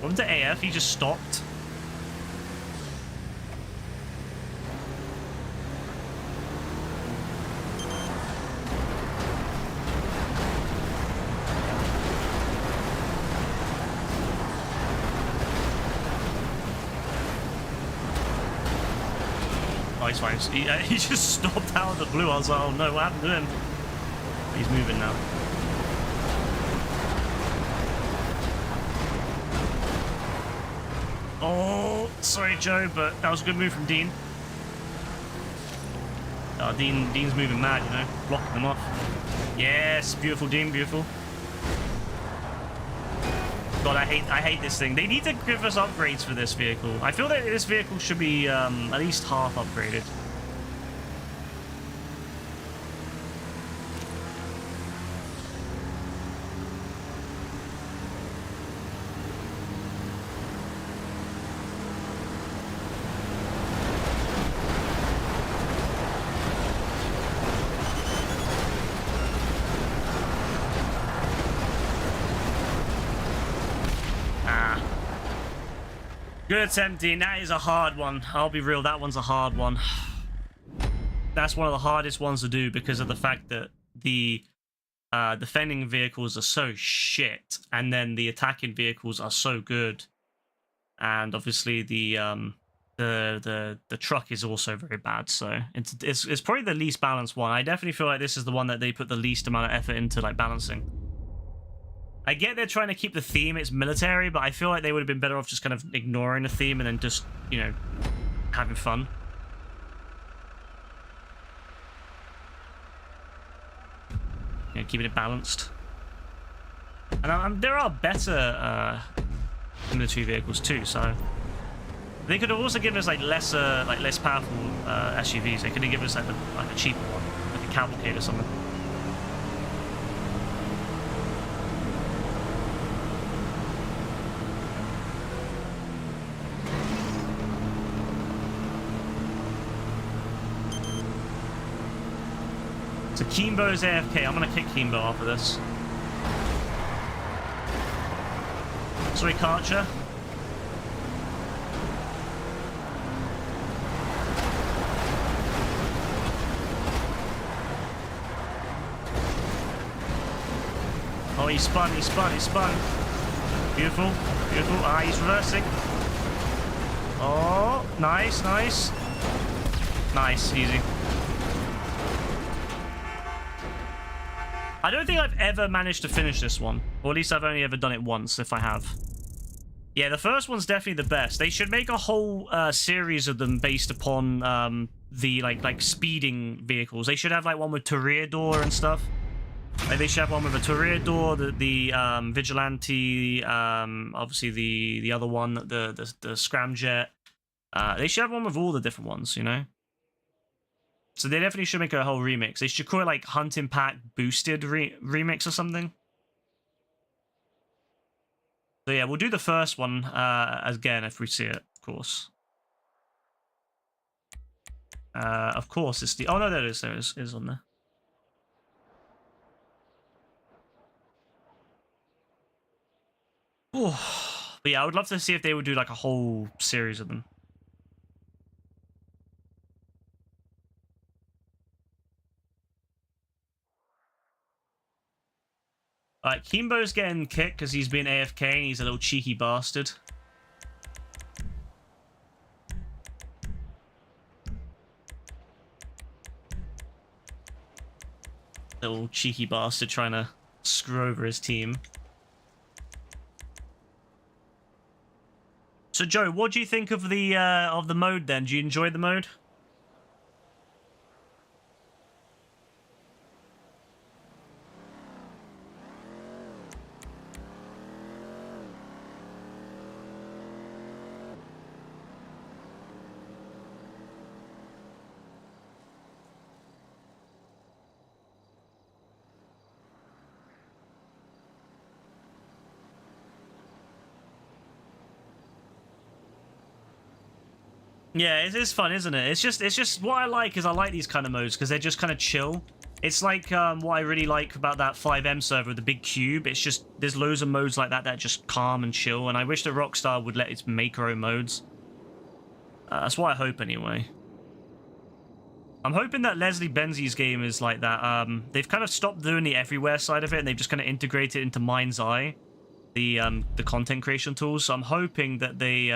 What happened to AF? He just stopped. Oh, he's fine. He just stopped out of the blue. I was like, oh no, what happened to him? He's moving now. Oh, sorry, Joe, but that was a good move from Dean. Dean's moving mad, you know, blocking them off. Yes, beautiful, Dean, beautiful. God, I hate this thing. They need to give us upgrades for this vehicle. I feel that this vehicle should be at least half upgraded. Good attempt, Dean. That is a hard one. I'll be real, that one's a hard one. That's one of the hardest ones to do because of the fact that the defending vehicles are so shit, and then the attacking vehicles are so good. And obviously the the truck is also very bad. So it's probably the least balanced one. I definitely feel like this is the one that they put the least amount of effort into, like, balancing. I get they're trying to keep the theme, it's military, but I feel like they would have been better off just kind of ignoring the theme and then just, you know, having fun. You know, keeping it balanced. And there are better military vehicles too, so they could have also given us like less powerful SUVs. They could have given us like a cheaper one, like a Cavalcade or something. So Kimbo's AFK. I'm gonna kick Kimbo after this. Sorry, Karcher. Oh, he spun. Beautiful. Ah, he's reversing. Oh, nice. Nice, easy. I don't think I've ever managed to finish this one. Or at least I've only ever done it once, if I have. Yeah, the first one's definitely the best. They should make a whole series of them based upon the like speeding vehicles. They should have like one with Toreador and stuff. Like they should have one with a Toreador, the Vigilante, obviously the other one, the Scramjet. They should have one with all the different ones, you know? So they definitely should make a whole remix. They should call it like Hunting Pack Boosted remix or something. So yeah, we'll do the first one again if we see it, of course. Of course, it's the... Oh, no, there it is. There it is on there. Ooh. But yeah, I would love to see if they would do like a whole series of them. Alright, Kimbo's getting kicked because he's been AFK and he's a little cheeky bastard. Little cheeky bastard trying to screw over his team. So Joe, what do you think of the mode then? Do you enjoy the mode? Yeah, it is fun, isn't it? It's just what I like is I like these kind of modes because they're just kind of chill. It's like what I really like about that 5M server, the big cube. It's just there's loads of modes like that that are just calm and chill, and I wish that Rockstar would let it make her own modes. That's what I hope anyway. I'm hoping that Leslie Benzies game is like that. They've kind of stopped doing the everywhere side of it, and they've just kind of integrated it into Mind's Eye, the content creation tools. So I'm hoping that they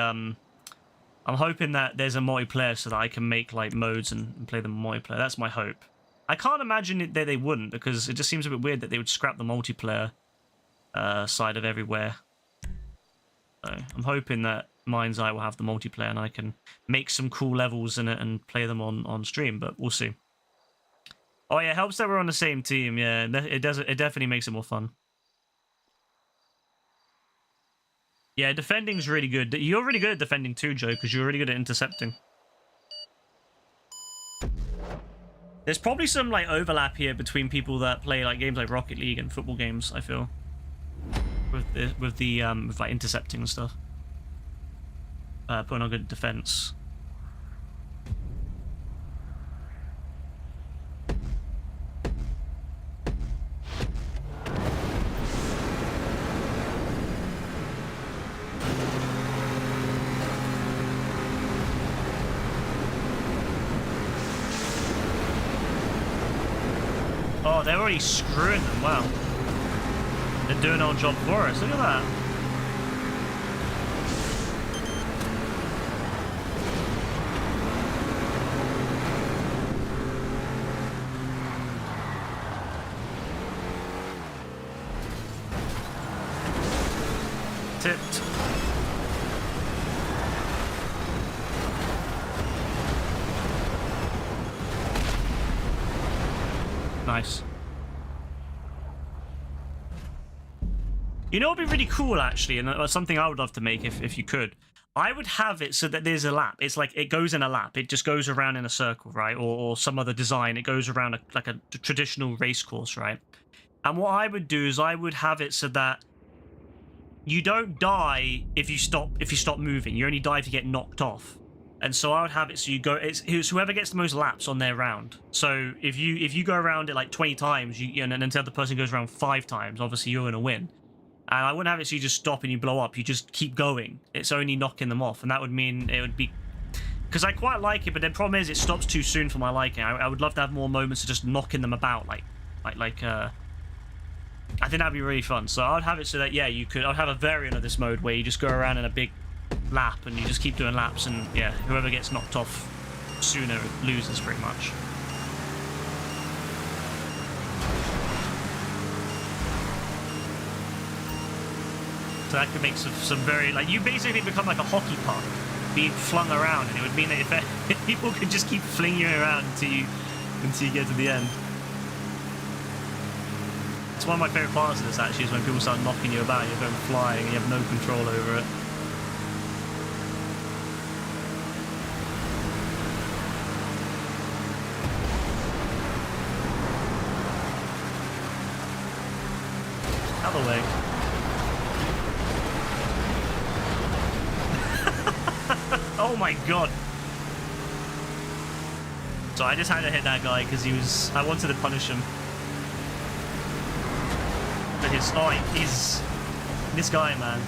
I'm hoping that there's a multiplayer so that I can make like modes and play them multiplayer. That's my hope. I can't imagine that they wouldn't, because it just seems a bit weird that they would scrap the multiplayer side of everywhere. So I'm hoping that Mind's Eye will have the multiplayer and I can make some cool levels in it and play them on stream, but we'll see. Oh yeah, it helps that we're on the same team. Yeah, it does. It definitely makes it more fun. Yeah, defending's really good. You're really good at defending too, Joe, because you're really good at intercepting. There's probably some like overlap here between people that play like games like Rocket League and football games, I feel. With like intercepting and stuff. Putting on good defense. Oh, they're already screwing them. Wow. They're doing our job for us. Look at that. tipped. Nice. You know what would be really cool, actually, and something I would love to make if you could? I would have it so that there's a lap. It's like it goes in a lap. It just goes around in a circle, right? Or some other design. It goes around like a traditional race course, right? And what I would do is I would have it so that you don't die if you stop moving. You only die if you get knocked off. And so I would have it so you go. It's whoever gets the most laps on their round. So if you go around it like 20 times, and then until the person goes around 5 times, obviously you're gonna win. And I wouldn't have it so you just stop and you blow up. You just keep going. It's only knocking them off, and that would mean it would be. Because I quite like it, but the problem is it stops too soon for my liking. I would love to have more moments of just knocking them about, I think that'd be really fun. So I'd have it so that I'd have a variant of this mode where you just go around in a big lap and you just keep doing laps, and yeah, whoever gets knocked off sooner loses pretty much. So that could make some very, like, you basically become like a hockey puck being flung around, and it would mean that if people could just keep flinging you around until you get to the end. It's one of my favorite parts of this, actually, is when people start knocking you about, you're going flying and you have no control over it. Out of the way. Oh my god. So I just had to hit that guy because I wanted to punish him. But he's this guy, man.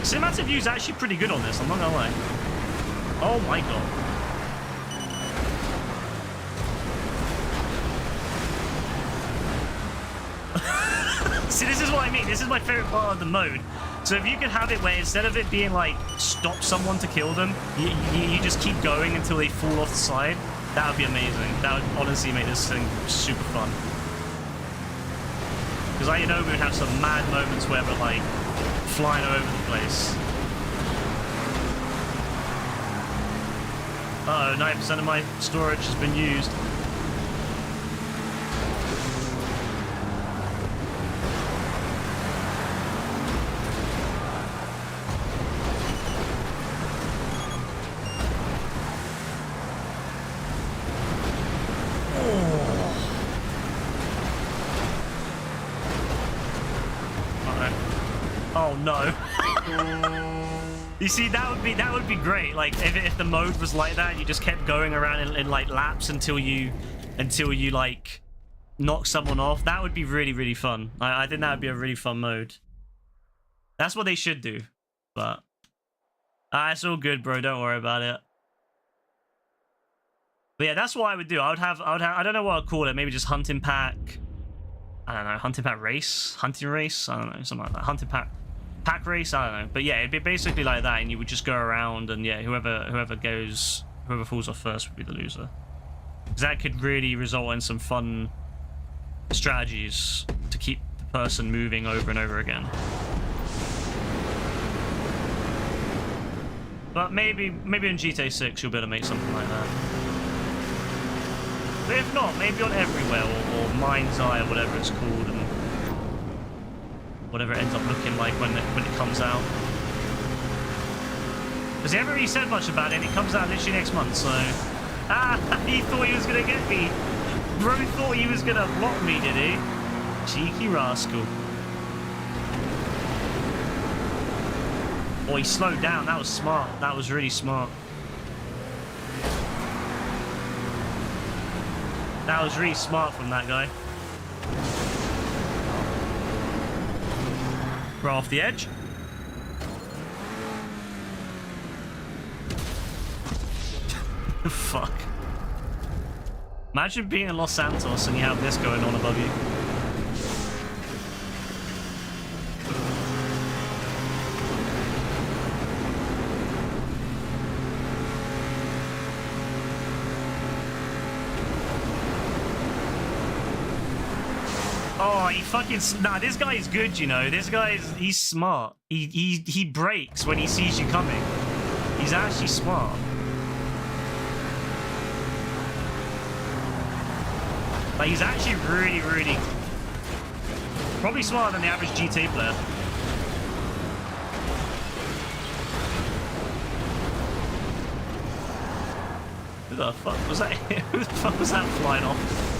Cinematic view is actually pretty good on this, I'm not gonna lie. Oh my god. See, this is what I mean. This is my favorite part of the mode. So if you could have it where instead of it being like stop someone to kill them, you just keep going until they fall off the side, that would be amazing. That would honestly make this thing super fun. Because I know we would have some mad moments where we're like flying all over the place. Uh oh, 9% of my storage has been used. Oh no. You see, that would be great. Like if the mode was like that, and you just kept going around in like laps until you like knock someone off. That would be really, really fun. I think that would be a really fun mode. That's what they should do. But it's all good, bro. Don't worry about it. But yeah, that's what I would do. I would have I don't know what I'd call it. Maybe just hunting pack. I don't know, hunting pack race, hunting race. I don't know, something like that. Hunting pack race. I don't know. But yeah, it'd be basically like that, and you would just go around, and yeah, whoever falls off first would be the loser. Because that could really result in some fun strategies to keep the person moving over and over again. But maybe in GTA 6 you'll be able to make something like that. But if not, maybe on Everywhere or Mind's Eye or whatever it's called, and whatever it ends up looking like when it comes out. Because he haven't really said much about it, and it comes out literally next month, so... he thought he was gonna get me. Bro thought he was gonna block me, did he? Cheeky rascal. Oh, he slowed down. That was smart. That was really smart. That was really smart from that guy. Right off the edge. Fuck. Imagine being in Los Santos and you have this going on above you. Oh, he fucking... Nah, this guy is good, you know. This guy is... He's smart. He breaks when he sees you coming. He's actually smart. Like, he's actually really, really... Probably smarter than the average GTA player. Who the fuck was that? Who the fuck was that flying off?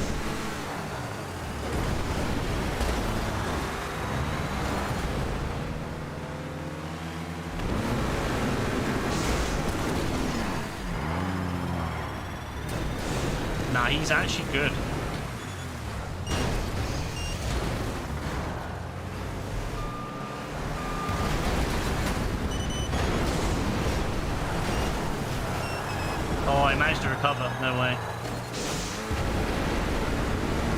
Nah, he's actually good. Oh, I managed to recover. No way.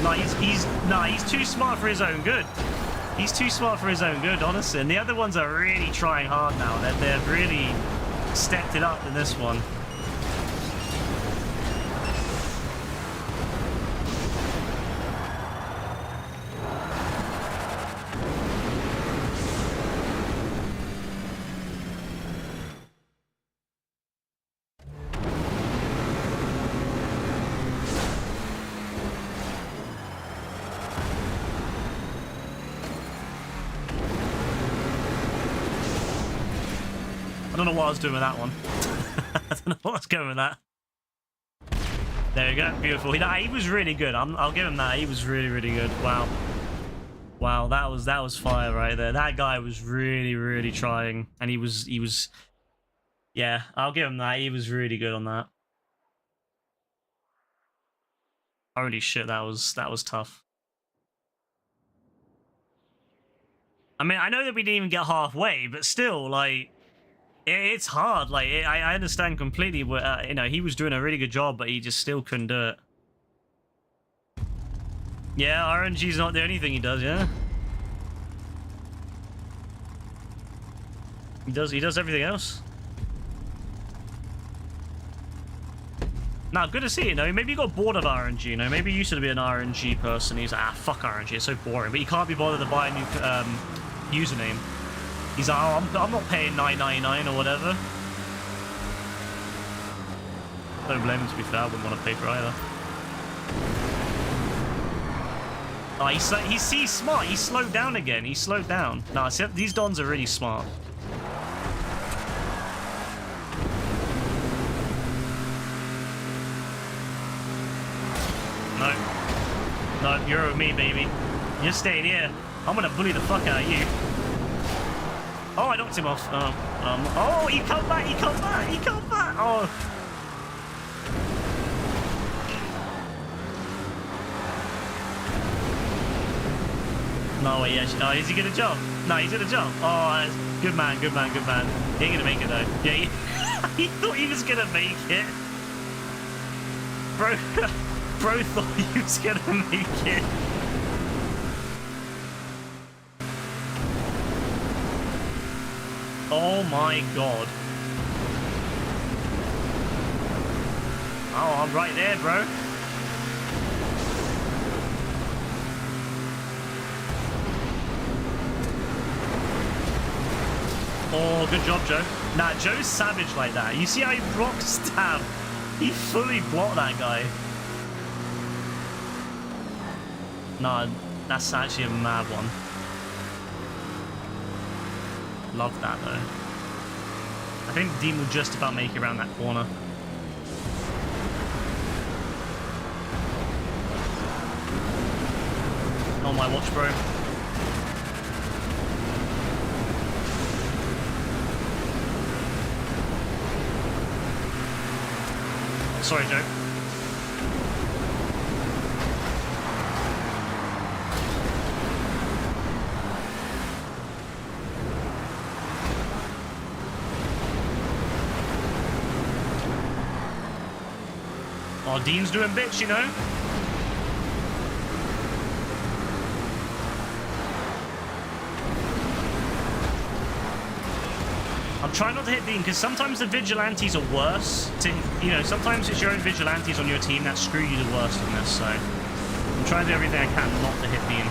No, he's too smart for his own good. He's too smart for his own good, honestly. And the other ones are really trying hard now. They've really stepped it up in this one. I don't know what I was doing with that one. I don't know what I was going with that. There we go. Beautiful. Nah, he was really good. I'll give him that. He was really, really good. Wow. Wow, that was fire right there. That guy was really, really trying. And he was... Yeah, I'll give him that. He was really good on that. Holy shit, that was tough. I mean, I know that we didn't even get halfway, but still, like... It's hard. Like, I understand completely. What you know, he was doing a really good job, but he just still couldn't do it. Yeah, RNG's not the only thing he does. Yeah, he does everything else. Now, good to see. You know, maybe you got bored of RNG. You know, maybe you used to be an RNG person. He's like, fuck RNG. It's so boring. But you can't be bothered to buy a new username. He's like, oh, I'm not paying $9.99 or whatever. Don't blame him, to be fair. I wouldn't want to pay for either. Oh, he's smart. He slowed down again. He slowed down. Nah, see, these Dons are really smart. No. No, you're with me, baby. You're staying here. I'm gonna bully the fuck out of you. Oh, I knocked him off. Oh, he come back, he come back, he come back. Oh. No, wait, yeah. Oh, is he gonna jump? No, he's gonna jump. Oh, good man, good man, good man. He ain't gonna make it, though. Yeah, he thought he was gonna make it. Bro thought he was gonna make it. Oh my god. Oh, I'm right there, bro. Oh, good job, Joe. Nah, Joe's savage like that. You see how he blocked Stab? He fully blocked that guy. Nah, that's actually a mad one. Love that, though. I think Dean will just about make it around that corner. On my watch, bro. Sorry, Joe. Oh, Dean's doing bits, you know? I'm trying not to hit Dean, because sometimes the vigilantes are worse. You know, sometimes it's your own vigilantes on your team that screw you the worst in this, so... I'm try and do everything I can not to hit Dean.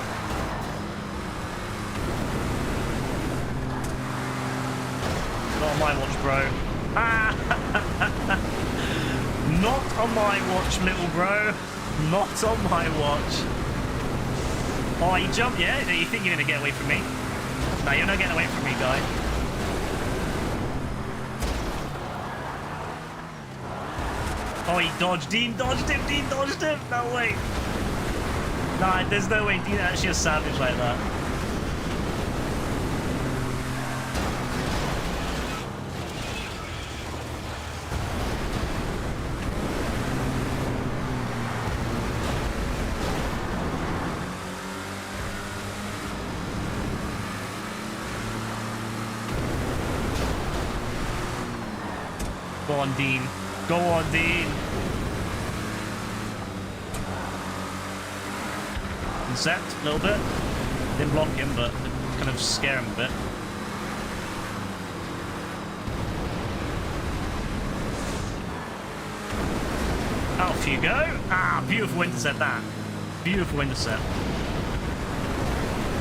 Not on my watch, bro. Ah! Not on my watch, little bro. Not on my watch. Oh, you jump, yeah? You think you're gonna get away from me? No, you're not getting away from me, guy. Oh, he dodged. Dean dodged him. Dean dodged him. No way. Nah, there's no way Dean actually a savage like that. Go on, Dean. Go on, Dean. Incept a little bit. Didn't block him, but kind of scare him a bit. Off you go. Ah, beautiful intercept that. Beautiful intercept.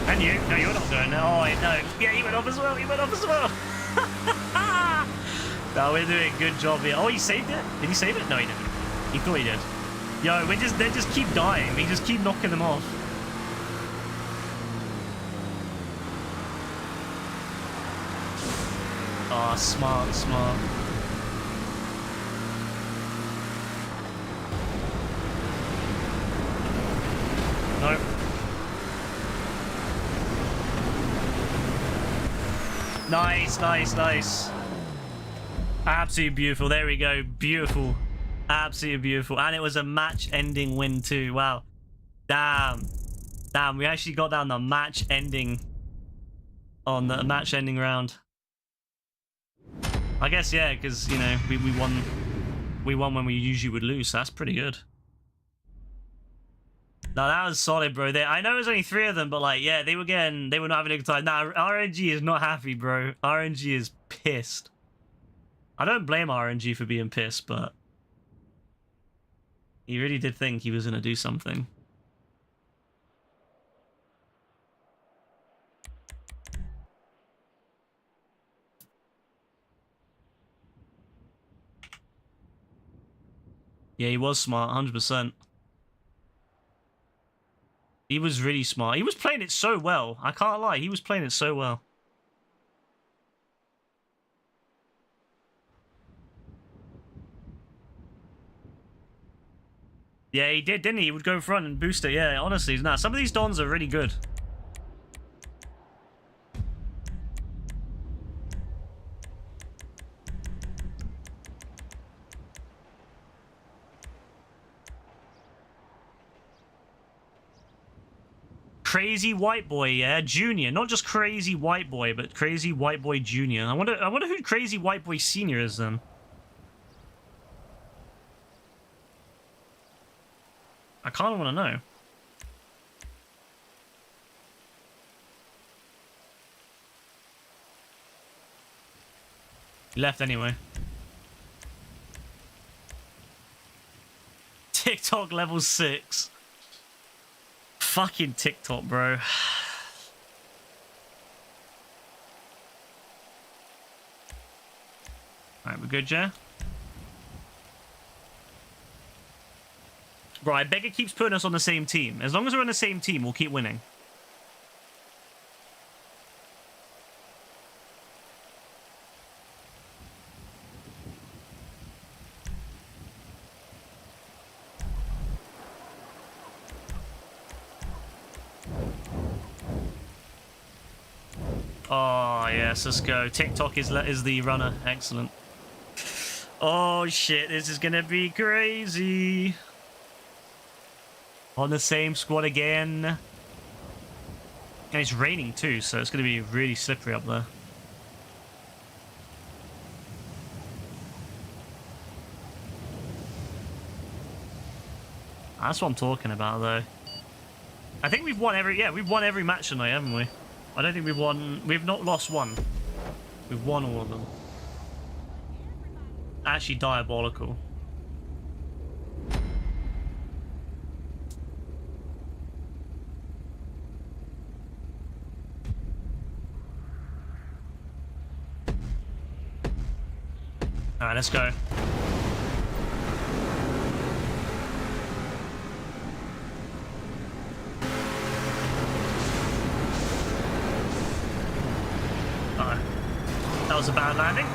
And you? No, you're not going there. Oh, no. Yeah, he went off as well. He went off as well. No, we're doing a good job here. Oh, he saved it? Did he save it? No, he didn't. He thought he did. Yo, they just keep dying. We just keep knocking them off. Oh, smart, smart. Nope. Nice, nice, nice. Absolutely beautiful. There we go. Beautiful. Absolutely beautiful. And it was a match-ending win too. Wow. Damn. Damn, we actually got down the match-ending on the match-ending round. I guess, yeah, because, you know, we won. We won when we usually would lose. So that's pretty good. No, that was solid, bro. I know it was only 3 of them, but like, yeah, they were not having a good time. Nah, RNG is not happy, bro. RNG is pissed. I don't blame RNG for being pissed, but he really did think he was gonna do something. Yeah, he was smart, 100%. He was really smart. He was playing it so well. I can't lie. He was playing it so well. Yeah, he did, didn't he? He would go in front and boost it. Yeah, honestly, nah, some of these dons are really good. Crazy White Boy, yeah, Junior, not just Crazy White Boy, but Crazy White Boy Junior. I wonder who Crazy White Boy Senior is then. I kind of want to know. He left anyway. TikTok level 6. Fucking TikTok, bro. Alright, we're good, yeah? Bro, I beg it keeps putting us on the same team. As long as we're on the same team, we'll keep winning. Oh, yes, let's go. TikTok is the runner. Excellent. Oh, shit, this is gonna be crazy. On the same squad again. And it's raining too, so it's going to be really slippery up there. That's what I'm talking about, though. I think we've won every match tonight, haven't we? I don't think we've not lost one. We've won all of them. Actually diabolical. Alright, let's go. Uh-oh. That was a bad landing.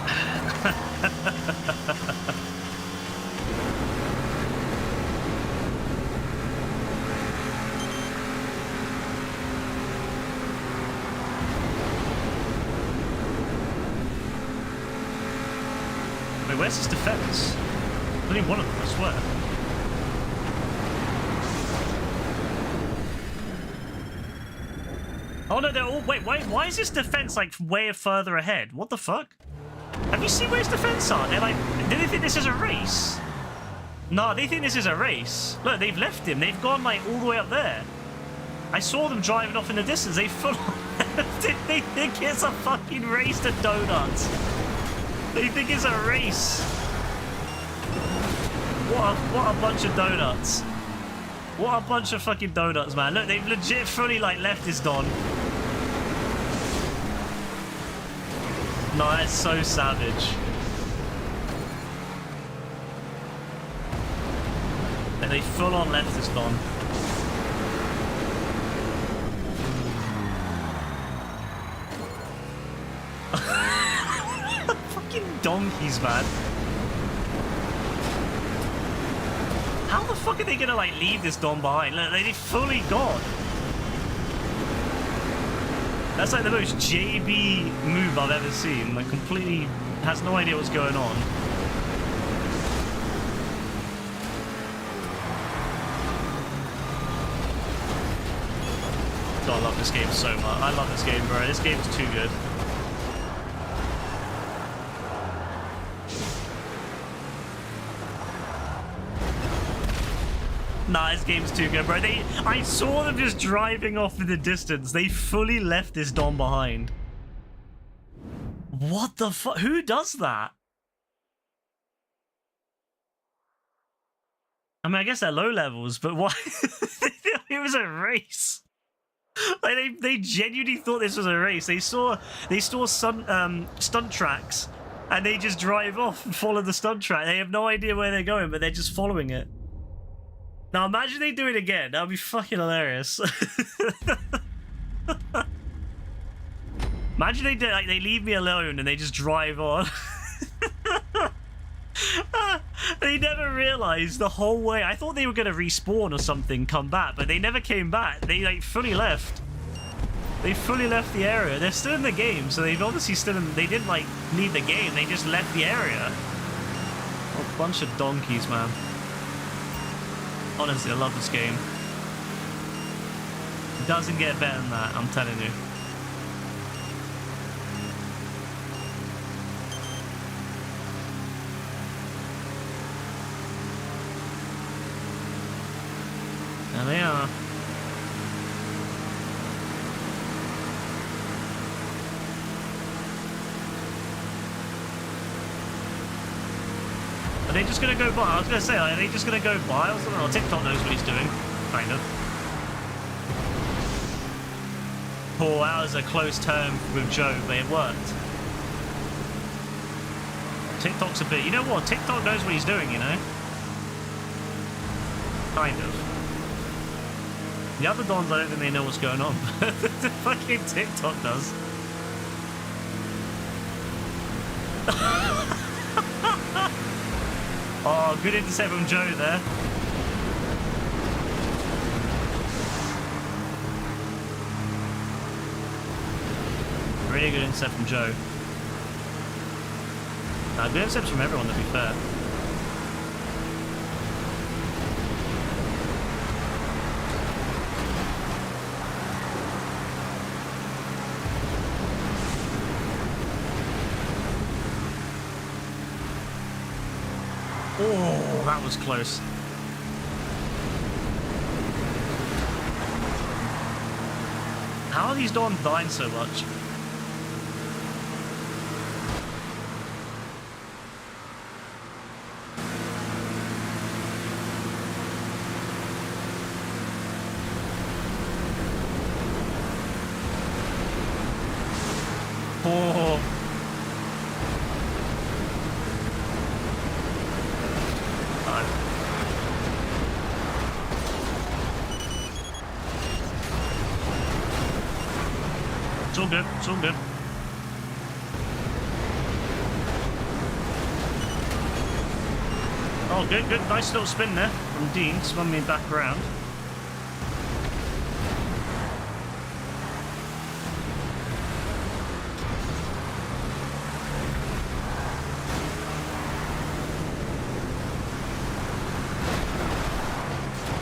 Wait, where's his defense? There's only one of them, I swear. Oh no, they're all... Wait, why is his defense like way further ahead? What the fuck? Have you seen where his defense are? They're like... Do they think this is a race? No, they think this is a race. Look, they've left him. They've gone like all the way up there. I saw them driving off in the distance. They full... They think it's a fucking race to donuts. They think it's a race. What a bunch of donuts. What a bunch of fucking donuts, man. Look, they've legit fully like left this Don. No, that's so savage. And they full on left this Don. Fucking donkeys, man. How the fuck are they gonna like leave this Don behind? Look, they fully gone. That's like the most JB move I've ever seen. Like completely has no idea what's going on. God, I love this game so much. I love this game, bro. This game is too good. Nah, this game's too good, bro. I saw them just driving off in the distance. They fully left this Don behind. What the fuck? Who does that? I mean, I guess they're low levels, but why? It was a race. Like they genuinely thought this was a race. They saw stunt tracks, and they just drive off and follow the stunt track. They have no idea where they're going, but they're just following it. Now imagine they do it again. That would be fucking hilarious. Imagine they do, like they leave me alone and they just drive on. They never realized the whole way. I thought they were gonna respawn or something, come back, but they never came back. They like fully left. They fully left the area. They're still in the game, so they've obviously still in. They didn't like leave the game. They just left the area. A bunch of donkeys, man. Honestly, I love this game. It doesn't get better than that, I'm telling you. There they are. Are they just gonna go by? I was gonna say, are they just gonna go by or something? Or TikTok knows what he's doing, kind of. Oh, that was a close turn with Joe, but it worked. TikTok's a bit. You know what? TikTok knows what he's doing, you know. Kind of. The other Dons, I don't think they know what's going on. The fucking TikTok does. Oh, good intercept from Joe there. Really good intercept from Joe. Good intercepts from everyone, to be fair. Oh, that was close. How are these Dons dying so much? Oh. It's all good. It's all good. Oh, good, good. Nice little spin there from Dean. Spun me back around.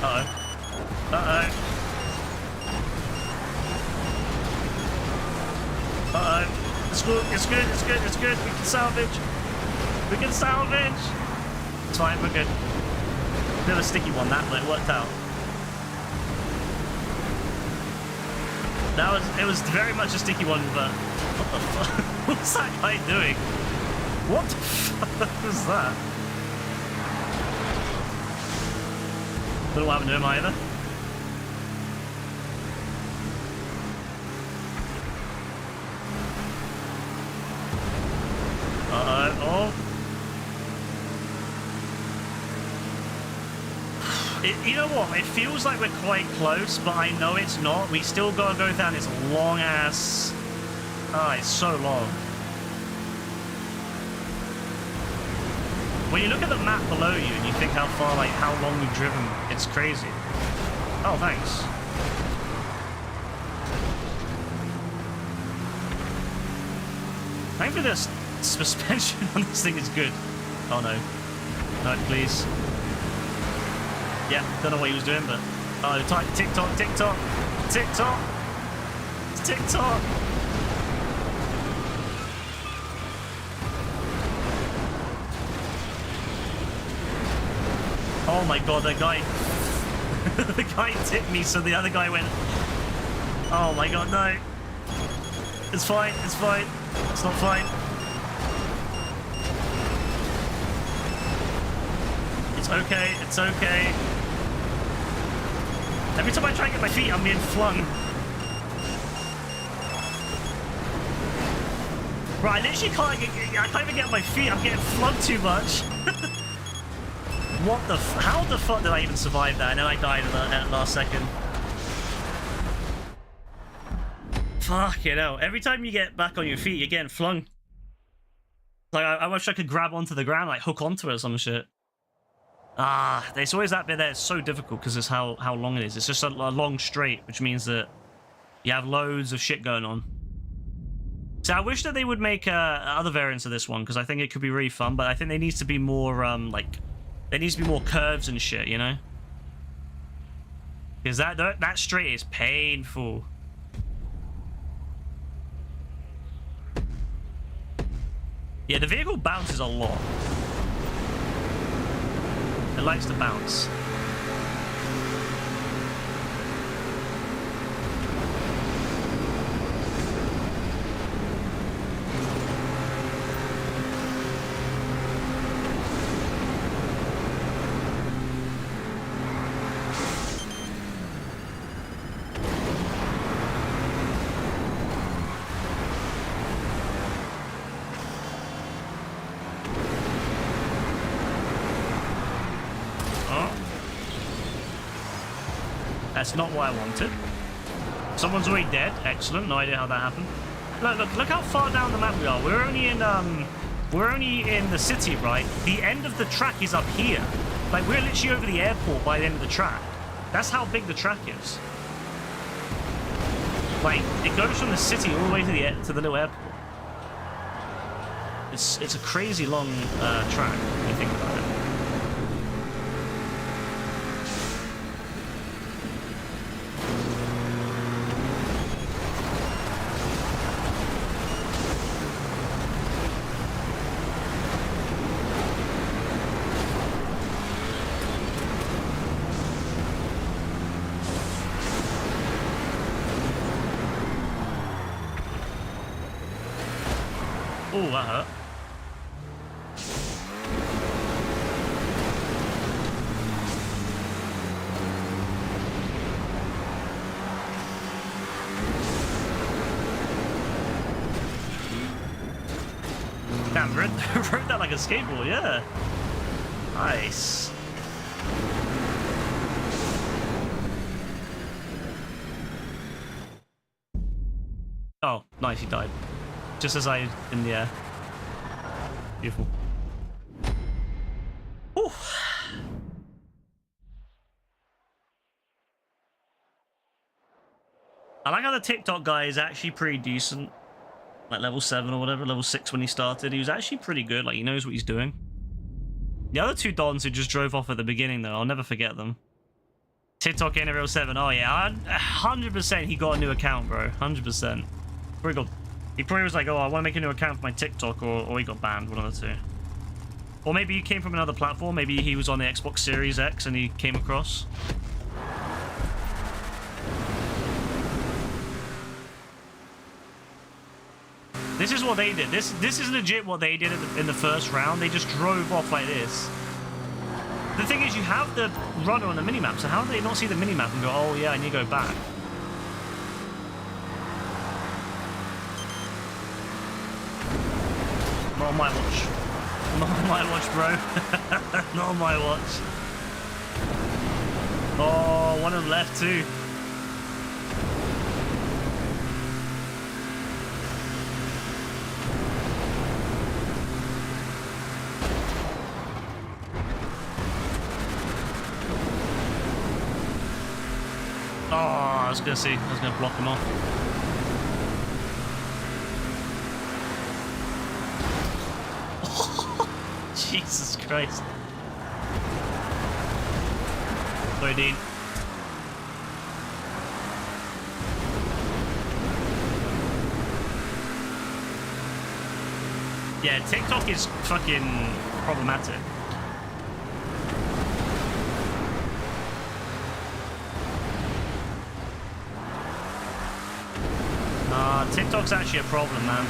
Uh-oh. Uh-oh. Uh-oh. It's good, it's good, it's good, it's good. We can salvage. We can salvage. It's fine, we're good. Bit of a sticky one, that, but it worked out. It was very much a sticky one, but what the fuck? What's that guy doing? What the fuck was that? Don't know what happened to him either. Uh-oh. You know what? It feels like we're quite close, but I know it's not. We still gotta go down this long ass... Ah, it's so long. When you look at the map below you and you think how far, like, how long you've driven, it's crazy. Oh, thanks. Thankfully, the suspension on this thing is good. Oh, no. No, please. Yeah, don't know what he was doing, but... Oh, tick-tock, tick-tock, tick-tock, tick-tock. Oh my god, the guy... the guy tipped me, so the other guy went... Oh my god, no. It's fine, it's fine. It's not fine. It's okay, it's okay. Every time I try and get my feet, I'm being flung. Right, I literally can't even get my feet. I'm getting flung too much. What the how the fuck did I even survive that? I know I died at the last second. Fuck, you know. Every time you get back on your feet, you're getting flung. Like, I wish I could grab onto the ground, like hook onto it or some shit. Ah, there's always that bit there. It's so difficult because it's how long it is. It's just a long straight, which means that you have loads of shit going on. So I wish that they would make other variants of this one, because I think it could be really fun, but I think there needs to be more, like... There needs to be more curves and shit, you know? Because that straight is painful. Yeah, the vehicle bounces a lot. It likes to bounce. That's not what I wanted. Someone's already dead. Excellent. No idea how that happened. Look how far down the map we are. We're only in the city, right? The end of the track is up here. Like, we're literally over the airport by the end of the track. That's how big the track is. Like, it goes from the city all the way to the little airport. It's a crazy long track when you think about it. Oh, that hurt. Damn, rode that like a skateboard, yeah. Nice. Oh, nice, he died. Just as I in the air. Beautiful. Whew. I like how the TikTok guy is actually pretty decent. Like level 7 or whatever, level 6 when he started. He was actually pretty good, like he knows what he's doing. The other two Dons who just drove off at the beginning though, I'll never forget them. TikTok in a real 7, oh yeah, 100% he got a new account, bro, 100%. He probably was like, oh, I want to make a new account for my TikTok, or he got banned, one of the two. Or maybe he came from another platform, maybe he was on the Xbox Series X and he came across. This is what they did. This is legit what they did in the first round. They just drove off like this. The thing is, you have the runner on the minimap, so how do they not see the minimap and go, oh yeah, I need to go back? Not on my watch. Not on my watch, bro. Not on my watch. Oh, one of them left too. Oh, I was gonna block him off. Jesus Christ. Sorry, Dean. Yeah, TikTok is fucking problematic. TikTok's actually a problem, man.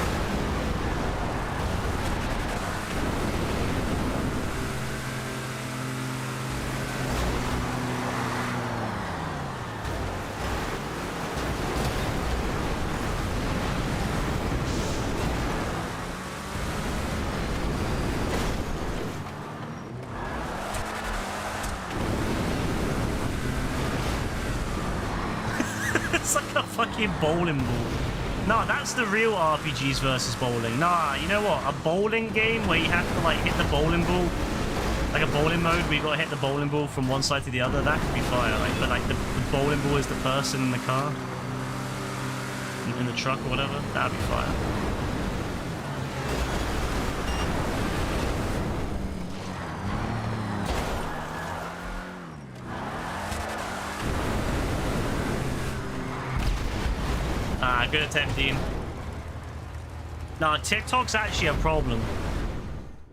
It's like a fucking bowling ball. No, that's the real RPGs versus bowling. Nah, you know what? A bowling game where you have to like hit the bowling ball, like a bowling mode where you gotta hit the bowling ball from one side to the other, that could be fire. Like, but like the bowling ball is the person in the car, in the truck or whatever, that'd be fire. Ah, good attempt, Dean. Nah, TikTok's actually a problem.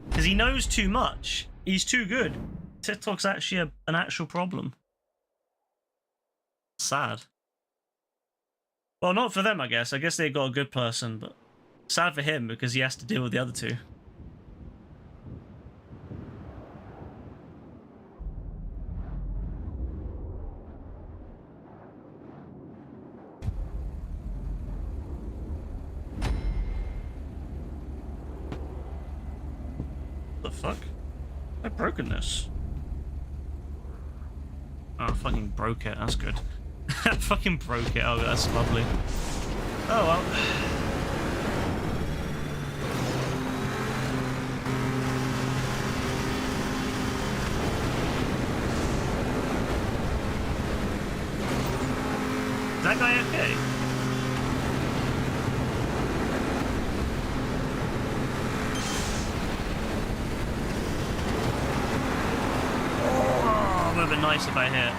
Because he knows too much. He's too good. TikTok's actually an actual problem. Sad. Well, not for them, I guess. I guess they got a good person, but sad for him because he has to deal with the other two. The fuck? I've broken this. Oh, I fucking broke it. That's good. I fucking broke it. Oh, that's lovely. Oh, well. Is that guy okay? Nice if I hit.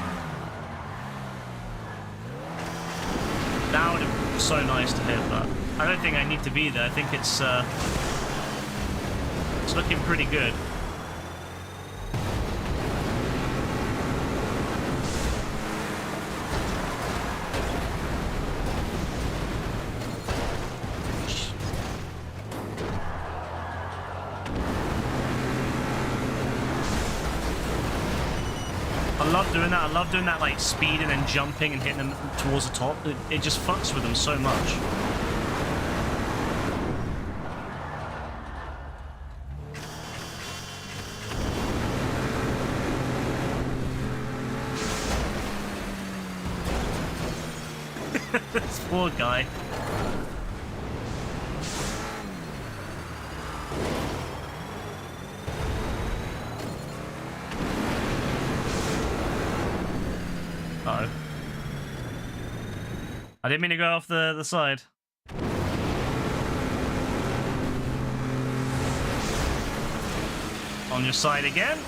That would have been so nice to hit, but I don't think I need to be there. I think it's looking pretty good. I love doing that. I love doing that, like speeding and jumping and hitting them towards the top. It just fucks with them so much. This poor guy. I didn't mean to go off the side. On your side again.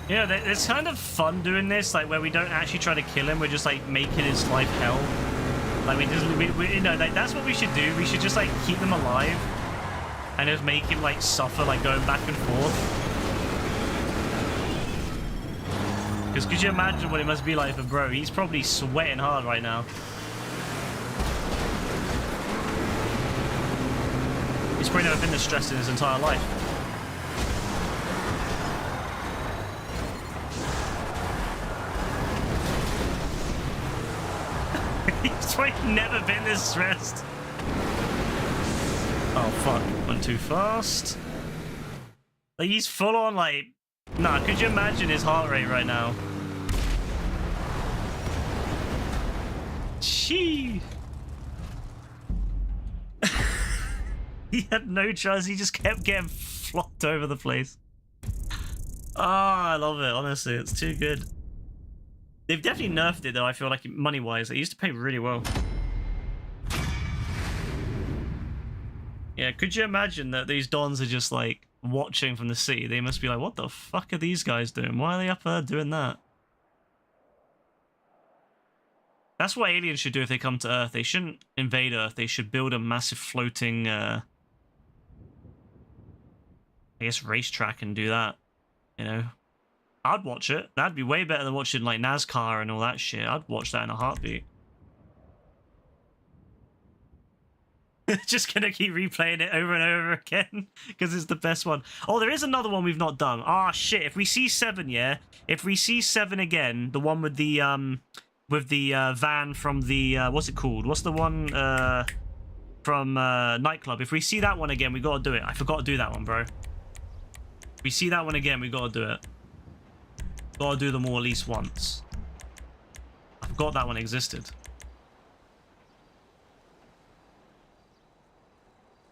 Yeah, it's kind of fun doing this, like where we don't actually try to kill him, we're just like making his life hell. Like we you know, like that's what we should do. We should just like keep him alive and just make him like suffer, like going back and forth. Because could you imagine what it must be like for bro? He's probably sweating hard right now. He's probably never been this stressed in his entire life. He's probably never been this stressed. Oh fuck, went too fast. Like he's full on like, nah, could you imagine his heart rate right now? Gee. He had no choice, he just kept getting flopped over the place. Ah, I love it, honestly, it's too good. They've definitely nerfed it though, I feel like money-wise. It used to pay really well. Yeah, could you imagine that these dons are just like watching from the city? They must be like, what the fuck are these guys doing? Why are they up there doing that? That's what aliens should do if they come to Earth. They shouldn't invade Earth. They should build a massive floating, I guess, racetrack and do that. You know? I'd watch it. That'd be way better than watching like NASCAR and all that shit. I'd watch that in a heartbeat. Just gonna keep replaying it over and over again because it's the best one. Oh, there is another one we've not done. Ah, shit. If we see 7, yeah. If we see 7 again, the one with the van from the what's it called? What's the one from Nightclub? If we see that one again, we gotta do it. I forgot to do that one, bro. If we see that one again, we gotta do it. Gotta do them all at least once. I forgot that one existed.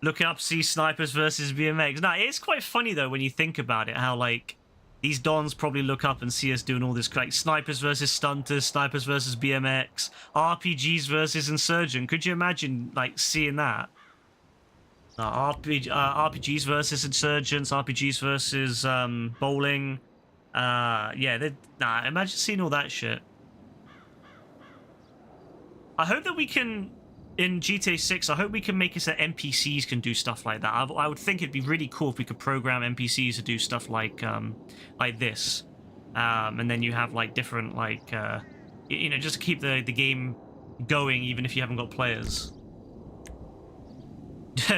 Look up, see snipers versus BMX. Nah, it's quite funny though when you think about it, how like these dons probably look up and see us doing all this, like snipers versus stunters, snipers versus BMX, RPGs versus insurgent. Could you imagine like seeing that? RPGs versus insurgents, RPGs versus bowling. Yeah, nah, imagine seeing all that shit. I hope that we can, in GTA 6, I hope we can make it so that NPCs can do stuff like that. I would think it'd be really cool if we could program NPCs to do stuff like this. And then you have like different, like, you know, just to keep the game going even if you haven't got players.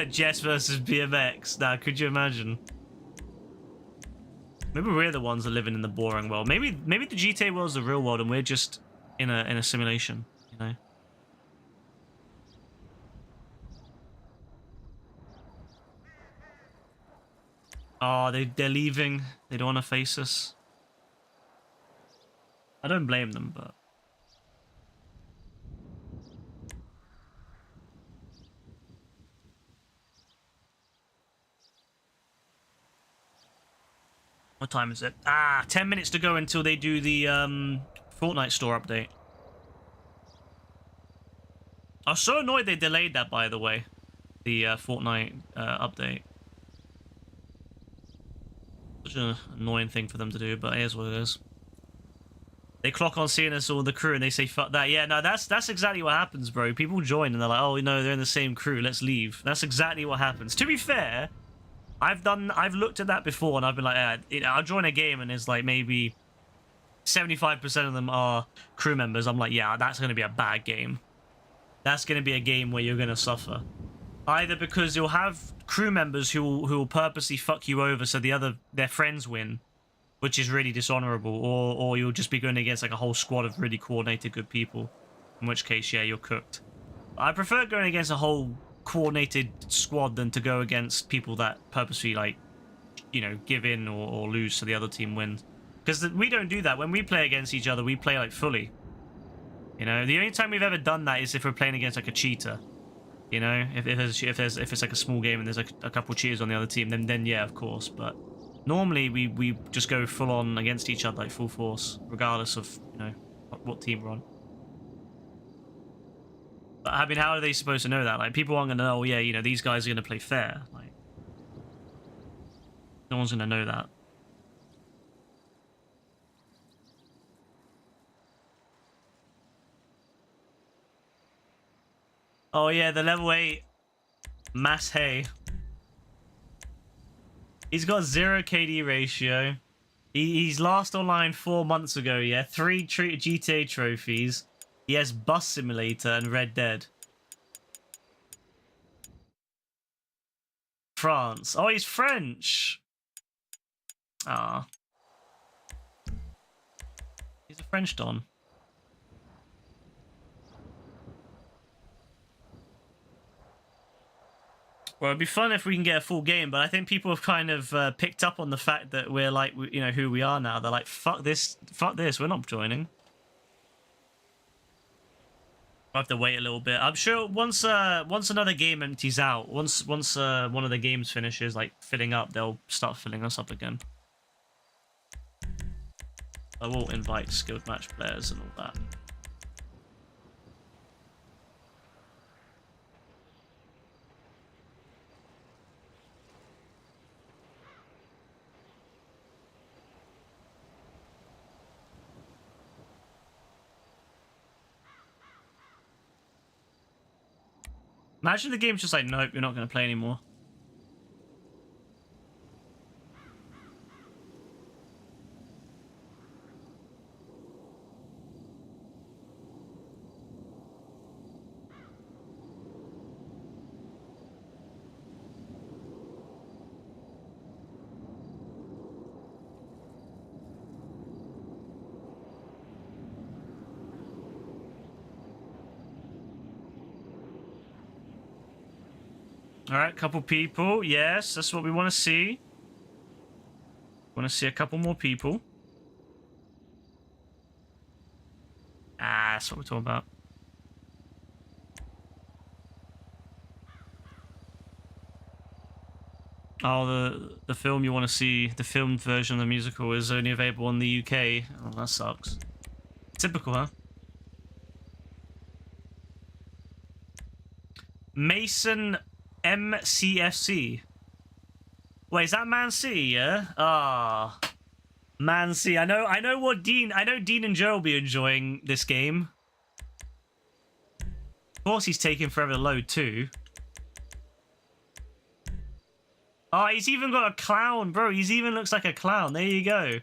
Jess versus BMX. Nah, could you imagine? Maybe we're the ones that are living in the boring world. Maybe the GTA world is the real world and we're just in a simulation, you know? Oh, they're leaving. They don't want to face us. I don't blame them, but... What time is it? 10 minutes to go until they do the Fortnite store update. I was so annoyed they delayed that, by the way. The Fortnite update. Such an annoying thing for them to do, but here's what it is. They clock on seeing us all the crew and they say, fuck that. Yeah, no, that's exactly what happens, bro. People join and they're like, oh, no, they're in the same crew. Let's leave. That's exactly what happens. To be fair... I've looked at that before and I've been like, you know, I'll join a game and it's like maybe 75% of them are crew members. I'm like, yeah, that's going to be a bad game. That's going to be a game where you're going to suffer. Either because you'll have crew members who will purposely fuck you over so their friends win, which is really dishonorable, or you'll just be going against like a whole squad of really coordinated good people, in which case, yeah, you're cooked. I prefer going against a whole coordinated squad than to go against people that purposely, like, you know, give in or lose so the other team wins. Because we don't do that. When we play against each other, we play like fully. You know, the only time we've ever done that is if we're playing against like a cheater. You know, if it's like a small game and there's like a couple cheaters on the other team, then yeah, of course. But Normally, we just go full on against each other, like full force, regardless of, you know, what team we're on. But I mean, how are they supposed to know that? Like, people aren't going to know, oh, yeah, you know, these guys are going to play fair. Like, no one's going to know that. Oh, yeah, the level 8 Mass Hay. He's got 0 KD ratio. He's last online 4 months ago, yeah? 3 GTA trophies. He has Bus Simulator and Red Dead. France. Oh, he's French. Ah. He's a French Don. Well, it'd be fun if we can get a full game, but I think people have kind of picked up on the fact that we're like, you know, who we are now. They're like, fuck this, we're not joining. I'll have to wait a little bit. I'm sure once another game empties out, once one of the games finishes, like filling up, they'll start filling us up again. I will invite skilled match players and all that. Imagine the game's just like, nope, you're not going to play anymore. All right, couple people. Yes, that's what we want to see. Want to see a couple more people. Ah, that's what we're talking about. Oh, the film you want to see, the filmed version of the musical is only available in the UK. Oh, that sucks. Typical, huh? Mason MCFC. Wait, is that Man City, yeah? Ah. Man City. I know what Dean and Joe will be enjoying this game. Of course he's taking forever to load too. Oh, he's even got a clown, bro. He's even looks like a clown. There you go.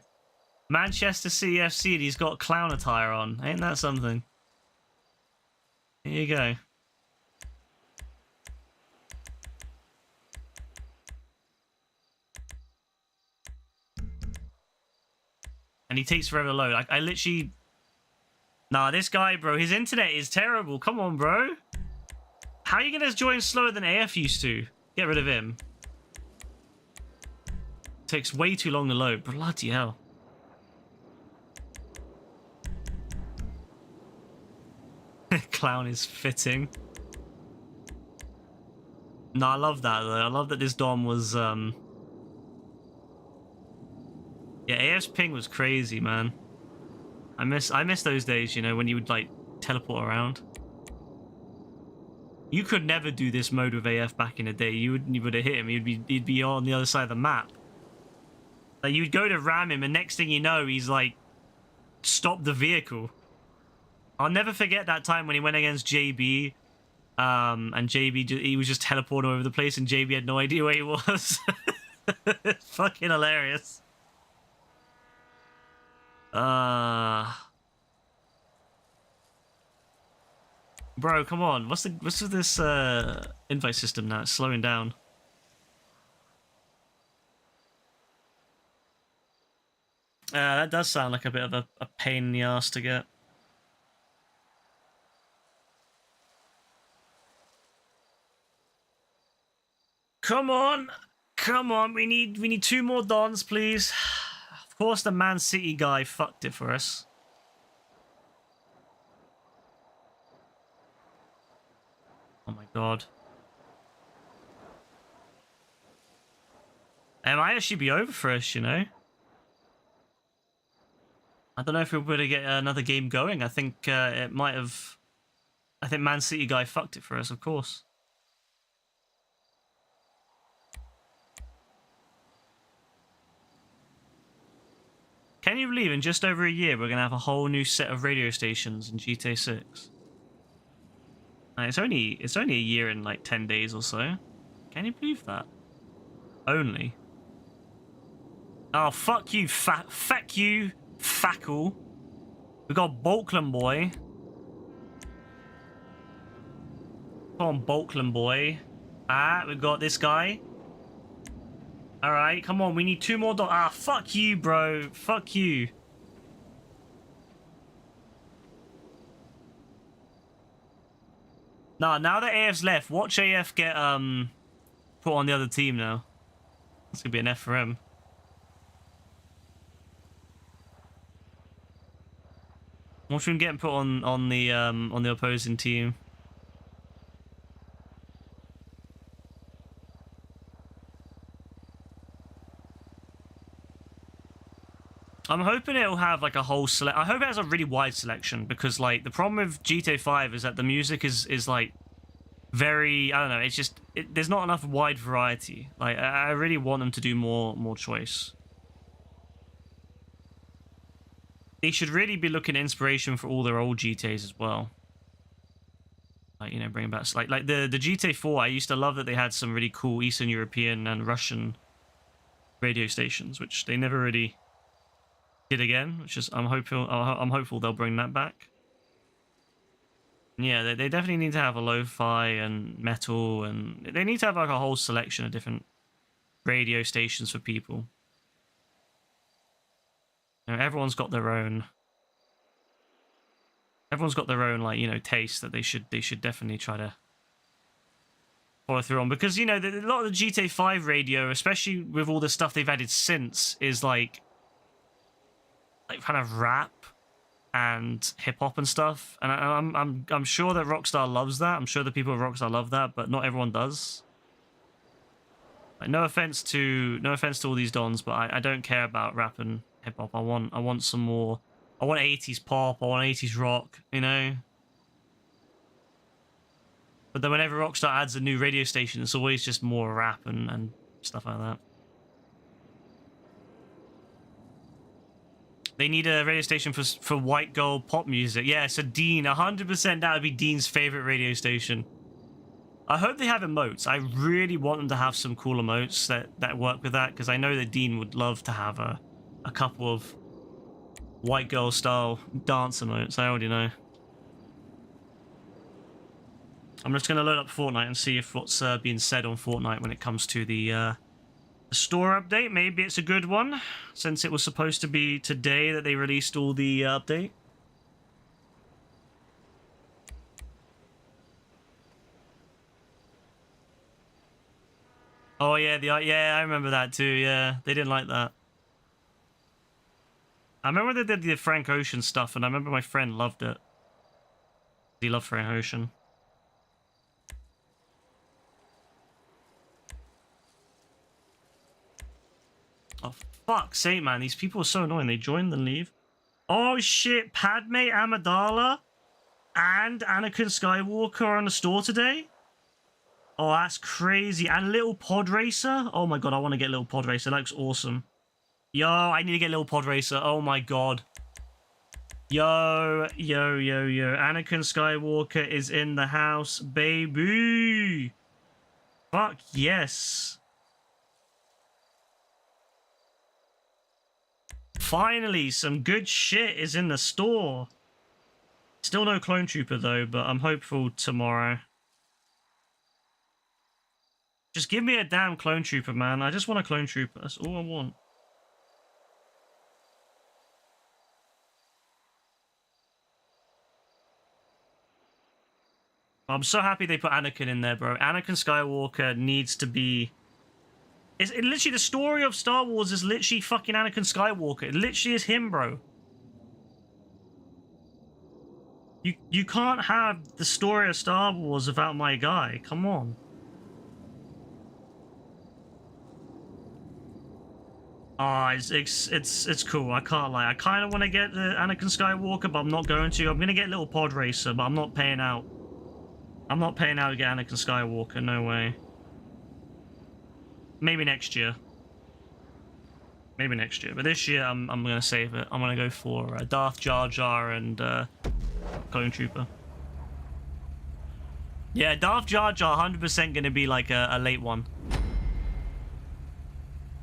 Manchester City FC, and he's got clown attire on. Ain't that something? There you go. And he takes forever to load. I literally... Nah, this guy, bro, his internet is terrible. Come on, bro. How are you going to join slower than AF used to? Get rid of him. Takes way too long to load. Bloody hell. Clown is fitting. No, I love that, though. I love that this Dom was, Yeah, AF's ping was crazy, man. I miss those days, you know, when you would, like, teleport around. You could never do this mode with AF back in the day. You would have hit him. He'd be on the other side of the map. Like, you'd go to ram him, and next thing you know, he's, like, stopped the vehicle. I'll never forget that time when he went against JB, and JB, he was just teleporting all over the place, and JB had no idea where he was. Fucking hilarious. Bro, come on. What's with this invite system now? It's slowing down. That does sound like a bit of a pain in the ass to get. Come on. Come on. We need 2 more Dons, please. Of course the Man City guy fucked it for us. Oh my god. It might actually be over for us, you know. I don't know if we're able to get another game going. I think it might have. I think Man City guy fucked it for us, of course. Can you believe in just over a year we're gonna have a whole new set of radio stations in GTA 6? It's only a year and like 10 days or so. Can you believe that? Only. Oh fuck you, fuck you, Fackle. We got Balkland boy. Come on, Balkland boy. Ah, we got this guy. Alright, come on, we need 2 more Ah, fuck you, bro. Fuck you. Nah, now that AF's left, watch AF get put on the other team now. It's gonna be an F for him. Watch him getting put on the opposing team. I'm hoping it'll have like a whole select. I hope it has a really wide selection because like the problem with GTA 5 is that the music is like very, I don't know, it's just there's not enough wide variety. Like I really want them to do more choice. They should really be looking at inspiration for all their old GTAs as well. Like, you know, bringing back like the GTA 4. I used to love that they had some really cool Eastern European and Russian radio stations, which they never really did again. Which is I'm hopeful they'll bring that back. Yeah, they definitely need to have a lo-fi and metal, and they need to have like a whole selection of different radio stations for people. You know, everyone's got their own like, you know, taste that they should definitely try to follow through on, because you know a lot of the GTA 5 radio, especially with all the stuff they've added since, is like kind of rap and hip hop and stuff, and I'm sure that Rockstar loves that. I'm sure the people of Rockstar love that, but not everyone does. Like, no offense to all these dons, but I don't care about rap and hip hop. I want some more. I want 80s pop. I want 80s rock. You know. But then whenever Rockstar adds a new radio station, it's always just more rap and stuff like that. They need a radio station for white girl pop music. Yeah, so Dean, 100% that would be Dean's favorite radio station. I hope they have emotes. I really want them to have some cool emotes that work with that, because I know that Dean would love to have a couple of white girl style dance emotes. I already know. I'm just going to load up Fortnite and see if what's being said on Fortnite when it comes to the store update. Maybe it's a good one, since it was supposed to be today that they released all the update. Oh yeah, I remember that too. Yeah, they didn't like that. I remember they did the Frank Ocean stuff, and I remember my friend loved it. He loved Frank Ocean. Oh, fuck's sake, man. These people are so annoying. They join then leave. Oh, shit. Padme Amidala and Anakin Skywalker are on the store today? Oh, that's crazy. And Little Pod Racer? Oh, my God. I want to get Little Pod Racer. That looks awesome. Yo, I need to get Little Pod Racer. Oh, my God. Yo. Anakin Skywalker is in the house, baby. Fuck yes. Finally, some good shit is in the store. Still no Clone Trooper though, but I'm hopeful tomorrow. Just give me a damn Clone Trooper, man. I just want a Clone Trooper. That's all I want. I'm so happy they put Anakin in there, bro. Anakin Skywalker needs to be... It's literally the story of Star Wars is literally fucking Anakin Skywalker. It literally is him, bro. You can't have the story of Star Wars without my guy. Come on. Oh, it's cool. I can't lie. I kind of want to get the Anakin Skywalker, but I'm not going to. I'm gonna get Little Pod Racer, but I'm not paying out. I'm not paying out to get Anakin Skywalker. No way. Maybe next year. Maybe next year, but this year I'm gonna save it. I'm gonna go for Darth Jar Jar and Clone Trooper. Yeah, Darth Jar Jar 100% gonna be like a late one.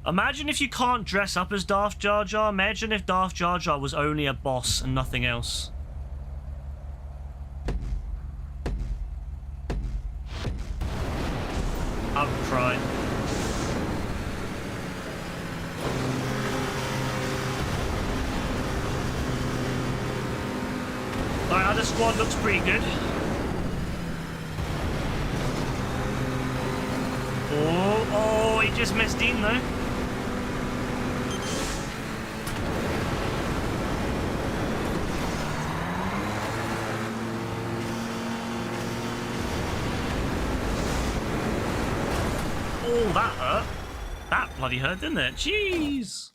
Imagine if you can't dress up as Darth Jar Jar. Imagine if Darth Jar Jar was only a boss and nothing else. I would cry. Alright, other squad looks pretty good. Oh, he just missed Dean though. Oh, that hurt. That bloody hurt, didn't it? Jeez.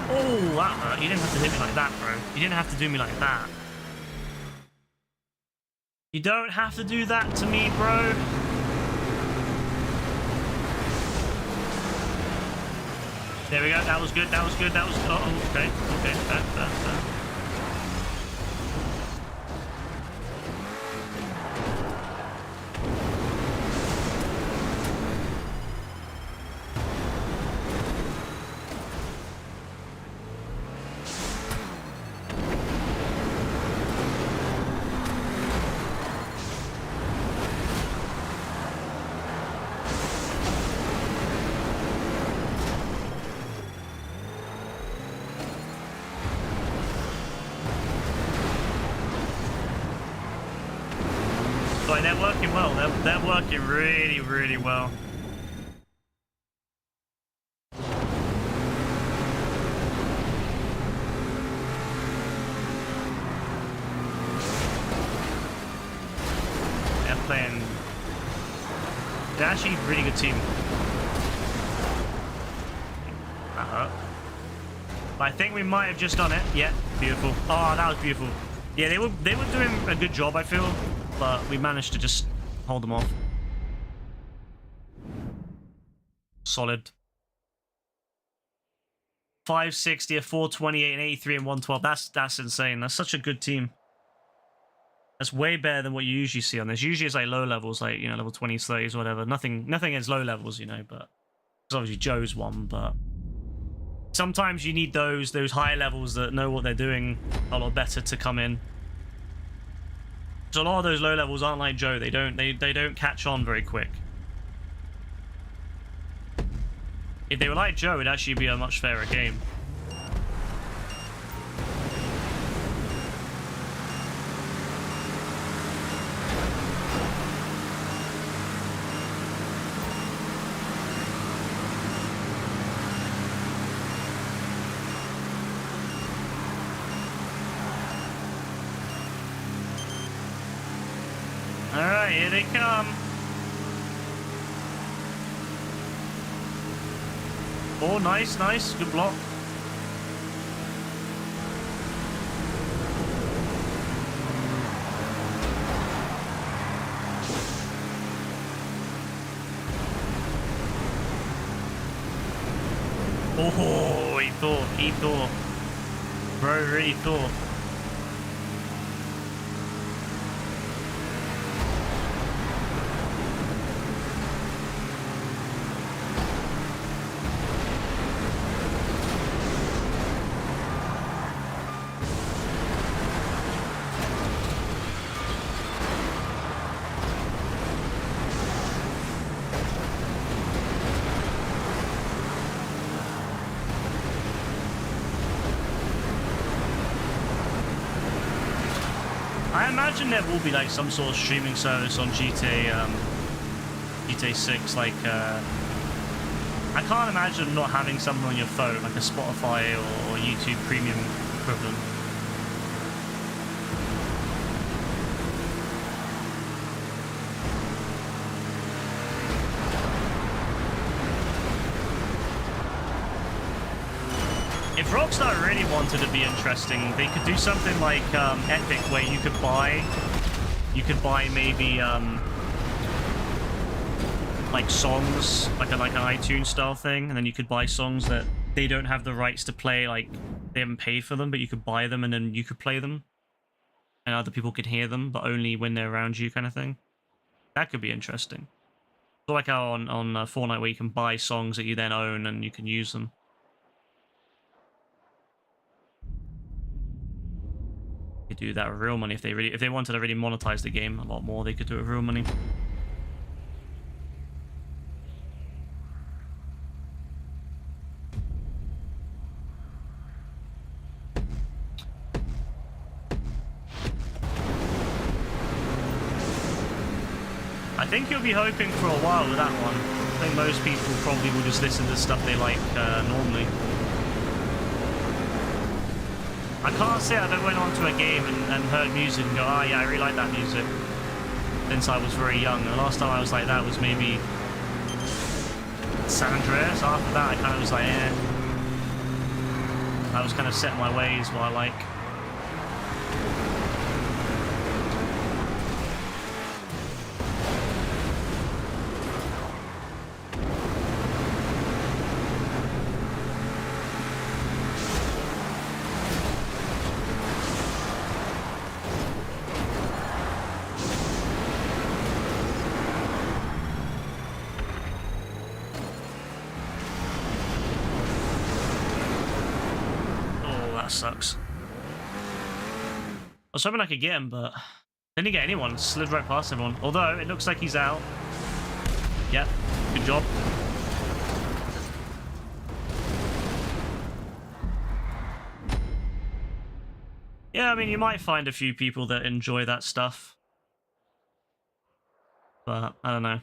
Oh, that hurt. You didn't have to hit me like that, bro. You didn't have to do me like that. You don't have to do that to me, bro. There we go. That was good. That was good. That was... Oh, okay. Okay. Fair. But they're working well. They're working really, really well. They're playing. They're actually a really good team. That hurt. But I think we might have just done it. Yeah, beautiful. Oh, that was beautiful. Yeah, they were doing a good job, I feel. But we managed to just hold them off. Solid. 560, a 428, an 83, and 112. That's insane. That's such a good team. That's way better than what you usually see on this. Usually it's like low levels, like, you know, level 20s, 30s, whatever. Nothing against low levels, you know, but it's obviously Joe's one, but sometimes you need those high levels that know what they're doing a lot better to come in. So a lot of those low levels aren't like Joe. They don't catch on very quick. If they were like Joe, it'd actually be a much fairer game. Alright, here they come. Oh, nice, nice. Good block. Oh, he thought. Bro really thought. I imagine there will be like some sort of streaming service on GTA 6. Like, I can't imagine not having something on your phone, like a Spotify or YouTube Premium equivalent. If Rockstar really wanted to be interesting, they could do something like Epic, where you could buy maybe like songs, like an iTunes style thing, and then you could buy songs that they don't have the rights to play, like they haven't paid for them, but you could buy them and then you could play them, and other people could hear them, but only when they're around you, kind of thing. That could be interesting. So like how on Fortnite, where you can buy songs that you then own and you can use them. Could do that with real money if they wanted to really monetize the game a lot more. They could do it with real money. I think you'll be hoping for a while with that one. I think most people probably will just listen to stuff they like normally. I can't say I've ever went onto a game and heard music and go, oh yeah, I really like that music, since I was very young. The last time I was like that was maybe San Andreas. After that, I kind of was like, eh. I was kind of set in my ways what I like. Sucks. I was hoping I could get him, but didn't get anyone. Slid right past everyone. Although it looks like he's out. Yep. Good job. Yeah, I mean, you might find a few people that enjoy that stuff, but I don't know.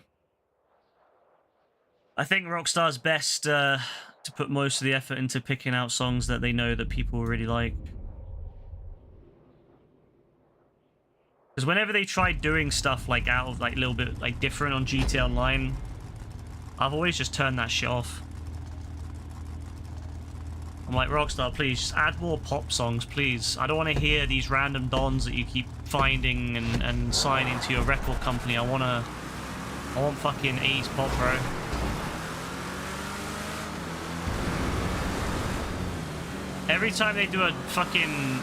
I think Rockstar's best to put most of the effort into picking out songs that they know that people really like. Because whenever they try doing stuff like out of like a little bit like different on GTA Online, I've always just turned that shit off. I'm like, Rockstar, please just add more pop songs, please. I don't want to hear these random dons that you keep finding and signing to your record company. I want fucking 80s pop, bro. Every time they do a fucking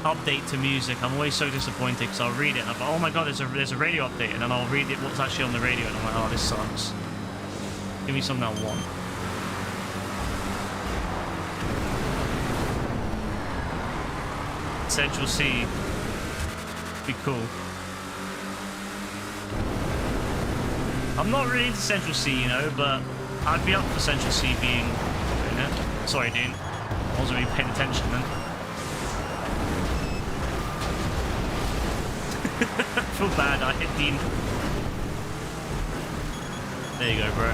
update to music, I'm always so disappointed because I'll read it and I'm like, oh my god, there's a radio update, and then I'll read it what's actually on the radio and I'm like, oh, this sucks. Give me something I want. Central C. Be cool. I'm not really into Central C, you know, but I'd be up for Central C being... Sorry, Dean. I wasn't really paying attention then. I feel bad, I hit Dean. There you go, bro.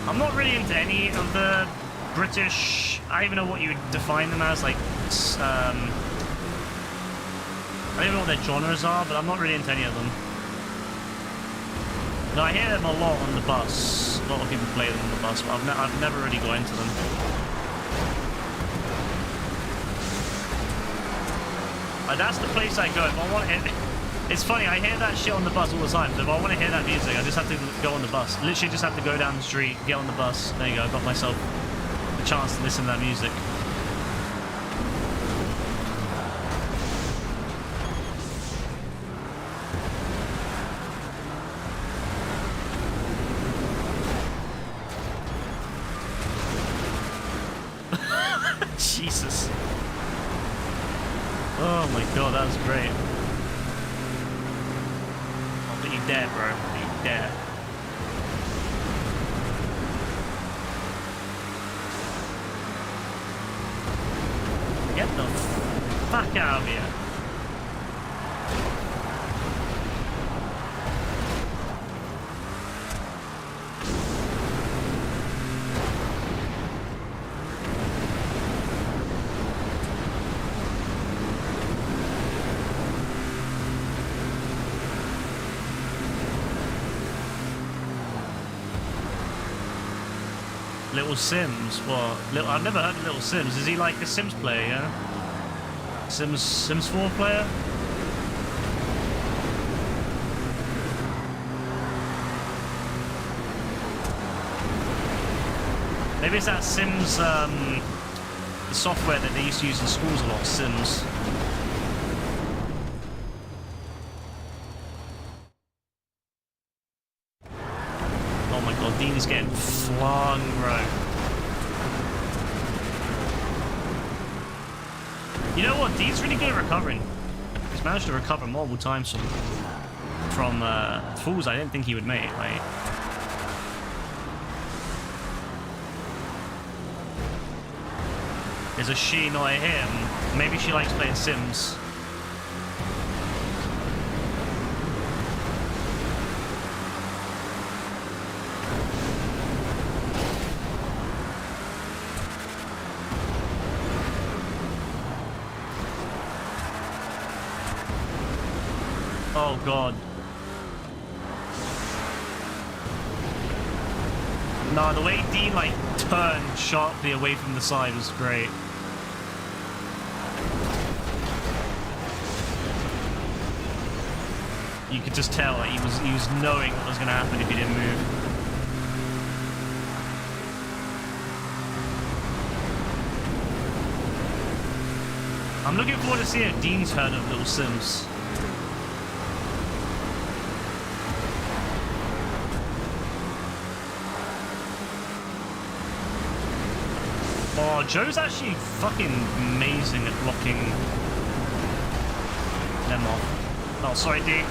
I'm not really into any of the British... I don't even know what you would define them as, like... I don't even know what their genres are, but I'm not really into any of them. No, I hear them a lot on the bus. A lot of people play them on the bus, but I've never really got into them. That's the place I go. If I want it, it's funny, I hear that shit on the bus all the time. So if I want to hear that music, I just have to go on the bus. Literally just have to go down the street, get on the bus. There you go, I got myself a chance to listen to that music. Jesus. Oh my god, that was great. Oh, but you dare, bro. You dare. Get the fuck out of here. Little Sims? What? I've never heard of Little Sims. Is he like a Sims player, yeah? Sims 4 player? Maybe it's that Sims, the software that they used to use in schools a lot, Sims. Oh my god, Dean's getting flung, bro. You know what? Dean's really good at recovering. He's managed to recover multiple times from falls I didn't think he would make. Like, there's a she, not a him. Maybe she likes playing Sims. Oh god. No, the way Dean like turned sharply away from the side was great. You could just tell like, he was knowing what was going to happen if he didn't move. I'm looking forward to seeing if Dean's heard of Little Sims. Oh, Joe's actually fucking amazing at blocking them off. Oh, sorry, Dean.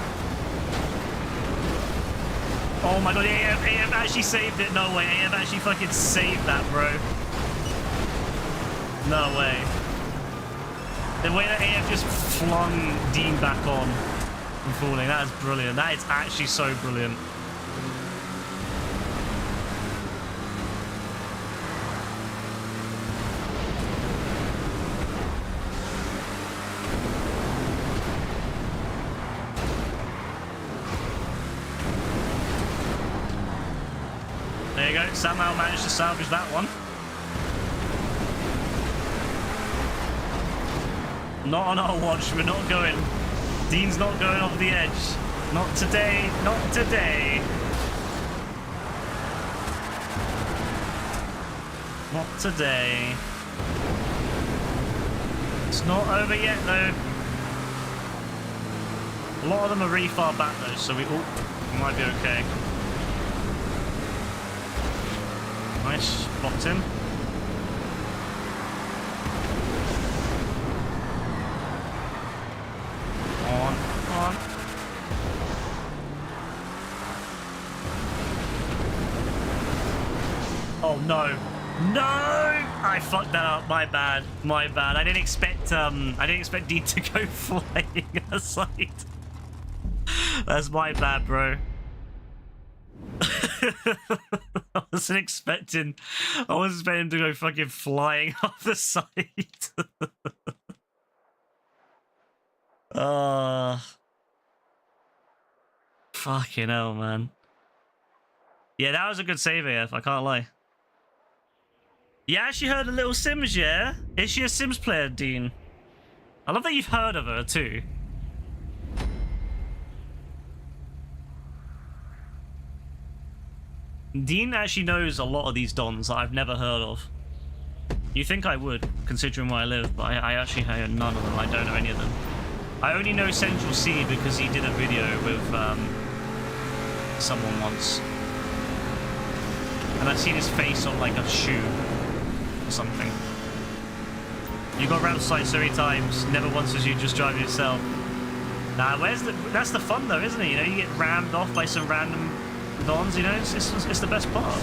Oh my god, AF actually saved it. No way, AF actually fucking saved that, bro. No way. The way that AF just flung Dean back on from falling, that is brilliant. That is actually so brilliant. There you go, somehow managed to salvage that one. Not on our watch, we're not going. Dean's not going off the edge. Not today, not today. Not today. It's not over yet though. A lot of them are really far back though, so we might be okay. Nice, blocked him. On. Oh no. No! I fucked that up. My bad. My bad. I didn't expect Dean to go flying aside. That's my bad, bro. I wasn't expecting him to go fucking flying off the side. Fucking hell, man. Yeah, that was a good save, AF, I can't lie. You actually heard of Little Sims, yeah? Is she a Sims player, Dean? I love that you've heard of her, too. Dean actually knows a lot of these dons that I've never heard of. You think I would, considering where I live, but I actually hear none of them. I don't know any of them. I only know Central C because he did a video with someone once. And I've seen his face on like a shoe or something. You got rammed site so many times, never once was you just driving yourself. Nah, that's the fun though, isn't it? You know, you get rammed off by some random dons, you know, it's the best part.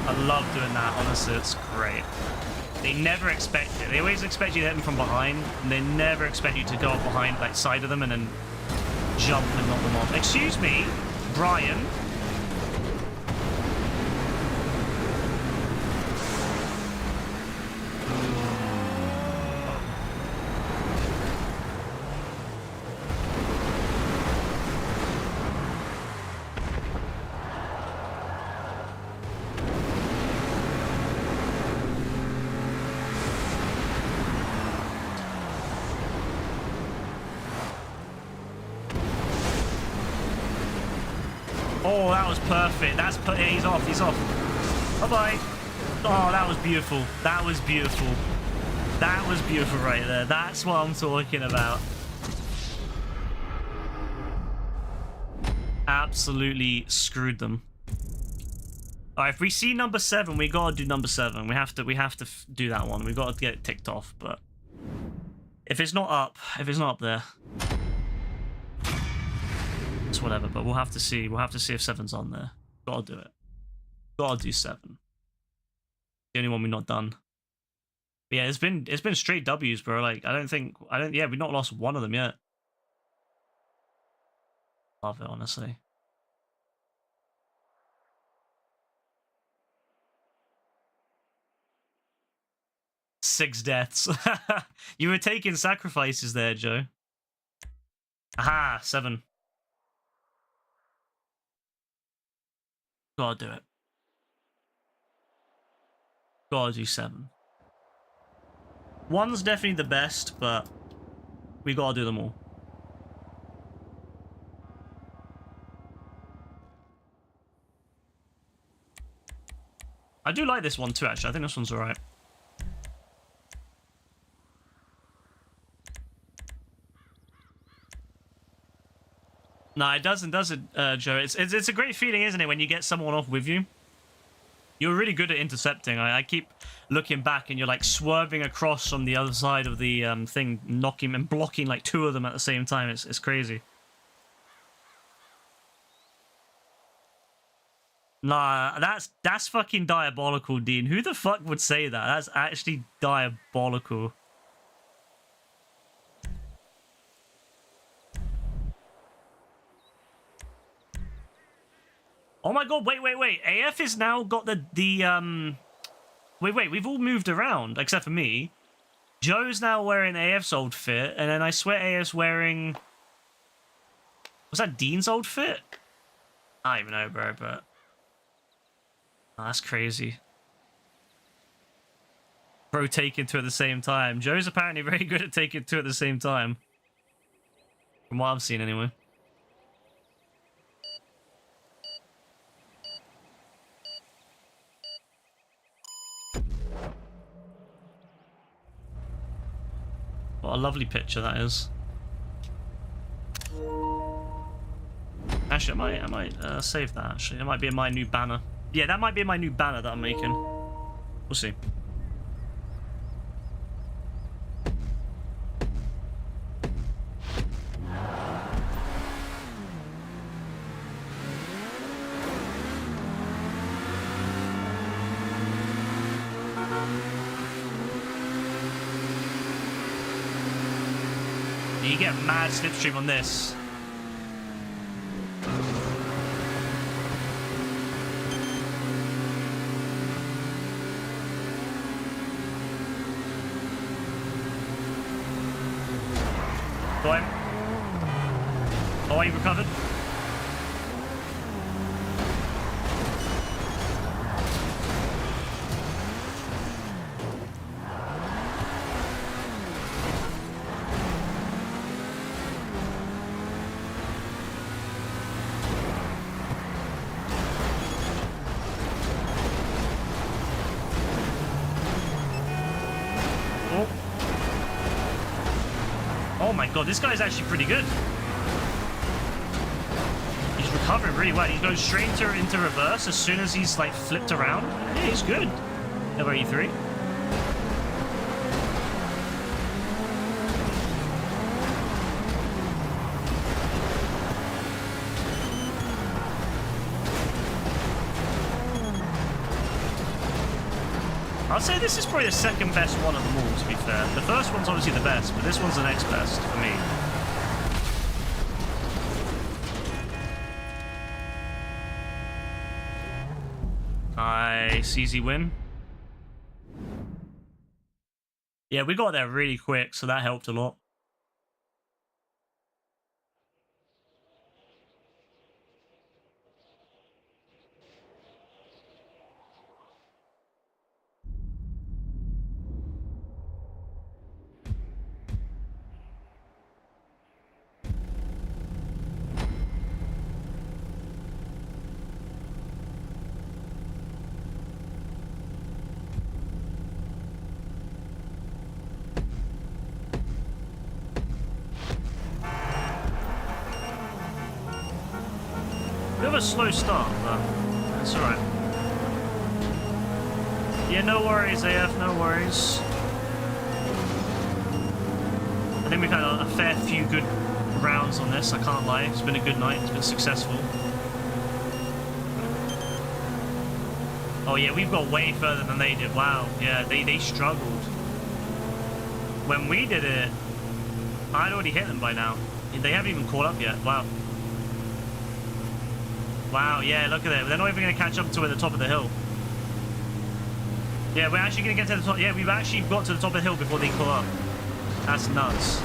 I love doing that, honestly, it's great. They never expect it. They always expect you to hit them from behind, and they never expect you to go up behind, like, side of them and then jump and knock them off. Excuse me, Brian. Oh, that was perfect. Yeah, he's off. He's off. Bye-bye. Oh, that was beautiful. That was beautiful. That was beautiful right there. That's what I'm talking about. Absolutely screwed them. All right, if we see number 7, we gotta do number 7. We have to do that one. We gotta get it ticked off. But if it's not up there, it's whatever. But we'll have to see. We'll have to see if 7's on there. Gotta do it. Gotta do 7. The only one we've not done. But yeah, it's been straight W's, bro. Like yeah, we've not lost one of them yet. Love it, honestly. Six deaths. You were taking sacrifices there, Joe. Aha, 7. Gotta do it. Gotta do 7. 1's definitely the best, but we gotta do them all. I do like this one too, actually. I think this one's alright. No, it doesn't, Joe. It's a great feeling, isn't it, when you get someone off with you? You're really good at intercepting. I keep looking back and you're like swerving across on the other side of the thing, knocking and blocking like 2 of them at the same time. It's crazy. Nah, that's fucking diabolical, Dean. Who the fuck would say that? That's actually diabolical. Oh my god, wait. AF has now got the Wait, we've all moved around, except for me. Joe's now wearing AF's old fit, and then I swear AF's wearing... Was that Dean's old fit? I don't even know, bro, but... Oh, that's crazy. Bro taking 2 at the same time. Joe's apparently very good at taking 2 at the same time. From what I've seen, anyway. What a lovely picture that is. Actually, I might save that, actually. It might be in my new banner. Yeah, that might be my new banner that I'm making. We'll see. You get mad slipstream on this. Go on. Oh, he recovered. Oh my god, this guy's actually pretty good. He's recovering really well. He goes straight into reverse as soon as he's like flipped around. Yeah, he's good. Level 83. I'd say this is probably the second best one of them all, to be fair. The first one's obviously the best, but this one's the next best for me. Nice, easy win. Yeah, we got there really quick, so that helped a lot. a slow start, but that's alright. Yeah, no worries, AF, no worries. I think we've had a fair few good rounds on this, I can't lie. It's been a good night, it's been successful. Oh yeah, we've got way further than they did. Wow, yeah, they struggled. When we did it, I'd already hit them by now. They haven't even caught up yet. Wow. Wow, yeah, look at it. They're not even going to catch up to the top of the hill. Yeah, we're actually going to get to the top. Yeah, we've actually got to the top of the hill before they caught up. That's nuts.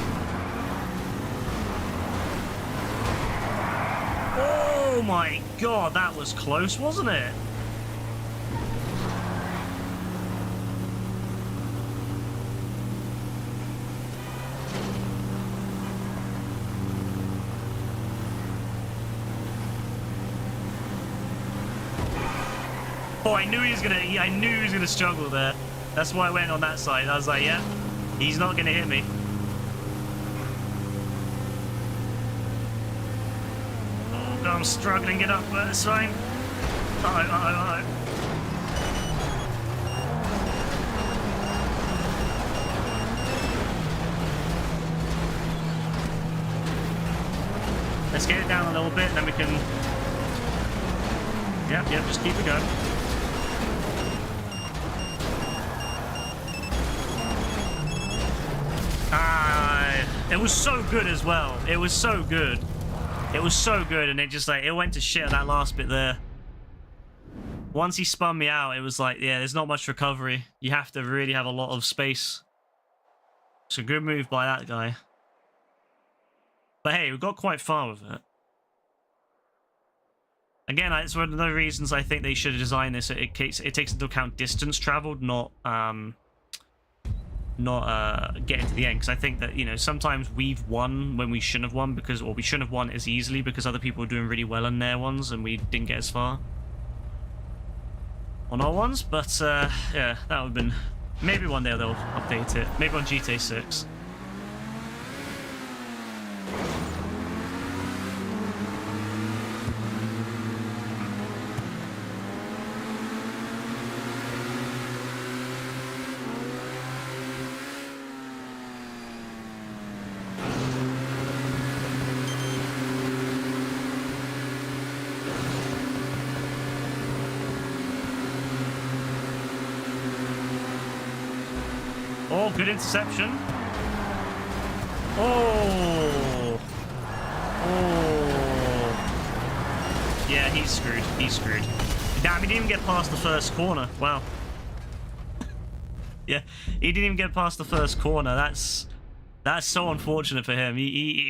Oh my god, that was close, wasn't it? Oh, I knew he was gonna struggle there. That's why I went on that side. I was like, yeah, he's not gonna hit me. Oh, God, I'm struggling to get up, but it's fine. Uh-oh. Let's get it down a little bit, and then we can... Yep, just keep it going. It was so good as well. It was so good. It was so good, and it just like, it went to shit on that last bit there. Once he spun me out, it was like, yeah, there's not much recovery. You have to really have a lot of space. It's a good move by that guy. But hey, we got quite far with it. Again, it's one of the reasons I think they should have designed this. It takes into account distance traveled, not getting to the end, because I think that, you know, sometimes we've won when we shouldn't have won, because, or we shouldn't have won as easily because other people were doing really well on their ones and we didn't get as far on our ones. But yeah, that would have been, maybe one day they'll update it, maybe on GTA 6. Oh, good interception. Oh. Oh. Yeah, he's screwed. He's screwed. Damn, he didn't even get past the first corner. Wow. Yeah, he didn't even get past the first corner. That's so unfortunate for him.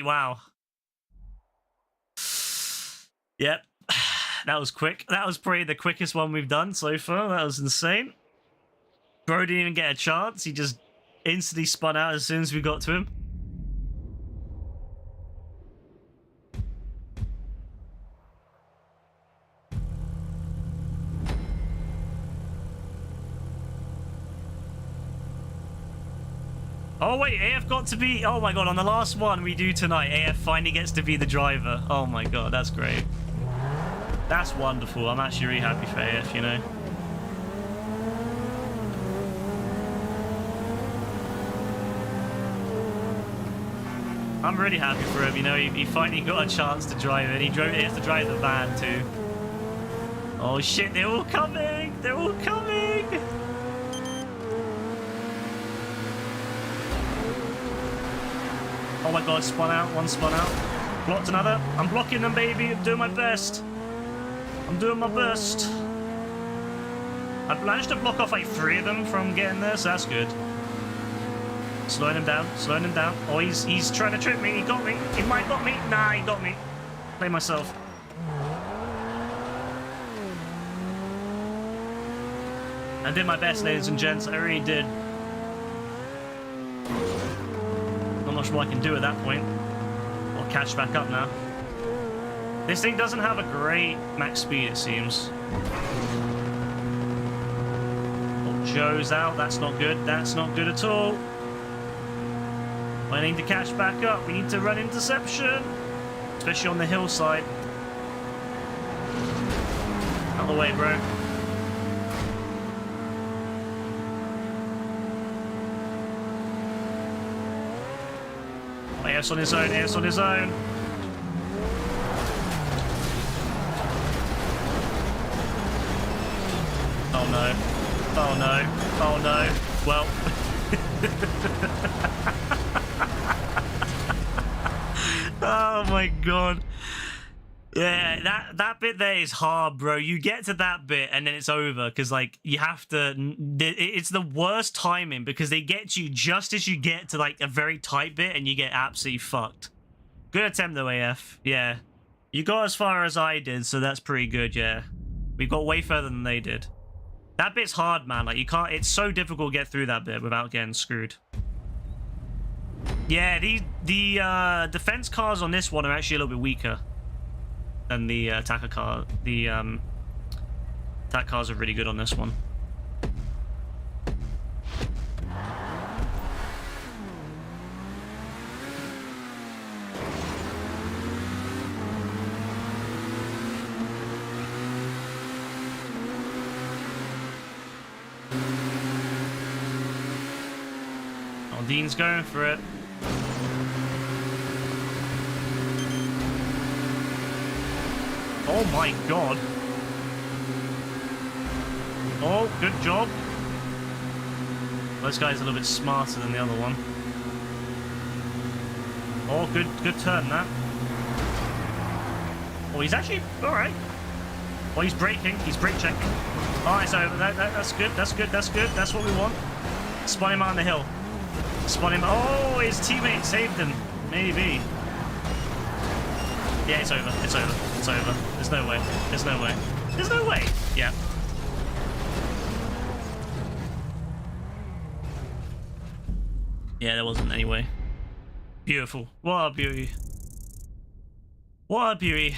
Wow. Yep. That was quick. That was probably the quickest one we've done so far. That was insane. Bro didn't even get a chance. He just instantly spun out as soon as we got to him. Oh wait, AF got to be... Oh my god, on the last one we do tonight, AF finally gets to be the driver. Oh my god, that's great. That's wonderful. I'm actually really happy for AF, you know. I'm really happy for him, you know, he finally got a chance to drive it. He has to drive the van too. Oh shit, they're all coming! They're all coming! Oh my god, spun out, one spun out. Blocked another. I'm blocking them, baby. I'm doing my best. I'm doing my best. I've managed to block off like 3 of them from getting there, so that's good. Slowing him down, slowing him down. Oh, he's trying to trip me. He got me. He might got me. Nah, he got me. Play myself. I did my best, ladies and gents. I really did. Not much more I can do at that point. I'll catch back up now. This thing doesn't have a great max speed, it seems. Oh, Joe's out. That's not good. That's not good at all. I need to catch back up. We need to run interception. Especially on the hillside. Out of the way, bro. Oh, AS on his own, AS on his own. Oh no. Oh no. Oh no. Well. Oh my god. Yeah, that bit there is hard, bro. You get to that bit and then it's over because, like, you have to... It's the worst timing because they get you just as you get to, like, a very tight bit and you get absolutely fucked. Good attempt, though, AF. Yeah. You got as far as I did, so that's pretty good, yeah. We got way further than they did. That bit's hard, man. Like, you can't... It's so difficult to get through that bit without getting screwed. Yeah, the defense cars on this one are actually a little bit weaker than the attacker car. The attack cars are really good on this one. Oh, Dean's going for it. Oh my god. Oh, good job. This guy's a little bit smarter than the other one. Oh, good turn, that. Oh, he's actually... Alright. Well, he's braking. He's brake checking. Alright, so that's good. That's good. That's good. That's what we want. Spun him out on the hill. Spun him... Oh, his teammate saved him. Maybe. Yeah, it's over. It's over. It's over. There's no way. There's no way. There's no way. Yeah. Yeah, there wasn't any way. Beautiful. What a beauty. What a beauty.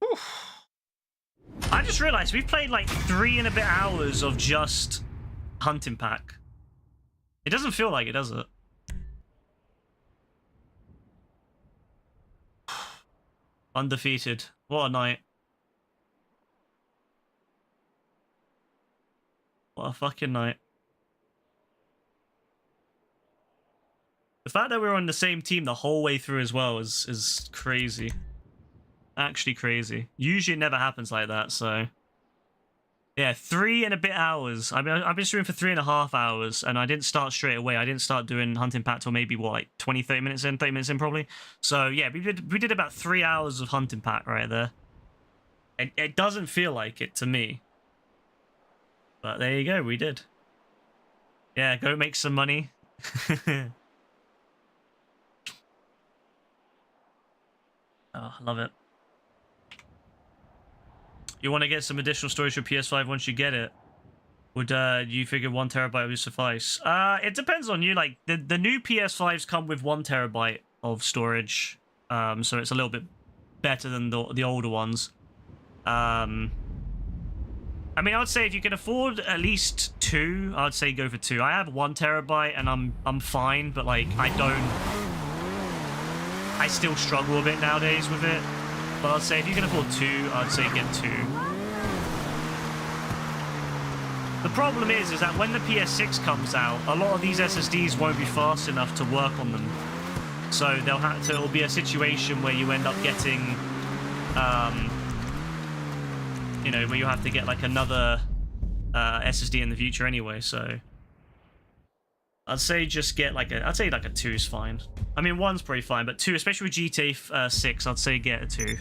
Whew. I just realized we've played like 3 and a bit hours of just Hunting Pack. It doesn't feel like it, does it? Undefeated. What a night. What a fucking night. The fact that we were on the same team the whole way through as well is crazy. Actually crazy. Usually it never happens like that, so... Yeah, 3 and a bit hours. I mean, I've been streaming for 3.5 hours, and I didn't start straight away. I didn't start doing Hunting Pack till maybe, what, like 20, 30 minutes in? 30 minutes in, probably. So, yeah, we did about 3 hours of Hunting Pack right there. It doesn't feel like it to me. But there you go, we did. Yeah, go make some money. Oh, love it. You want to get some additional storage for PS5 once you get it? Would you figure 1 terabyte would suffice? It depends on you. Like the new PS5s come with 1 terabyte of storage, so it's a little bit better than the older ones. I mean, I would say if you can afford at least 2, I'd say go for 2. I have 1 terabyte and I'm fine, but like I still struggle a bit nowadays with it. But I'd say if you can afford 2, I'd say get 2. The problem is that when the PS6 comes out, a lot of these SSDs won't be fast enough to work on them. So it'll be a situation where you end up getting, you know, where you have to get like another SSD in the future anyway. So I'd say just get like I'd say like a 2 is fine. I mean, 1's pretty fine, but 2, especially with GTA 6, I'd say get a 2.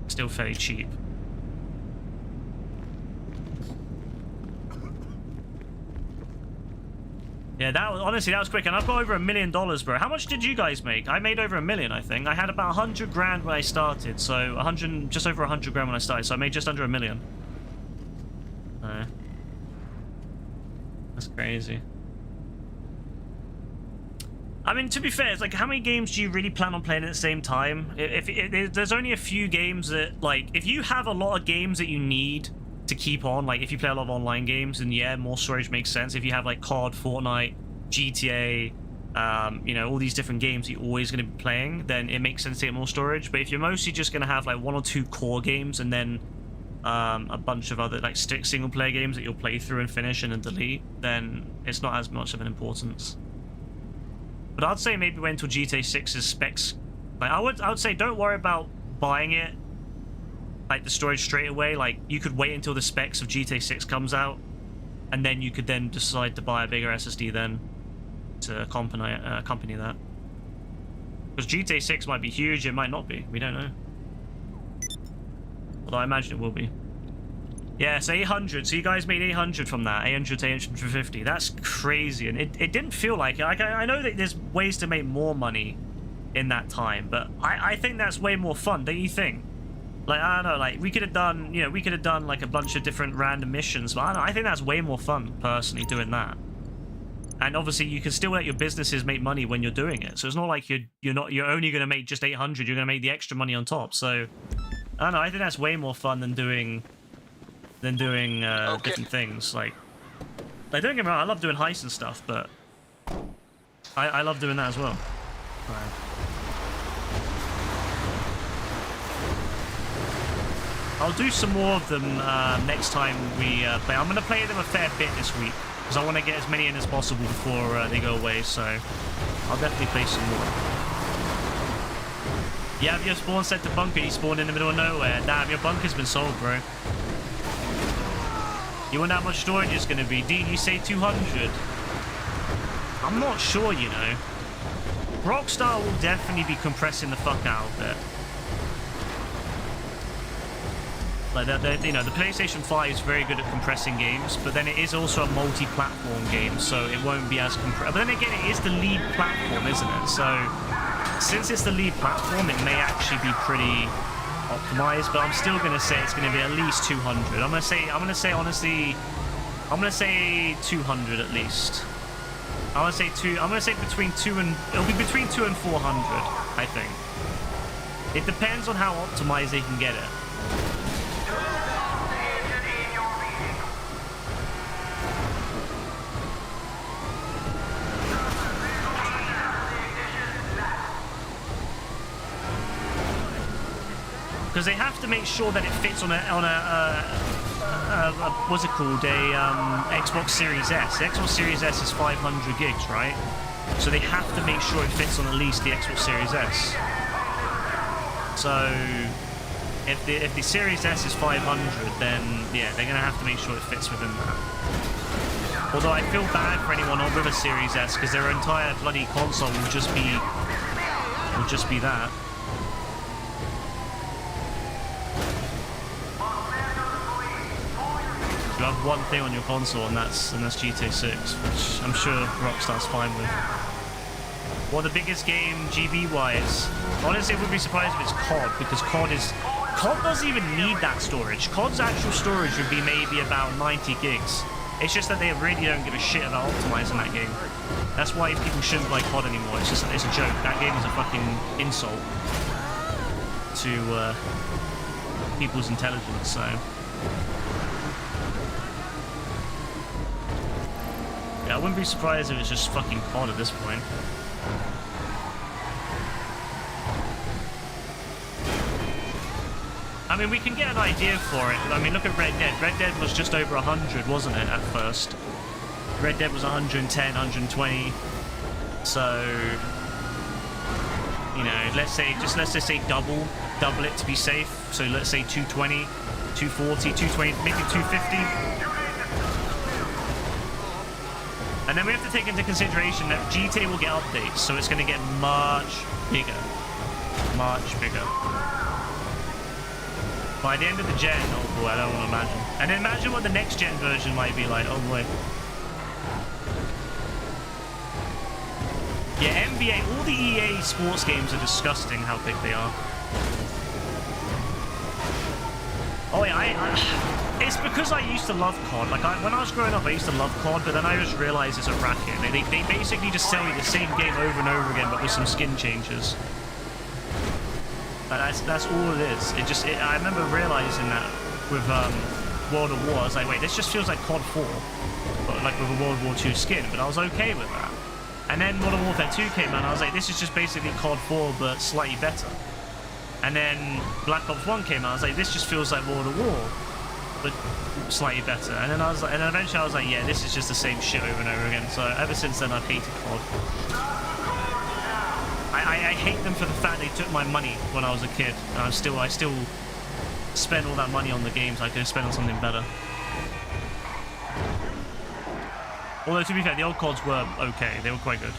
Still fairly cheap. Yeah, honestly, that was quick, and I've got over $1 million, bro. How much did you guys make? I made over $1 million, I think. I had about 100 grand when I started, so just over 100 grand when I started, so I made just under $1 million. That's crazy. I mean, to be fair, it's like, how many games do you really plan on playing at the same time? If there's only a few games that, like, if you have a lot of games that you need to keep on, like, if you play a lot of online games, then yeah, more storage makes sense. If you have, like, COD, Fortnite, GTA, you know, all these different games you're always going to be playing, then it makes sense to get more storage. But if you're mostly just going to have like 1 or 2 core games and then a bunch of other like single player games that you'll play through and finish and then delete, then it's not as much of an importance. But I'd say maybe wait until GTA 6's specs. Like I would say don't worry about buying it, like the storage straight away. Like you could wait until the specs of GTA 6 comes out, and then you could then decide to buy a bigger SSD then to accompany that. Because GTA 6 might be huge, it might not be. We don't know. Although I imagine it will be. Yeah, so 800. So you guys made 800 from that. 800 to 850. That's crazy. And it didn't feel like it. I know that there's ways to make more money in that time, but I think that's way more fun, don't you think? Like, I don't know, like, we could have done, you know, we could have done, like, a bunch of different random missions, but I don't know, I think that's way more fun, personally, doing that. And obviously, you can still let your businesses make money when you're doing it. So it's not like you're only going to make just 800, you're going to make the extra money on top. So, I don't know, I think that's way more fun than doing different things. Like, don't get me wrong, I love doing heists and stuff, but I love doing that as well. Right. I'll do some more of them next time we play. I'm going to play them a fair bit this week, because I want to get as many in as possible before they go away, so I'll definitely play some more. You have your spawn set to bunker, you spawned in the middle of nowhere. Damn, your bunker's been sold, bro. You wonder how much storage is going to be. Dean, you say 200. I'm not sure, you know. Rockstar will definitely be compressing the fuck out of it. Like, you know, the PlayStation 5 is very good at compressing games, but then it is also a multi-platform game, so it won't be as compressed. But then again, it is the lead platform, isn't it? So, since it's the lead platform, it may actually be pretty optimized, but I'm still going to say it's going to be at least 200. I'm going to say honestly, I'm going to say 200 at least. I'm going to say between 2 and, it'll be between 2 and 400, I think. It depends on how optimized they can get it. Because they have to make sure that it fits on a what's it called, Xbox Series S. The Xbox Series S is 500 gigs, right? So they have to make sure it fits on at least the Xbox Series S. So if the Series S is 500, then yeah, they're gonna have to make sure it fits within that. Although I feel bad for anyone on with a Series S, because their entire bloody console will just be that. You have one thing on your console, and that's GTA 6, which I'm sure Rockstar's fine with. Well, the biggest game GB-wise, honestly, I wouldn't be surprised if it's COD, because COD doesn't even need that storage. COD's actual storage would be maybe about 90 gigs. It's just that they really don't give a shit about optimizing that game. That's why people shouldn't play COD anymore. It's a joke. That game is a fucking insult to people's intelligence. So. Yeah, I wouldn't be surprised if it's just fucking COD at this point. I mean, we can get an idea for it. I mean, look at Red Dead. Red Dead was just over 100, wasn't it, at first? Red Dead was 110, 120. So, you know, let's just say double it to be safe. So let's say 220, 240, 220, maybe 250. And then we have to take into consideration that GTA will get updates, so it's going to get much bigger. Much bigger. By the end of the gen, oh boy, I don't want to imagine. And then imagine what the next gen version might be like, oh boy. Yeah, NBA, all the EA sports games are disgusting how big they are. Oh yeah, it's because I used to love COD. Like, when I was growing up, I used to love COD, but then I just realized it's a racket. They basically just sell you the same game over and over again, but with some skin changes. That's all it is. I remember realizing that with World of War. I was like, wait, this just feels like COD 4, but like with a World War II skin. But I was okay with that. And then Modern Warfare 2 came out, and I was like, this is just basically COD 4, but slightly better. And then Black Ops 1 came out, I was like, this just feels like World of War, but slightly better. And then and then eventually I was like, yeah, this is just the same shit over and over again. So ever since then, I've hated COD. I hate them for the fact they took my money when I was a kid, and I still spend all that money on the games I could have spent on something better. Although to be fair, the old CODs were okay; they were quite good.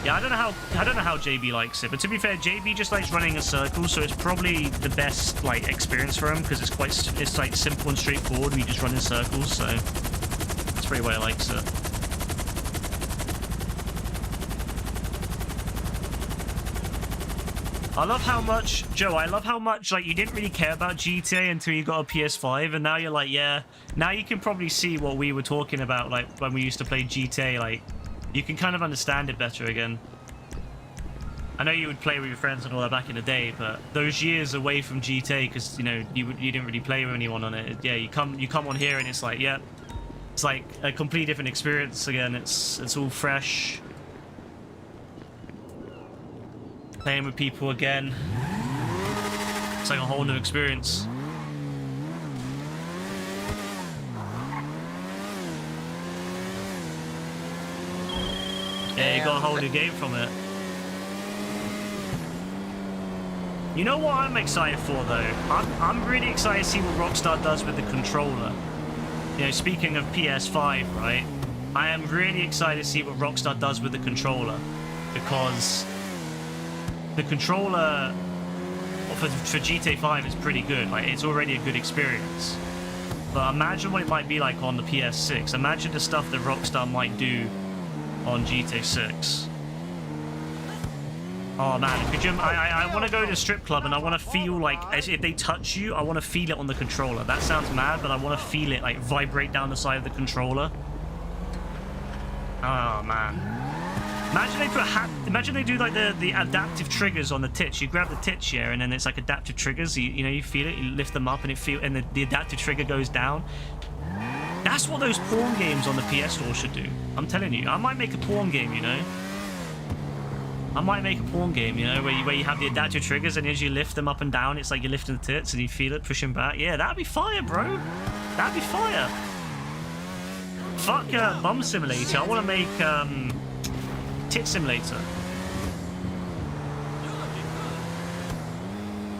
Yeah, I don't know how JB likes it, but to be fair, JB just likes running in circles, so it's probably the best like experience for him because it's like simple and straightforward. We just run in circles, so that's probably why he likes it. I love how much, Joe, like, you didn't really care about GTA until you got a PS5, and now you're like, yeah, now you can probably see what we were talking about, like, when we used to play GTA, like, you can kind of understand it better again. I know you would play with your friends and all that back in the day, but those years away from GTA, because, you know, you didn't really play with anyone on it, yeah, you come on here and it's like, yeah, it's like a completely different experience again, it's all fresh. Playing with people again. It's like a whole new experience. Yeah, you got a whole new game from it. You know what I'm excited for though? I'm really excited to see what Rockstar does with the controller. You know, speaking of PS5, right? I am really excited to see what Rockstar does with the controller, because the controller for GTA 5 is pretty good. Like, it's already a good experience. But imagine what it might be like on the PS6. Imagine the stuff that Rockstar might do on GTA 6. Oh man, could you, I want to go to a strip club and I want to feel like, as if they touch you, I want to feel it on the controller. That sounds mad, but I want to feel it like vibrate down the side of the controller. Oh man. Imagine they do like the adaptive triggers on the tits. You grab the tits here, and then it's like adaptive triggers. You know, you feel it, you lift them up, and the adaptive trigger goes down. That's what those porn games on the PS Store should do. I'm telling you, I might make a porn game. You know, I might make a porn game. You know, where you have the adaptive triggers, and as you lift them up and down, it's like you're lifting the tits, and you feel it pushing back. Yeah, that'd be fire, bro. That'd be fire. Fuck Bum Simulator. I want to make Tit Simulator.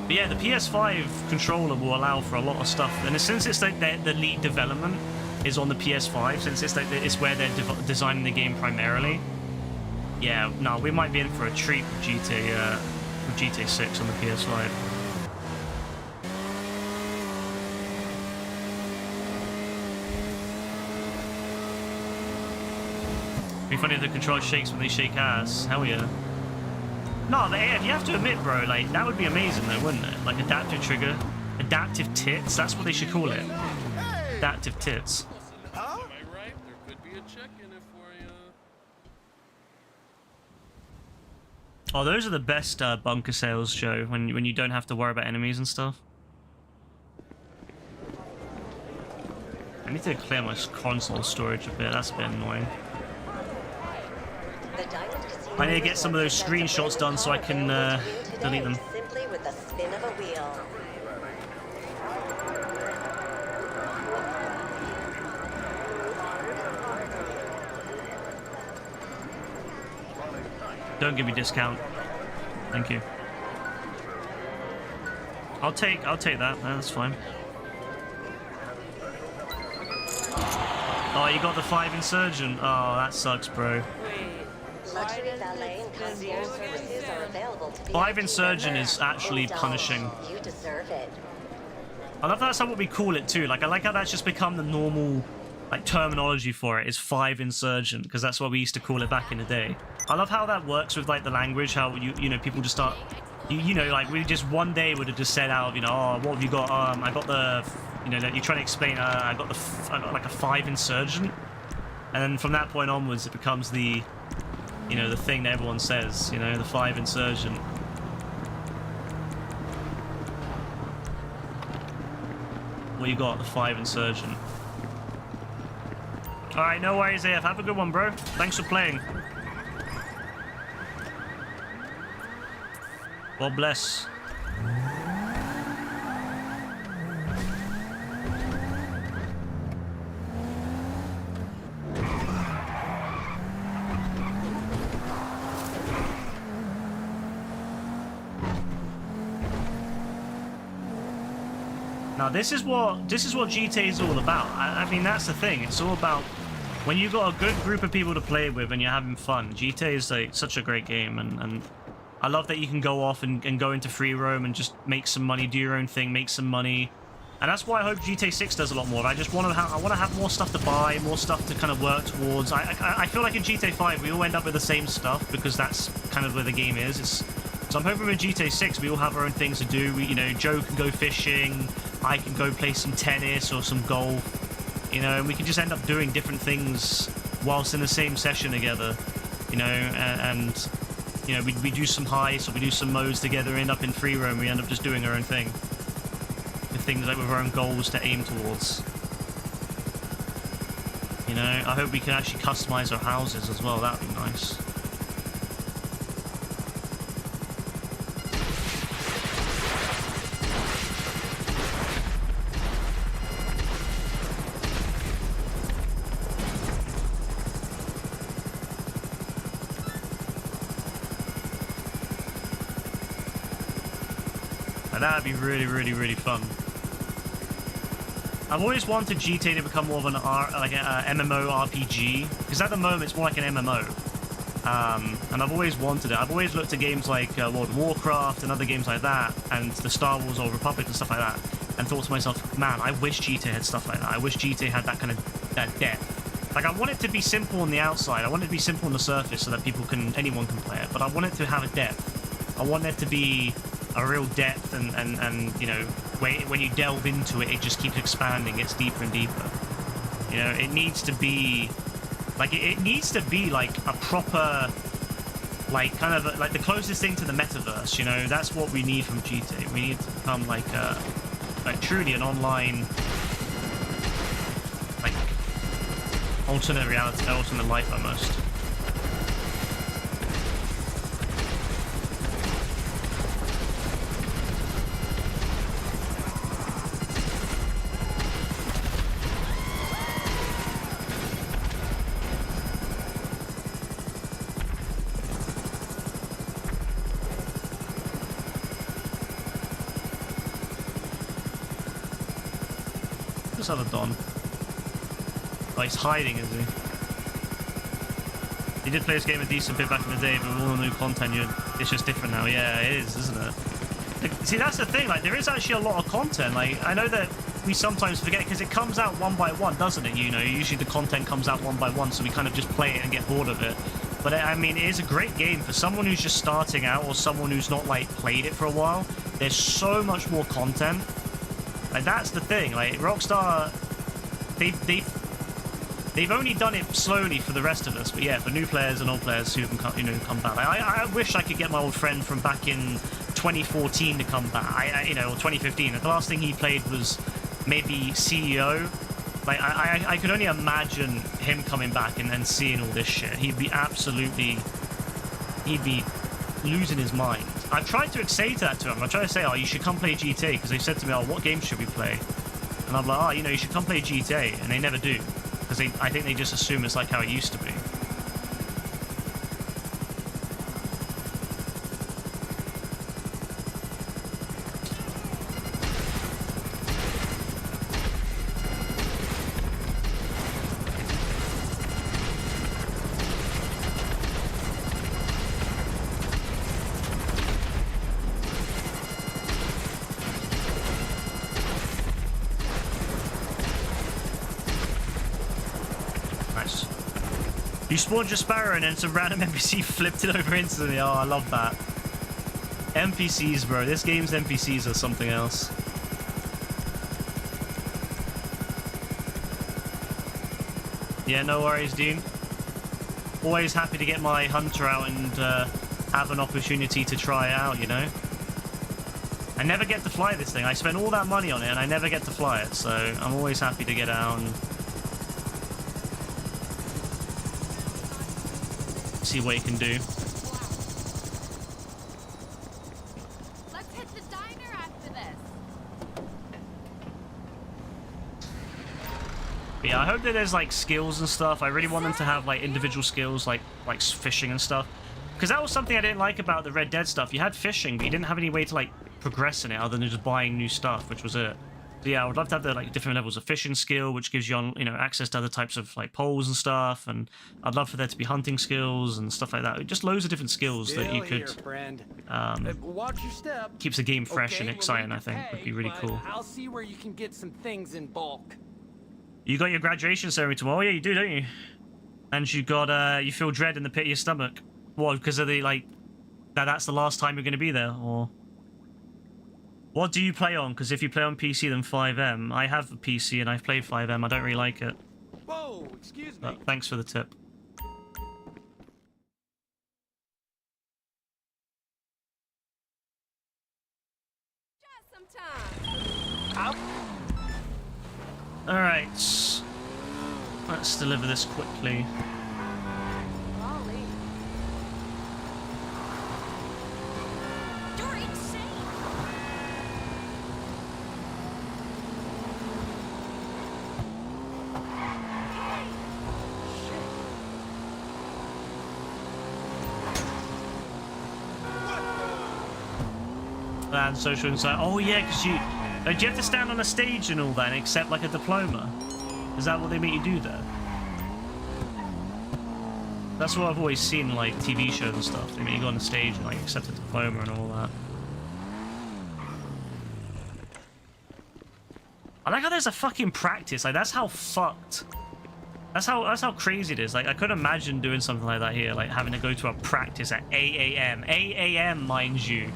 But yeah, the PS5 controller will allow for a lot of stuff, and since it's like the lead development is on the PS5, since it's like it's where they're designing the game primarily. Yeah, no, we might be in for a treat with GTA 6 on the PS5. Be funny if the controller shakes when they shake ass. Hell yeah. No, but yeah, you have to admit, bro, like, that would be amazing though, wouldn't it? Like, adaptive trigger. Adaptive tits, that's what they should call it. Adaptive tits. Am I right? There could be a check in it for you. Oh, those are the best bunker sales, Joe, when you don't have to worry about enemies and stuff. I need to clear my console storage a bit, that's a bit annoying. I need to get some of those screenshots done so I can delete them. Simply with the spin of a wheel. Don't give me discount. Thank you. I'll take that. That's fine. Oh, you got the 5 Insurgent. Oh, that sucks, bro. Luxury valet and concierge services are available to 5 Insurgent is actually punishing. You deserve it. I love that's how what we call it too. Like, I like how that's just become the normal like terminology for it is 5 Insurgent, because that's what we used to call it back in the day. I love how that works with like the language, how you know people just start you know, like we just one day would have just said out, you know, oh, what have you got? I got the, you know, you're trying to explain, I got like a 5 Insurgent, and then from that point onwards it becomes the, you know, the thing that everyone says, you know, the 5 Insurgent. What you got? The 5 Insurgent. All right, no worries, AF. Have a good one, bro. Thanks for playing. God bless. Now this is what GTA is all about. I mean, that's the thing. It's all about when you got a good group of people to play with and you're having fun. GTA is like such a great game, and I love that you can go off and go into free roam and just make some money, do your own thing, make some money. And that's why I hope GTA 6 does a lot more. I just want to have more stuff to buy, more stuff to kind of work towards. I feel like in GTA 5 we all end up with the same stuff because that's kind of where the game is. So I'm hoping with GTA 6 we all have our own things to do. You know, Joe can go fishing, I can go play some tennis or some golf, you know, and we can just end up doing different things whilst in the same session together, you know, and you know, we do some heists or we do some modes together, end up in free roam, we end up just doing our own thing. With things like with our own goals to aim towards. You know, I hope we can actually customize our houses as well, that'd be nice. That'd be really, really, really fun. I've always wanted GTA to become more of an MMO RPG, because at the moment it's more like an MMO. And I've always wanted it. I've always looked at games like World of Warcraft and other games like that, and the Star Wars Old Republic and stuff like that, and thought to myself, man, I wish GTA had stuff like that. I wish GTA had that kind of depth. Like, I want it to be simple on the outside. I want it to be simple on the surface so that anyone can play it. But I want it to have a depth. I want it to be a real depth, and you know, when you delve into it, it just keeps expanding, gets deeper and deeper. You know, it needs to be like it needs to be like a proper, like kind of like the closest thing to the metaverse. You know, that's what we need from GTA. We need to become like truly an online, like alternate reality, alternate life almost. Other Don. Oh, he's hiding, is he? He did play this game a decent bit back in the day, but with all the new content, it's just different now. Yeah, it is, isn't it? See, that's the thing. Like, there is actually a lot of content. Like, I know that we sometimes forget because it comes out one by one, doesn't it? You know, usually the content comes out one by one, so we kind of just play it and get bored of it. But I mean, it is a great game for someone who's just starting out or someone who's not like played it for a while. There's so much more content. Like, that's the thing. Like, Rockstar, they've only done it slowly for the rest of us, but yeah, for new players and old players who can come, you know, come back. Like, I wish I could get my old friend from back in 2014 to come back. You know, or 2015. The last thing he played was maybe CEO. Like, I could only imagine him coming back and then seeing all this shit. He'd be losing his mind. I've tried to say that to him. I try to say, oh, you should come play GTA, because they said to me, oh, what game should we play? And I'm like, oh, you know, you should come play GTA, and they never do, because I think they just assume it's like how it used to be. You spawned your Sparrow and then some random NPC flipped it over instantly. Oh, I love that. NPCs, bro. This game's NPCs are something else. Yeah, no worries, Dean. Always happy to get my Hunter out and have an opportunity to try it out, you know? I never get to fly this thing. I spend all that money on it and I never get to fly it, so I'm always happy to get out and See what he can do. Let's hit the diner after this. But yeah, I hope that there's like skills and stuff. I really want them to have like individual skills, like fishing and stuff. Because that was something I didn't like about the Red Dead stuff. You had fishing, but you didn't have any way to like progress in it other than just buying new stuff, which was it. So yeah, I would love to have the like different levels of fishing skill, which gives you access to other types of like poles and stuff. And I'd love for there to be hunting skills and stuff like that. Just loads of different skills that you could. Watch your step. Keeps the game fresh Okay, and we'll exciting. need I to think pay, would be really but cool. I'll see where you can get some things in bulk. You got your graduation ceremony tomorrow. Oh, yeah, you do, don't you? And you got you feel dread in the pit of your stomach. What? Because of the like that's the last time you're going to be there, or? What do you play on? Because if you play on PC, then 5M. I have a PC and I've played 5M. I don't really like it. Whoa, excuse me. But thanks for the tip. Alright. Let's deliver this quickly. You're insane. And social insight. Oh yeah, because do you have to stand on a stage and all that and accept like a diploma? Is that what they make you do there? That's what I've always seen in like TV shows and stuff. They make you go on the stage and like accept a diploma and all that. I like how there's a fucking practice. Like that's how fucked. That's how crazy it is. Like I couldn't imagine doing something like that here. Like having to go to a practice at 8 a.m. 8 a.m. mind you.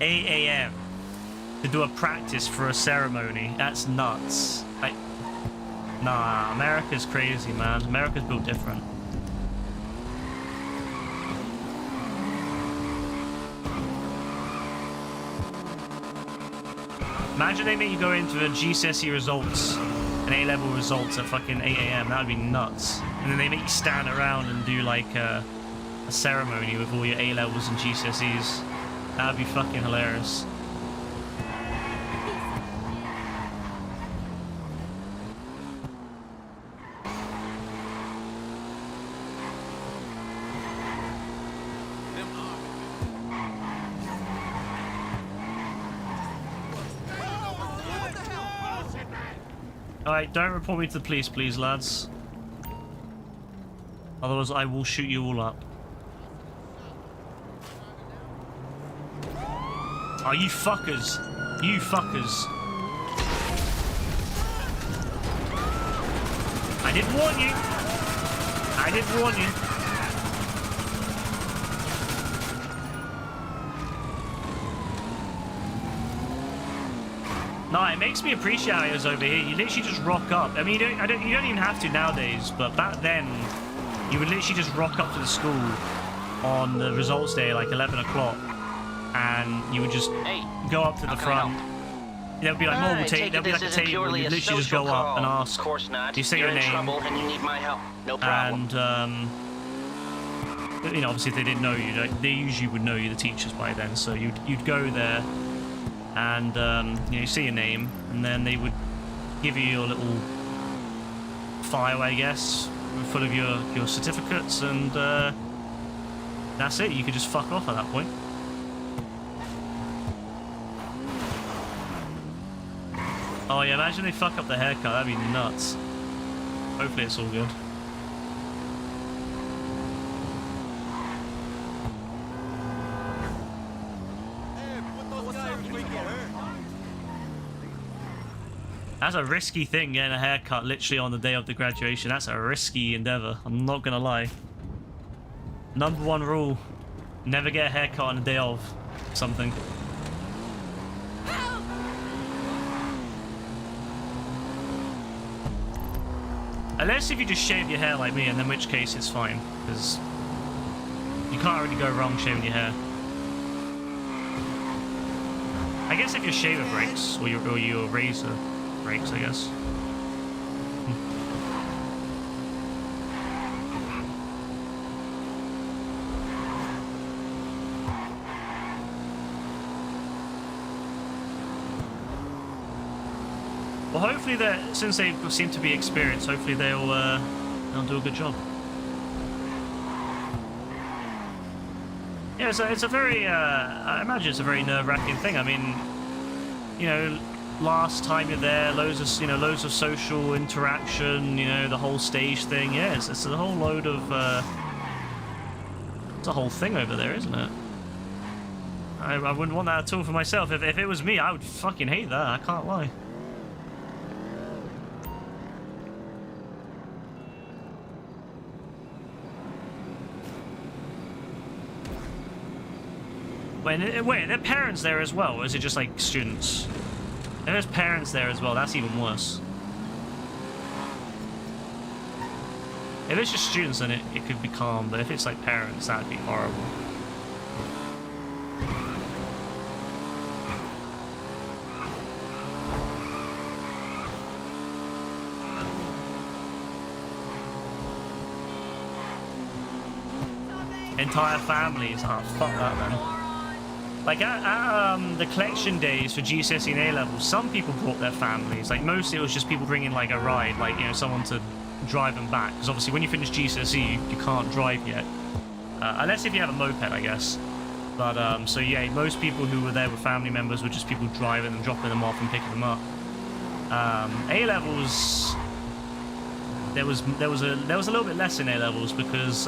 8 a.m. to do a practice for a ceremony. That's nuts. Like, nah, America's crazy, man. America's built different. Imagine they make you go into a GCSE results and A-level results at fucking 8 a.m. That would be nuts. And then they make you stand around and do like a ceremony with all your A-levels and GCSEs. That'd be fucking hilarious. Alright, don't report me to the police, please, lads. Otherwise, I will shoot you all up. Oh, you fuckers. You fuckers. I didn't warn you. I didn't warn you. No, it makes me appreciate how it is over here. You literally just rock up. I mean, you don't even have to nowadays, but back then, you would literally just rock up to the school on the results day, like 11 o'clock. And you would just go up to the front. There'll be like normal table. There'll be like a table. And you literally just go up and ask. Of course not. You say your name. And you need my help. No problem. And you know, obviously, if they didn't know you, like, they usually would know you, the teachers, by then. So you'd go there, and you know, you say your name, and then they would give you your little file, I guess, full of your certificates, and that's it. You could just fuck off at that point. Oh yeah, imagine they fuck up the haircut, that'd be nuts. Hopefully it's all good. That's a risky thing, getting a haircut literally on the day of the graduation. That's a risky endeavor, I'm not gonna lie. Number one rule, never get a haircut on the day of something. Unless if you just shave your hair like me, and in which case it's fine, because you can't really go wrong shaving your hair. I guess if your shaver breaks, or your razor breaks, I guess. hopefully that since they seem to be experienced, hopefully they'll do a good job. Yeah, it's a very I imagine it's a very nerve-wracking thing. I mean, you know, last time you're there, loads of social interaction, you know, the whole stage thing. Yeah, it's a whole load of it's a whole thing over there, isn't it? I wouldn't want that at all for myself. If it was me, I would fucking hate that. I can't lie. Wait, are there parents there as well, or is it just like students? If there's parents there as well, that's even worse. If it's just students, then it could be calm, but if it's like parents, that'd be horrible. Entire families. Oh, fuck that, man. Like, at the collection days for GCSE and A-levels, some people brought their families. Like, mostly it was just people bringing, like, a ride, like, you know, someone to drive them back. Because obviously when you finish GCSE, you can't drive yet. Unless if you have a moped, I guess. But, so yeah, most people who were there with family members were just people driving and dropping them off and picking them up. A-levels... There was a little bit less in A-levels because,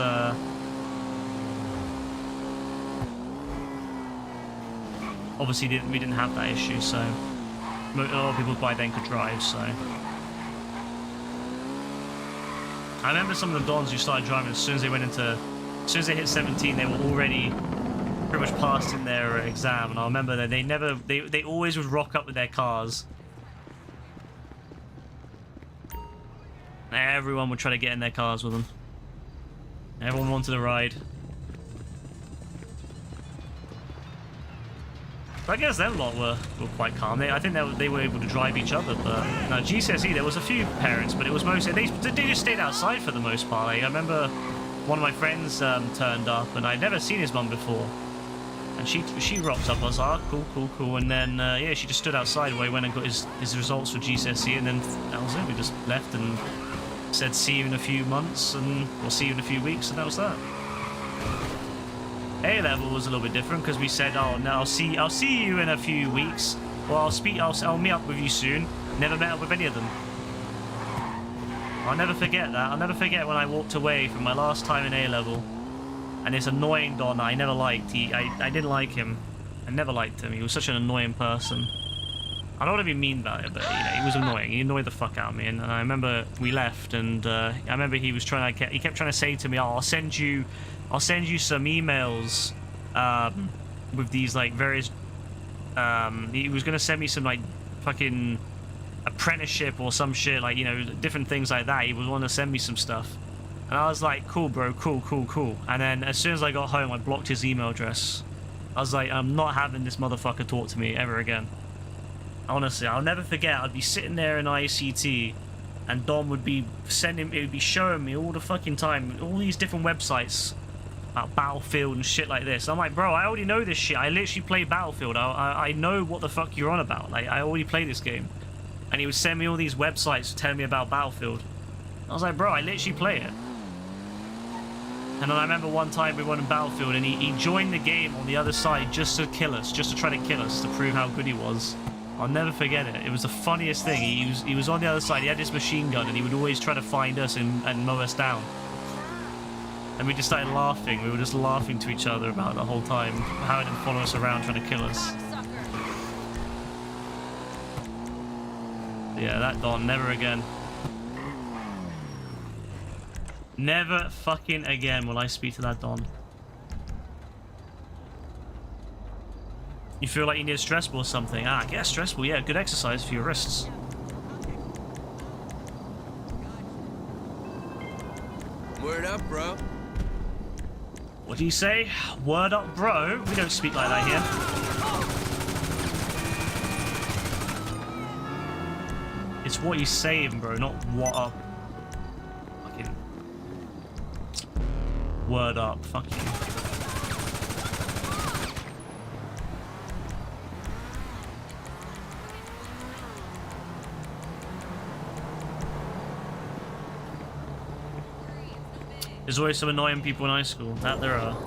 obviously we didn't have that issue, so a lot of people by then could drive, so. I remember some of the dons who started driving as soon as they hit 17, they were already pretty much passed in their exam, and I remember that they always would rock up with their cars. Everyone would try to get in their cars with them. Everyone wanted a ride. But I guess them lot were quite calm. I think they were able to drive each other, but no, GCSE, there was a few parents, but it was mostly, they just stayed outside for the most part. Like, I remember one of my friends turned up, and I'd never seen his mum before. And she rocked up. I was like, oh, cool. And then, yeah, she just stood outside while he went and got his results for GCSE, and then that was it. We just left and said, see you in a few months, and we'll see you in a few weeks, and that was that. A-level was a little bit different because we said, oh no, I'll see you in a few weeks, or I'll meet up with you soon. Never met up with any of them. I'll never forget that. I'll never forget when I walked away from my last time in A-level, and this annoying don I never liked. I didn't like him. I never liked him. He was such an annoying person. I don't want to be mean about it, but you know, he was annoying. He annoyed the fuck out of me, and I remember we left, and I remember he kept trying to say to me, oh, I'll send you some emails with these like various he was gonna send me some like fucking apprenticeship or some shit, like, you know, different things like that. He was wanting to send me some stuff, and I was like, cool bro, cool. And then as soon as I got home, I blocked his email address. I was like, I'm not having this motherfucker talk to me ever again. Honestly, I'll never forget. I'd be sitting there in ICT, and Dom would be showing me all the fucking time all these different websites about Battlefield and shit like this. I'm like, bro, I already know this shit. I literally play Battlefield. I know what the fuck you're on about. Like, I already play this game. And he would send me all these websites telling me about Battlefield. I was like, bro, I literally play it. And then I remember one time we went in Battlefield, and he joined the game on the other side just to kill us, just to try to kill us, to prove how good he was. I'll never forget it. It was the funniest thing. He was on the other side. He had his machine gun, and he would always try to find us and mow us down. And we just started laughing. We were just laughing to each other about the whole time, having him follow us around trying to kill us. Yeah, that don, never again. Never fucking again will I speak to that don. You feel like you need a stress ball or something? Ah, get a stress ball. Yeah, good exercise for your wrists. Word up, bro. What do you say? Word up, bro? We don't speak like that here. It's what you saying, bro, not what up. Fucking... Word up. Fuck you. There's always some annoying people in high school. That there are.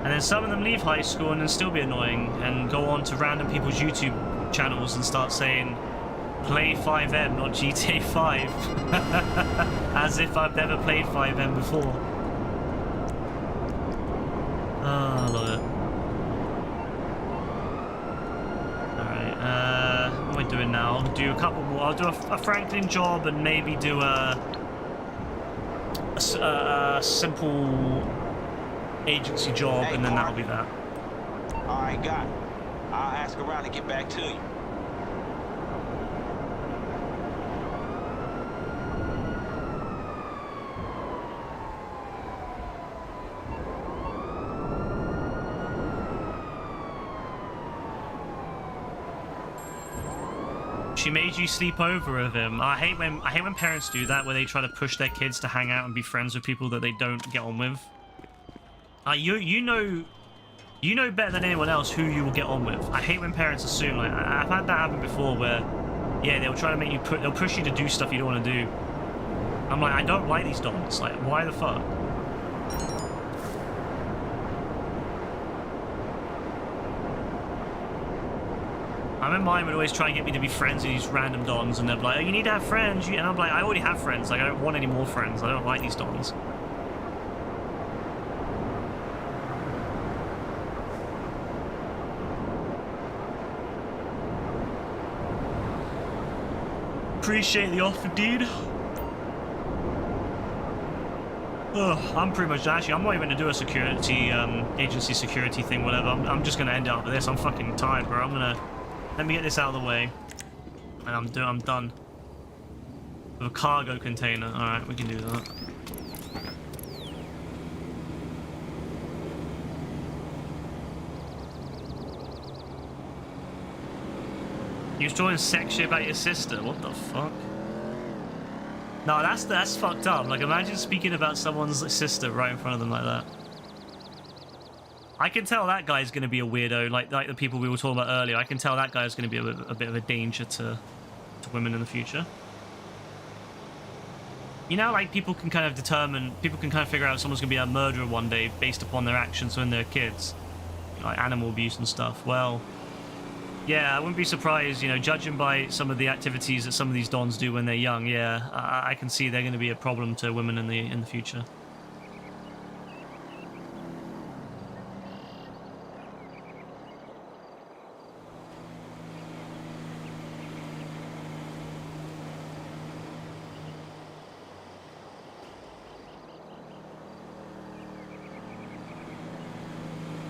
And then some of them leave high school and then still be annoying and go on to random people's YouTube channels and start saying, play 5M, not GTA 5. As if I've never played 5M before. Oh, I love it. Alright, what am I doing now? I'll do a couple more. I'll do a Franklin job and maybe do a simple agency job, Hey, and then that'll Carter. be that. All right, got it. I'll ask around and get back to you. She made you sleep over with him. I hate when parents do that, where they try to push their kids to hang out and be friends with people that they don't get on with. You know better than anyone else who you will get on with. I hate when parents assume. Like, I've had that happen before, where yeah, they'll try to make you they'll push you to do stuff you don't want to do. I'm like, I don't like these dons. Like, why the fuck? I remember mine would always try and get me to be friends with these random dons, and they're like, oh, you need to have friends. And I'm like, I already have friends. Like, I don't want any more friends. I don't like these dons. Appreciate the offer, dude. Ugh, I'm pretty much actually. I'm not even gonna do a security agency security thing. Whatever. I'm just gonna end up with this. I'm fucking tired, bro. Let me get this out of the way, and I'm done. With a cargo container. All right, we can do that. You was drawing sex shit about your sister. What the fuck? No, that's fucked up. Like, imagine speaking about someone's sister right in front of them like that. I can tell that guy's going to be a weirdo, like the people we were talking about earlier. I can tell that guy's going to be a bit of a danger to women in the future. You know, like, people can kind of figure out someone's going to be a murderer one day based upon their actions when they're kids. Like, animal abuse and stuff. Well, yeah, I wouldn't be surprised, you know, judging by some of the activities that some of these dons do when they're young, yeah, I can see they're going to be a problem to women in the future.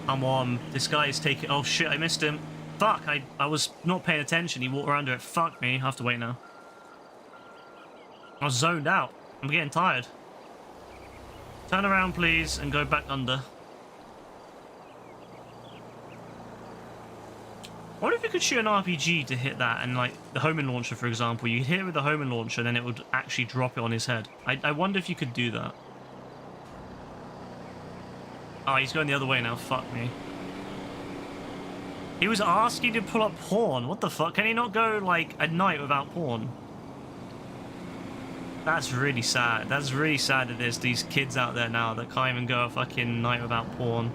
Come on, this guy is taking... Oh shit, I missed him. Fuck, I was not paying attention. He walked around it. Fuck me, I have to wait now. I was zoned out. I'm getting tired. Turn around, please, and go back under. What if you could shoot an RPG to hit that, and like the homing launcher, for example, you could hit it with the homing launcher, and then it would actually drop it on his head. I wonder if you could do that. Oh, he's going the other way now. Fuck me. He was asking to pull up porn. What the fuck? Can he not go, like, a night without porn? That's really sad. That's really sad that there's these kids out there now that can't even go a fucking night without porn.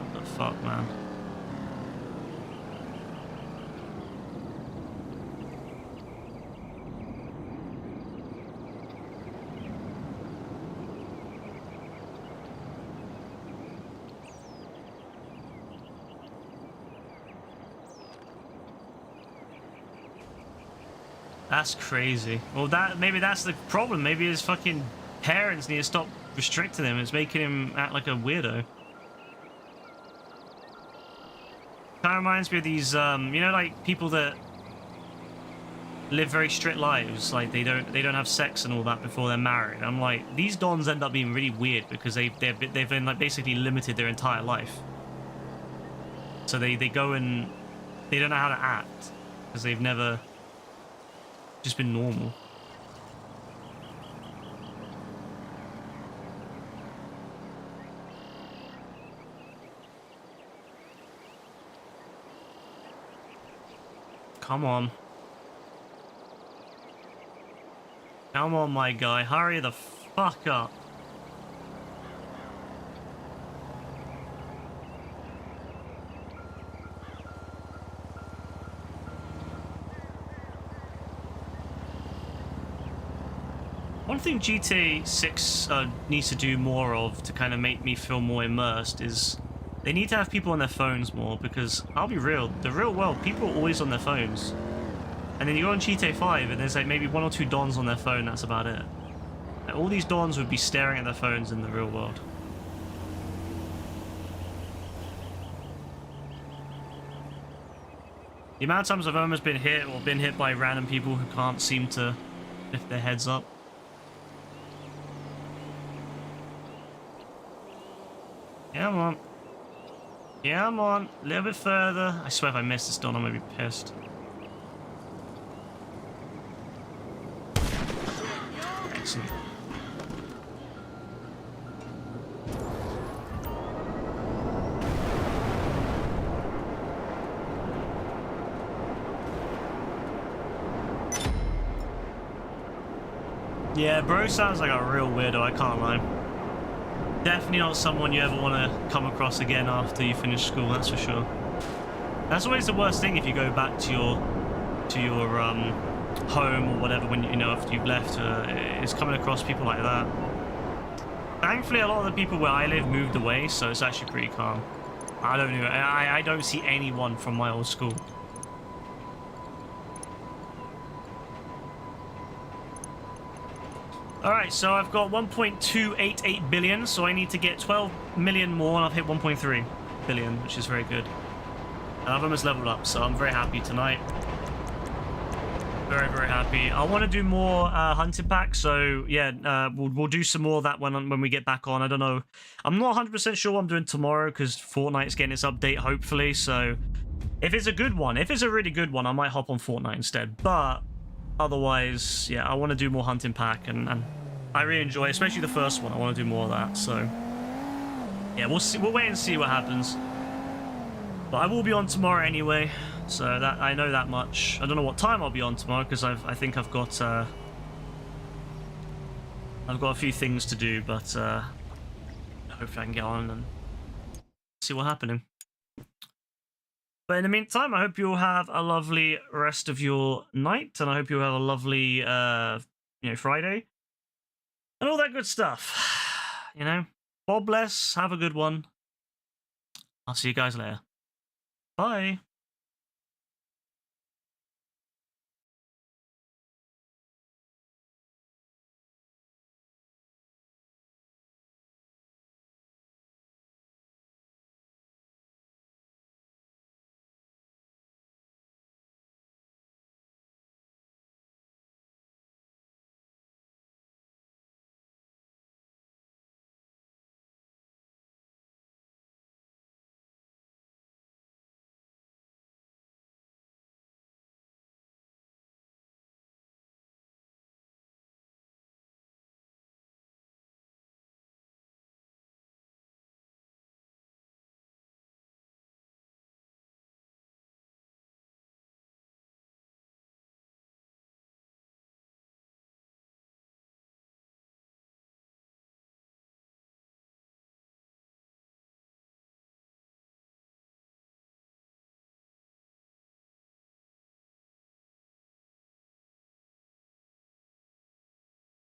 What the fuck, man? That's crazy. Well, maybe that's the problem. Maybe his fucking parents need to stop restricting him. It's making him act like a weirdo. Kind of reminds me of these, you know, like people that live very strict lives. Like they don't have sex and all that before they're married. I'm like, these dons end up being really weird because they've been like basically limited their entire life. So they go and they don't know how to act because they've never just been normal. Come on. Come on, my guy. Hurry the fuck up. One thing GTA 6 needs to do more of to kind of make me feel more immersed is they need to have people on their phones more, because I'll be real, the real world, people are always on their phones. And then you go on GTA 5 and there's like maybe 1 or 2 dons on their phone, that's about it. Like, all these dons would be staring at their phones in the real world. The amount of times I've almost been hit or been hit by random people who can't seem to lift their heads up. Come on. Come on. A little bit further. I swear if I miss this don, I'm gonna be pissed. Excellent. Yeah, bro sounds like a real weirdo, I can't lie. Definitely not someone you ever want to come across again after you finish school, that's for sure. That's always the worst thing if you go back to your home or whatever when you know after you've left. Is coming across people like that. Thankfully, a lot of the people where I live moved away, so it's actually pretty calm. I don't know. I don't see anyone from my old school. Alright, so I've got 1.288 billion, so I need to get 12 million more, and I've hit 1.3 billion, which is very good. And I've almost leveled up, so I'm very happy tonight. Very, very happy. I want to do more hunting packs, so yeah, we'll do some more of that when we get back on. I don't know. I'm not 100% sure what I'm doing tomorrow, because Fortnite's getting its update, hopefully, so if it's a good one, if it's a really good one, I might hop on Fortnite instead, but otherwise, yeah, I want to do more hunting pack, and I really enjoy it, especially the first one. I want to do more of that, so yeah, we'll see. We'll wait and see what happens. But I will be on tomorrow anyway, so that I know that much. I don't know what time I'll be on tomorrow, because I think I've got a few things to do, but hopefully I can get on and see what's happening. But in the meantime, I hope you'll have a lovely rest of your night, and I hope you'll have a lovely, Friday, and all that good stuff. You know, God bless. Have a good one. I'll see you guys later. Bye.